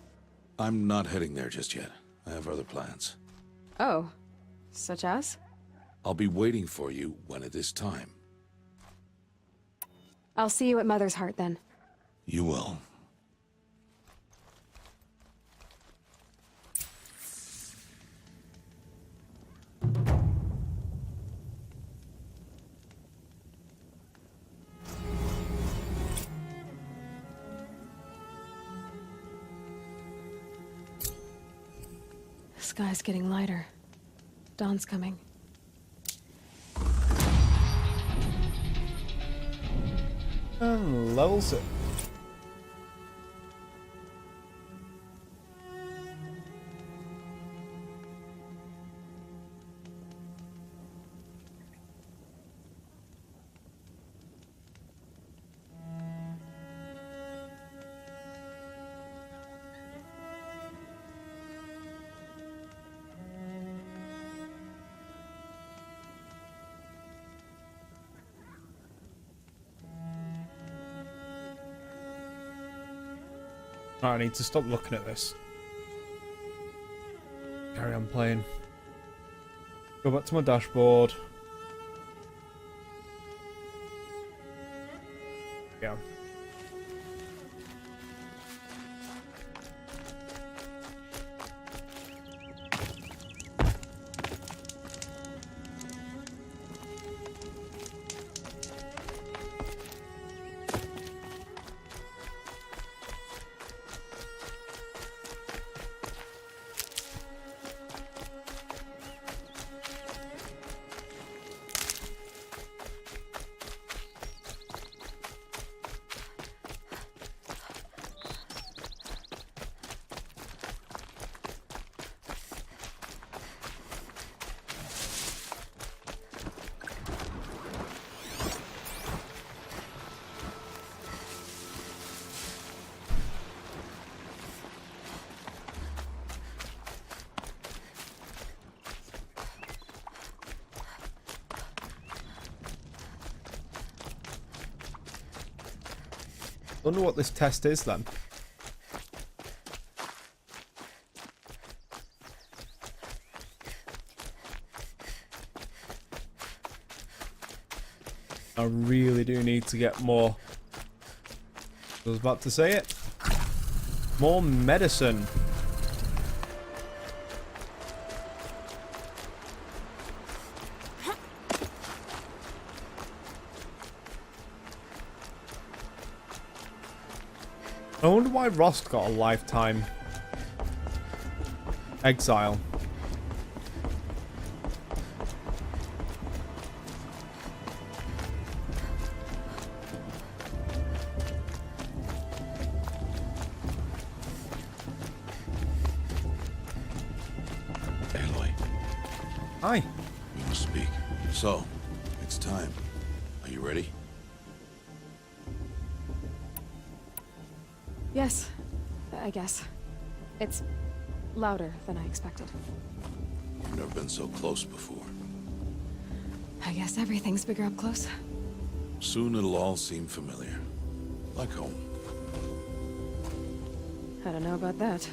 Speaker 3: I'm not heading there just yet. I have other plans.
Speaker 12: Oh, such as?
Speaker 3: I'll be waiting for you when it is time.
Speaker 12: I'll see you at Mother's Heart then.
Speaker 3: You will.
Speaker 12: The sky's getting lighter. Dawn's coming.
Speaker 2: Level 6. Right, I need to stop looking at this. Carry on playing. Go back to my dashboard. Yeah. Wonder what this test is then. I really do need to get more. I was about to say it. More medicine. I wonder why Rost got a lifetime exile.
Speaker 3: Aloy.
Speaker 2: Hi.
Speaker 3: We must speak. So, it's time. Are you ready?
Speaker 12: Yes, I guess. It's louder than I expected.
Speaker 3: You've never been so close before.
Speaker 12: I guess everything's bigger up close.
Speaker 3: Soon it'll all seem familiar. Like home.
Speaker 12: I don't know about that.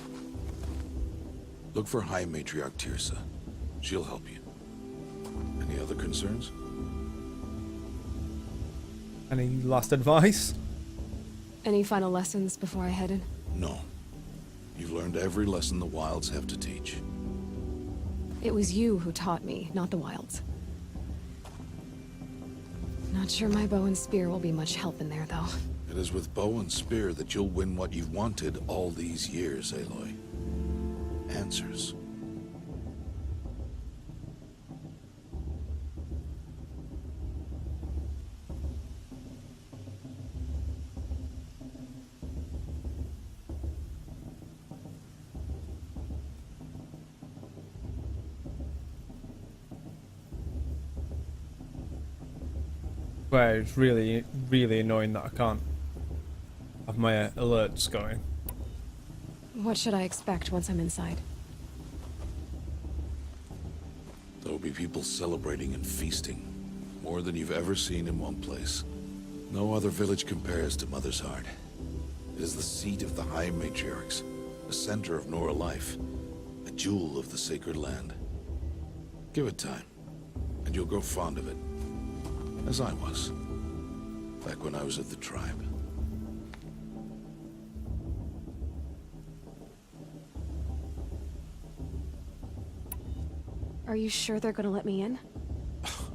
Speaker 3: Look for High Matriarch Teersa. She'll help you. Any other concerns?
Speaker 2: Any last advice?
Speaker 12: Any final lessons before I head in?
Speaker 3: No. You've learned every lesson the Wilds have to teach.
Speaker 12: It was you who taught me, not the Wilds. Not sure my bow and spear will be much help in there, though.
Speaker 3: It is with bow and spear that you'll win what you've wanted all these years, Aloy. Answers.
Speaker 2: Where it's really, really annoying that I can't have my alerts going.
Speaker 12: What should I expect once I'm inside?
Speaker 3: There will be people celebrating and feasting. More than you've ever seen in one place. No other village compares to Mother's Heart. It is the seat of the High Matriarchs, the center of Nora life, a jewel of the sacred land. Give it time, and you'll grow fond of it. As I was, back when I was at the tribe.
Speaker 12: Are you sure they're gonna let me in?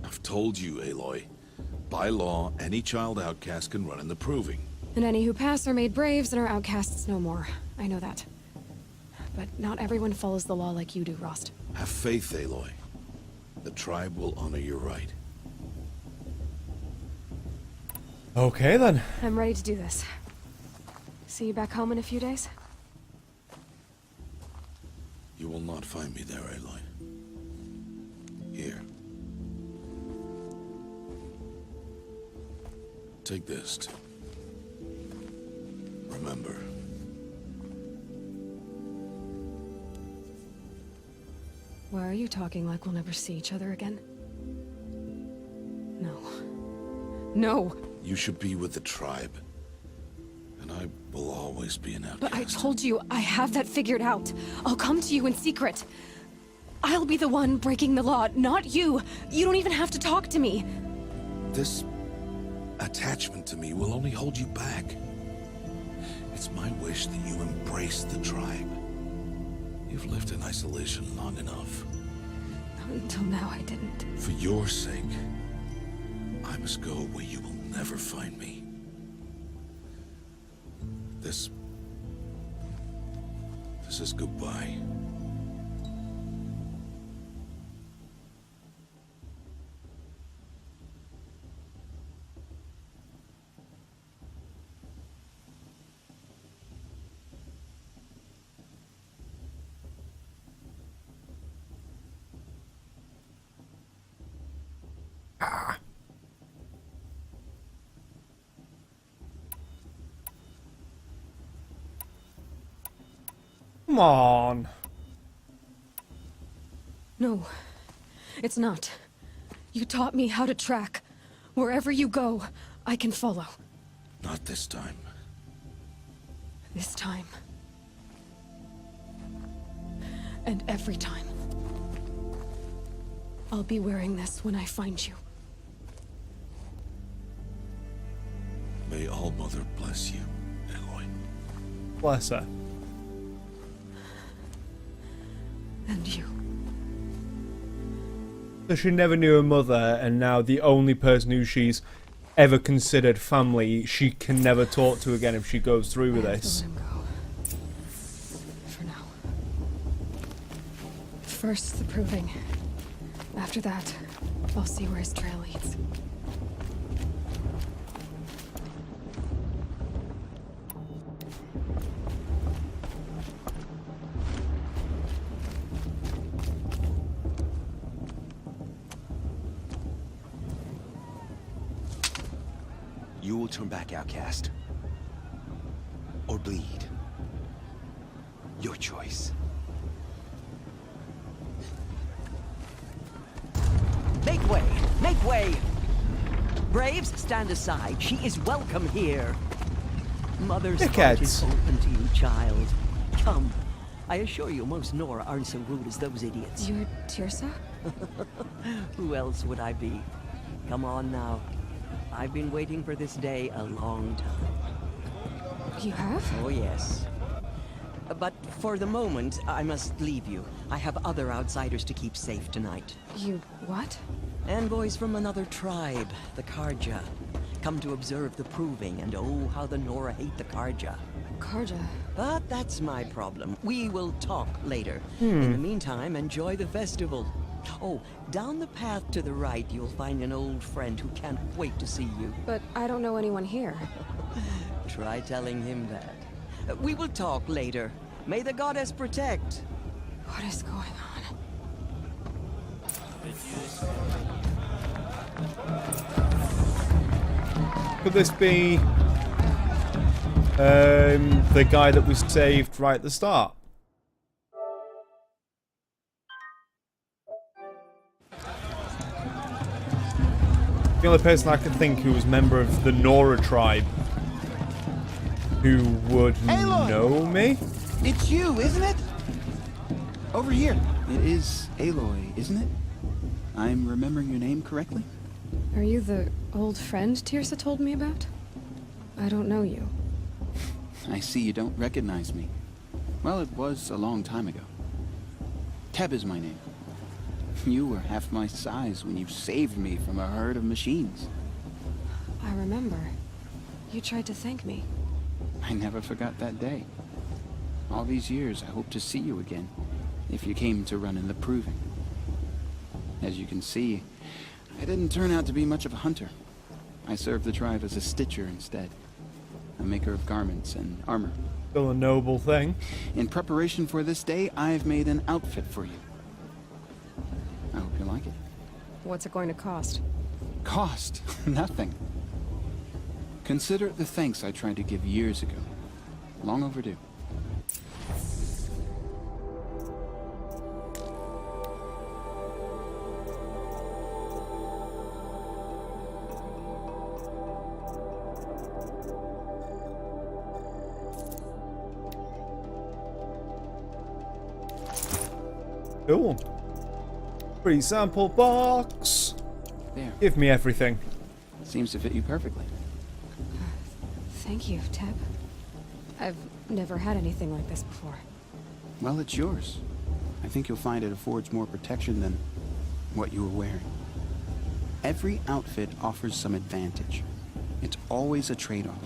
Speaker 3: I've told you, Aloy. By law, any child outcast can run in the Proving.
Speaker 12: And any who pass are made braves and are outcasts no more. I know that. But not everyone follows the law like you do, Rost.
Speaker 3: Have faith, Aloy. The tribe will honor your right.
Speaker 2: Okay then.
Speaker 12: I'm ready to do this. See you back home in a few days?
Speaker 3: You will not find me there, Aloy. Here. Take this. Remember.
Speaker 12: Why are you talking like we'll never see each other again? No. No!
Speaker 3: You should be with the tribe. And I will always be an outcast.
Speaker 12: But I told you, I have that figured out. I'll come to you in secret. I'll be the one breaking the law, not you. You don't even have to talk to me.
Speaker 3: This attachment to me will only hold you back. It's my wish that you embrace the tribe. You've lived in isolation long enough.
Speaker 12: Until now, I didn't.
Speaker 3: For your sake, I must go where you will never find me. This is goodbye.
Speaker 2: Come on.
Speaker 12: No, it's not. You taught me how to track. Wherever you go, I can follow.
Speaker 3: Not this time.
Speaker 12: This time. And every time. I'll be wearing this when I find you.
Speaker 3: May All-Mother bless you, Aloy.
Speaker 2: Bless her.
Speaker 12: And you.
Speaker 2: So she never knew her mother, and now the only person who she's ever considered family, she can never talk to again if she goes through with this.
Speaker 12: Let him go. For now. First, the proving. After that, I'll see where his trail leads.
Speaker 9: You will turn back, outcast. Or bleed. Your choice.
Speaker 4: Make way! Make way! Braves, stand aside. She is welcome here. Mother's heart is open to you, child. Come. I assure you, most Nora aren't so rude as those idiots.
Speaker 12: You're Teersa?
Speaker 4: Who else would I be? Come on now. I've been waiting for this day a long time.
Speaker 12: You have?
Speaker 4: Oh, yes. But for the moment, I must leave you. I have other outsiders to keep safe tonight.
Speaker 12: You what?
Speaker 4: Envoys from another tribe, the Carja. Come to observe the proving, and oh, how the Nora hate the Carja.
Speaker 12: Carja?
Speaker 4: But that's my problem. We will talk later. In the meantime, enjoy the festival. Oh, down the path to the right, you'll find an old friend who can't wait to see you.
Speaker 12: But I don't know anyone here.
Speaker 4: Try telling him that. We will talk later. May the goddess protect.
Speaker 12: What is going on?
Speaker 2: Could this be the guy that was saved right at the start? The only person I could think who was a member of the Nora tribe who would know me?
Speaker 19: It's you, isn't it? Over here. It is Aloy, isn't it? I'm remembering your name correctly?
Speaker 12: Are you the old friend Teersa told me about? I don't know you.
Speaker 19: I see you don't recognize me. Well, it was a long time ago. Teb is my name. You were half my size when you saved me from a herd of machines.
Speaker 12: I remember. You tried to thank me.
Speaker 19: I never forgot that day. All these years, I hope to see you again, if you came to run in the proving. As you can see, I didn't turn out to be much of a hunter. I served the tribe as a stitcher instead. A maker of garments and armor.
Speaker 2: Still a noble thing.
Speaker 19: In preparation for this day, I've made an outfit for you. I hope you like it.
Speaker 12: What's it going to cost?
Speaker 19: Cost? Nothing. Consider it the thanks I tried to give years ago. Long overdue.
Speaker 2: Cool. Free sample box.
Speaker 19: There.
Speaker 2: Give me everything.
Speaker 19: Seems to fit you perfectly.
Speaker 12: Thank you, Teb. I've never had anything like this before.
Speaker 19: Well, it's yours. I think you'll find it affords more protection than what you were wearing. Every outfit offers some advantage. It's always a trade-off.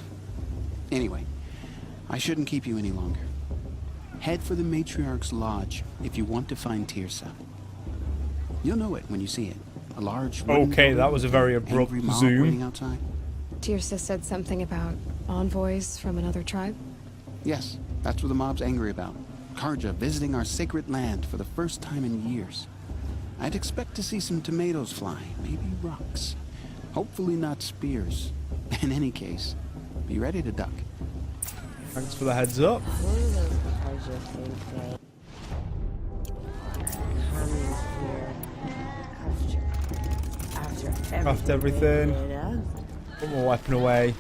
Speaker 19: Anyway, I shouldn't keep you any longer. Head for the Matriarch's Lodge if you want to find Teersa. You'll know it when you see it. A large wooden
Speaker 2: Okay, that
Speaker 19: building
Speaker 2: was a
Speaker 19: with
Speaker 2: very
Speaker 19: an
Speaker 2: abrupt
Speaker 19: angry mob
Speaker 2: zoom.
Speaker 19: waiting outside.
Speaker 12: Teersa said something about envoys from another tribe?
Speaker 19: Yes, that's what the mob's angry about. Karja visiting our sacred land for the first time in years. I'd expect to see some tomatoes fly, maybe rocks. Hopefully not spears. In any case, be ready to duck.
Speaker 2: Thanks for the heads up. Craft everything. Put my weapon away.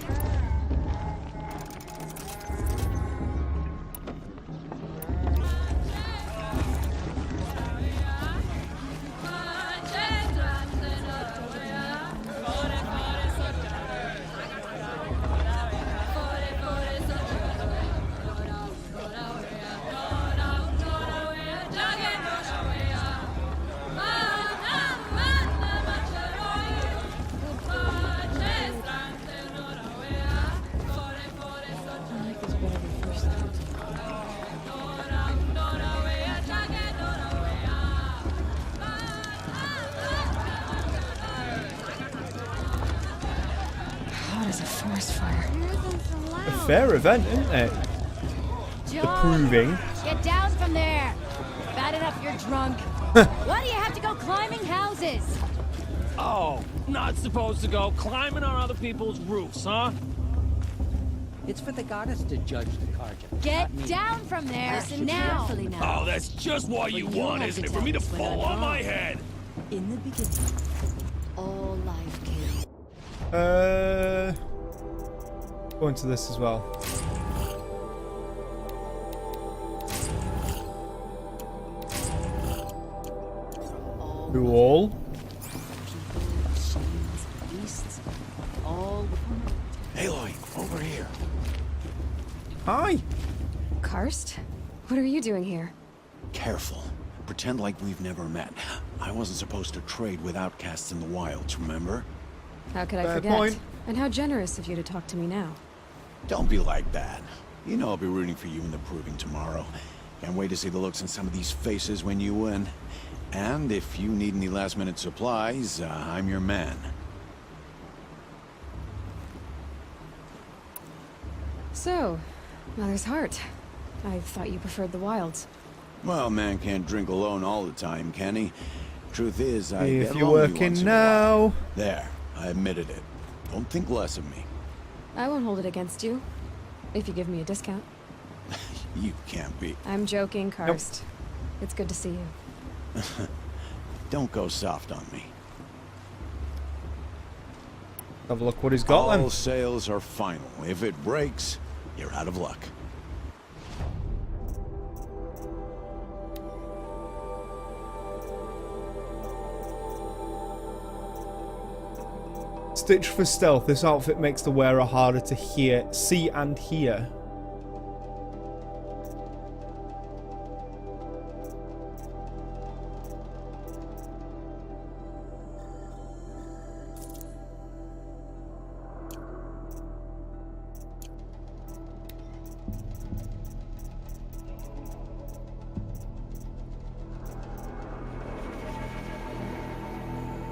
Speaker 12: Hot as a forest fire.
Speaker 2: A fair event, isn't it? The proving.
Speaker 20: Get down from there. Bad enough you're drunk. Why do you have to go climbing houses?
Speaker 21: Oh, not supposed to go climbing on other people's roofs, huh?
Speaker 4: It's for the goddess to judge the Karja.
Speaker 20: Get down from there. Listen now.
Speaker 21: Oh, that's just what you want, isn't it? For me to fall on my head.
Speaker 17: In the beginning, all life came.
Speaker 2: Go into this as well. Cool.
Speaker 17: Beasts, all
Speaker 14: Aloy, over here.
Speaker 2: Hi.
Speaker 12: Karst? What are you doing here?
Speaker 14: Careful. Pretend like we've never met. I wasn't supposed to trade with outcasts in the wilds, remember?
Speaker 12: How could I
Speaker 2: Fair
Speaker 12: forget?
Speaker 2: point.
Speaker 12: And how generous of you to talk to me now.
Speaker 14: Don't be like that. You know I'll be rooting for you in the proving tomorrow. Can't wait to see the looks on some of these faces when you win. And if you need any last-minute supplies, I'm your man.
Speaker 12: So, Mother's Heart. I thought you preferred the wilds.
Speaker 14: Well, man can't drink alone all the time, can he? Truth is, I
Speaker 2: If
Speaker 14: get
Speaker 2: you're
Speaker 14: lonely
Speaker 2: working
Speaker 14: once in a while.
Speaker 2: now.
Speaker 14: There, I admitted it. Don't think less of me.
Speaker 12: I won't hold it against you. If you give me a discount.
Speaker 14: You can't be.
Speaker 12: I'm joking, Karst. It's good to see you.
Speaker 14: Don't go soft on me.
Speaker 2: Have a look what he's got
Speaker 14: All
Speaker 2: then.
Speaker 14: sales are final. If it breaks, you're out of luck.
Speaker 2: Stitch for stealth. This outfit makes the wearer harder to see and hear.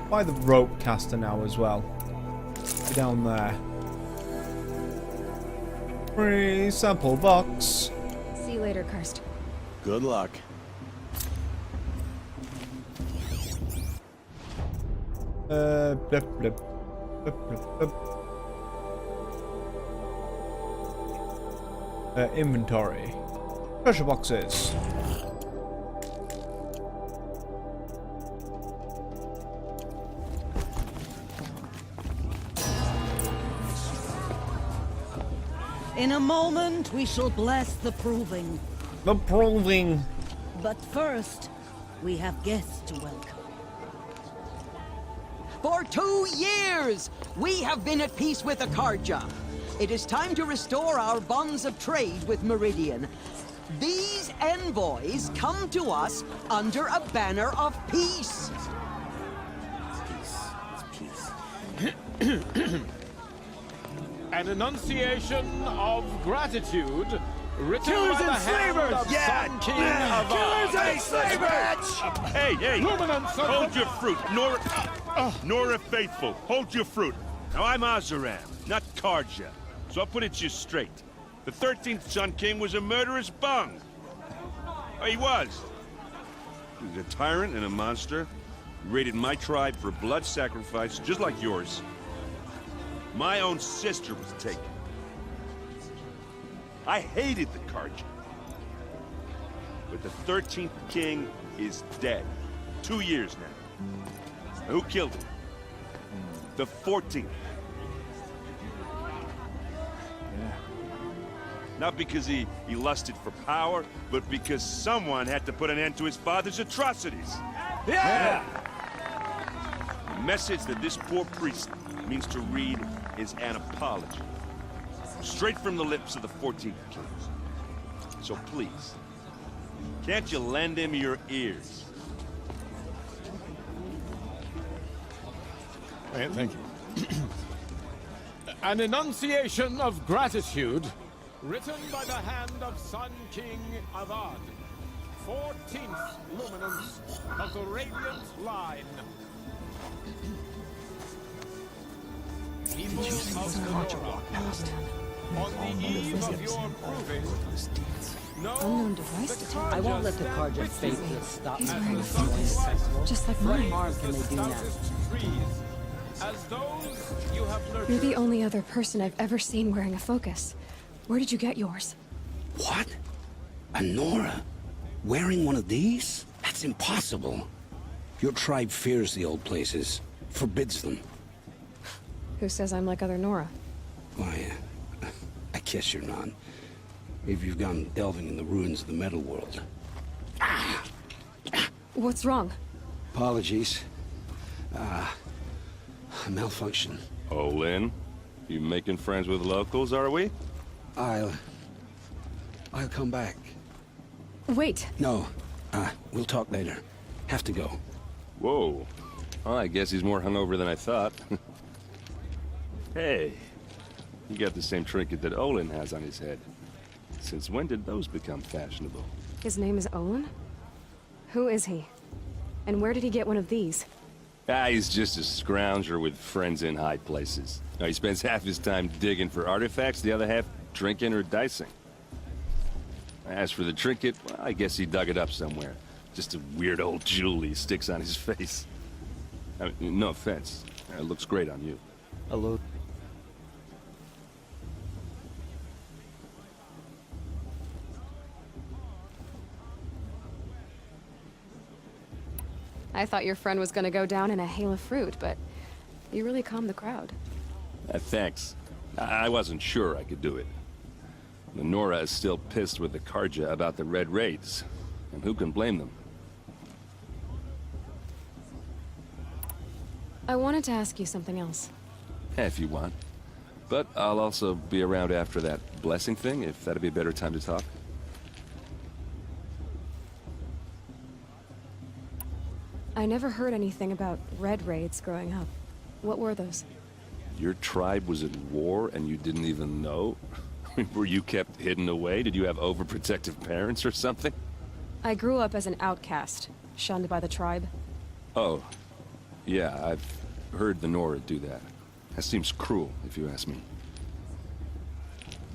Speaker 2: By the rope caster now as well. Down there. Free sample box.
Speaker 12: See you later, Karst.
Speaker 14: Good luck.
Speaker 2: Blip, blip. Blip, blip, blip. Inventory. Treasure boxes.
Speaker 15: In a moment, we shall bless the proving.
Speaker 2: The proving.
Speaker 15: But first,
Speaker 17: We have guests to welcome.
Speaker 4: For 2 years, we have been at peace with the Carja. It is time to restore our bonds of trade with Meridian. These envoys come to us under a banner of peace.
Speaker 21: An enunciation of gratitude written
Speaker 14: Killers
Speaker 21: by the
Speaker 14: and
Speaker 21: hand
Speaker 14: slavers!
Speaker 21: of Sun King of
Speaker 14: Killers and
Speaker 21: Ard.
Speaker 14: slavers!
Speaker 8: Hey, hey!
Speaker 21: Luminance of
Speaker 8: Hold
Speaker 21: the-
Speaker 8: your fruit, Nora. Nora Faithful, hold your fruit. Now I'm Azaram, not Carja, so I'll put it to you straight. The 13th Sun King was a murderous bung. Oh, he was. He was a tyrant and a monster. He raided my tribe for blood sacrifice, just like yours. My own sister was taken. I hated the Carja. But the 13th king is dead. 2 years now. Now, who killed him? The 14th. Not because he lusted for power, but because someone had to put an end to his father's atrocities.
Speaker 14: Yeah!
Speaker 8: The message that this poor priest means to read is an apology. Straight from the lips of the 14th king. So please, can't you lend him your ears?
Speaker 21: Thank you. An enunciation of gratitude written by the hand of Sun King Avad, 14th luminance of the Radiant Line. People of the Nora, on the eve of your proving,
Speaker 12: Unknown device detected.
Speaker 4: I won't let the Carja faithless stop me
Speaker 12: He's
Speaker 4: from
Speaker 12: wearing a
Speaker 4: enjoying
Speaker 12: focus,
Speaker 4: the festival.
Speaker 12: just like
Speaker 4: What
Speaker 12: mine.
Speaker 4: harm can they do now?
Speaker 21: as those you have nurtured.
Speaker 12: You're the only other person I've ever seen wearing a focus. Where did you get yours?
Speaker 22: What? A Nora? Wearing one of these? That's impossible. Your tribe fears the old places, forbids them.
Speaker 12: Who says I'm like other Nora?
Speaker 22: Why, I guess you're not. Maybe you've gone delving in the ruins of the metal world.
Speaker 12: What's wrong?
Speaker 22: Apologies. A malfunction.
Speaker 8: Oh, Lynn? You making friends with locals, are we?
Speaker 22: I'll come back.
Speaker 12: Wait.
Speaker 22: No, we'll talk later. Have to go.
Speaker 8: Whoa. Well, I guess he's more hungover than I thought. Hey, you got the same trinket that Olin has on his head. Since when did those become fashionable?
Speaker 12: His name is Olin? Who is he? And where did he get one of these?
Speaker 8: He's just a scrounger with friends in high places. Now, he spends half his time digging for artifacts, the other half drinking or dicing. As for the trinket, well, I guess he dug it up somewhere. Just a weird old jewel he sticks on his face. I mean, no offense. It looks great on you.
Speaker 23: Hello.
Speaker 12: I thought your friend was gonna go down in a hail of fruit, but you really calmed the crowd.
Speaker 8: Thanks. I wasn't sure I could do it. The Nora is still pissed with the Carja about the Red Raids, and who can blame them?
Speaker 12: I wanted to ask you something else.
Speaker 8: If you want. But I'll also be around after that blessing thing, if that'd be a better time to talk.
Speaker 12: I never heard anything about Red Raids growing up. What were those?
Speaker 8: Your tribe was at war and you didn't even know? Were you kept hidden away? Did you have overprotective parents or something?
Speaker 12: I grew up as an outcast, shunned by the tribe.
Speaker 8: Oh. Yeah, I've heard the Nora do that. That seems cruel, if you ask me.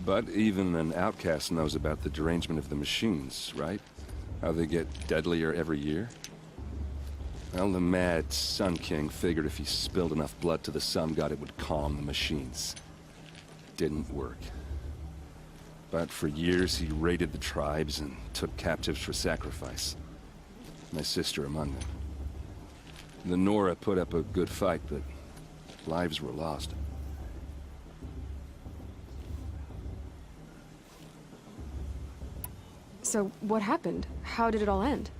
Speaker 8: But even an outcast knows about the derangement of the machines, right? How they get deadlier every year? Well, the mad Sun King figured if he spilled enough blood to the Sun God, it would calm the machines. Didn't work. But for years, he raided the tribes and took captives for sacrifice. My sister among them. The Nora put up a good fight, but lives were lost.
Speaker 12: So, what happened? How did it all end?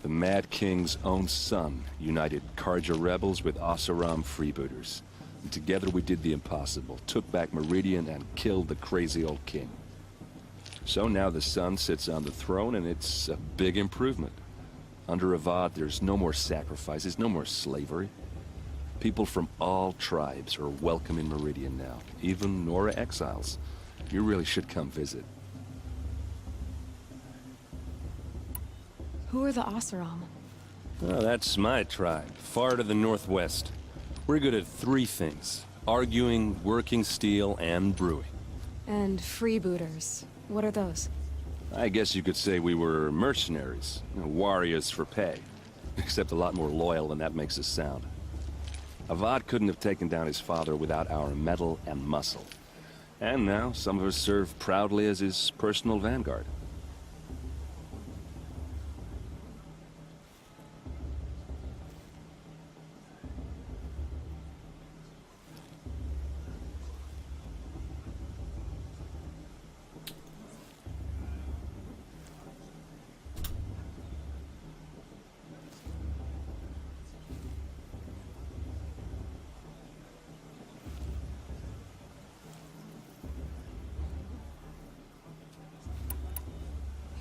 Speaker 8: The Mad King's own son united Karja rebels with Oseram freebooters. And together we did the impossible, took back Meridian and killed the crazy old king. So now the son sits on the throne and it's a big improvement. Under Avad, there's no more sacrifices, no more slavery. People from all tribes are welcome in Meridian now, even Nora exiles. You really should come visit.
Speaker 12: Who are the Oseram?
Speaker 8: Oh, that's my tribe, far to the northwest. We're good at 3 things: arguing, working steel, and brewing.
Speaker 12: And freebooters. What are those?
Speaker 8: I guess you could say we were mercenaries, warriors for pay. Except a lot more loyal than that makes us sound. Avad couldn't have taken down his father without our metal and muscle. And now, some of us serve proudly as his personal vanguard.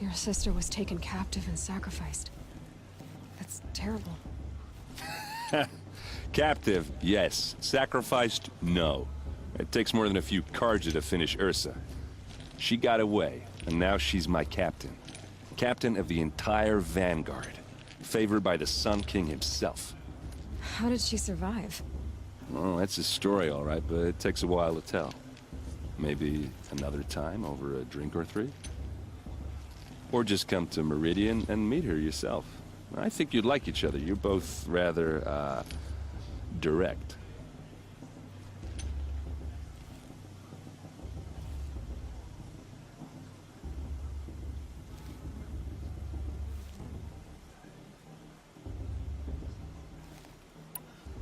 Speaker 12: Your sister was taken captive and sacrificed. That's terrible.
Speaker 8: Captive, yes. Sacrificed, no. It takes more than a few Karja to finish Ursa. She got away, and now she's my captain. Captain of the entire Vanguard. Favored by the Sun King himself.
Speaker 12: How did she survive?
Speaker 8: Well, that's a story, all right, but it takes a while to tell. Maybe another time over a drink or 3? Or just come to Meridian and meet her yourself. I think you'd like each other. You're both rather, direct.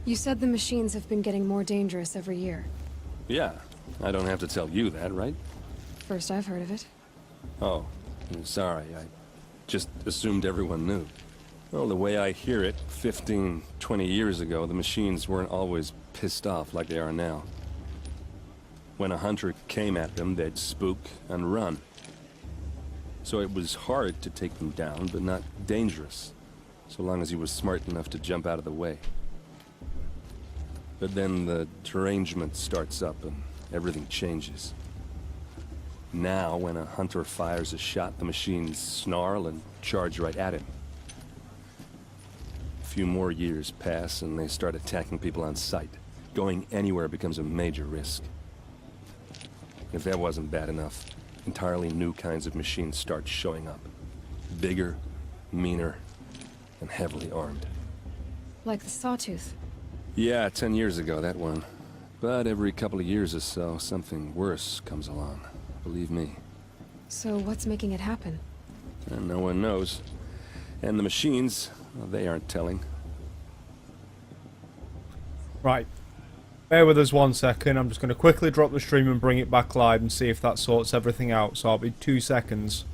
Speaker 12: You said the machines have been getting more dangerous every year.
Speaker 8: Yeah, I don't have to tell you that, right?
Speaker 12: First I've heard of it.
Speaker 8: Oh, I'm sorry. I just assumed everyone knew. Well, the way I hear it, 15, 20 years ago, the machines weren't always pissed off like they are now. When a hunter came at them, they'd spook and run. So it was hard to take them down, but not dangerous, so long as he was smart enough to jump out of the way. But then the derangement starts up and everything changes. Now, when a hunter fires a shot, the machines snarl and charge right at him. A few more years pass and they start attacking people on sight. Going anywhere becomes a major risk. If that wasn't bad enough, entirely new kinds of machines start showing up. Bigger, meaner, and heavily armed.
Speaker 12: Like the Sawtooth.
Speaker 8: Yeah, 10 years ago, that one. But every couple of years or so, something worse comes along. Believe me.
Speaker 12: So what's making it happen?
Speaker 8: And no one knows. And the machines, well, they aren't telling.
Speaker 2: Right. Bear with us 1 second. I'm just going to quickly drop the stream and bring it back live and see if that sorts everything out. So I'll be 2 seconds.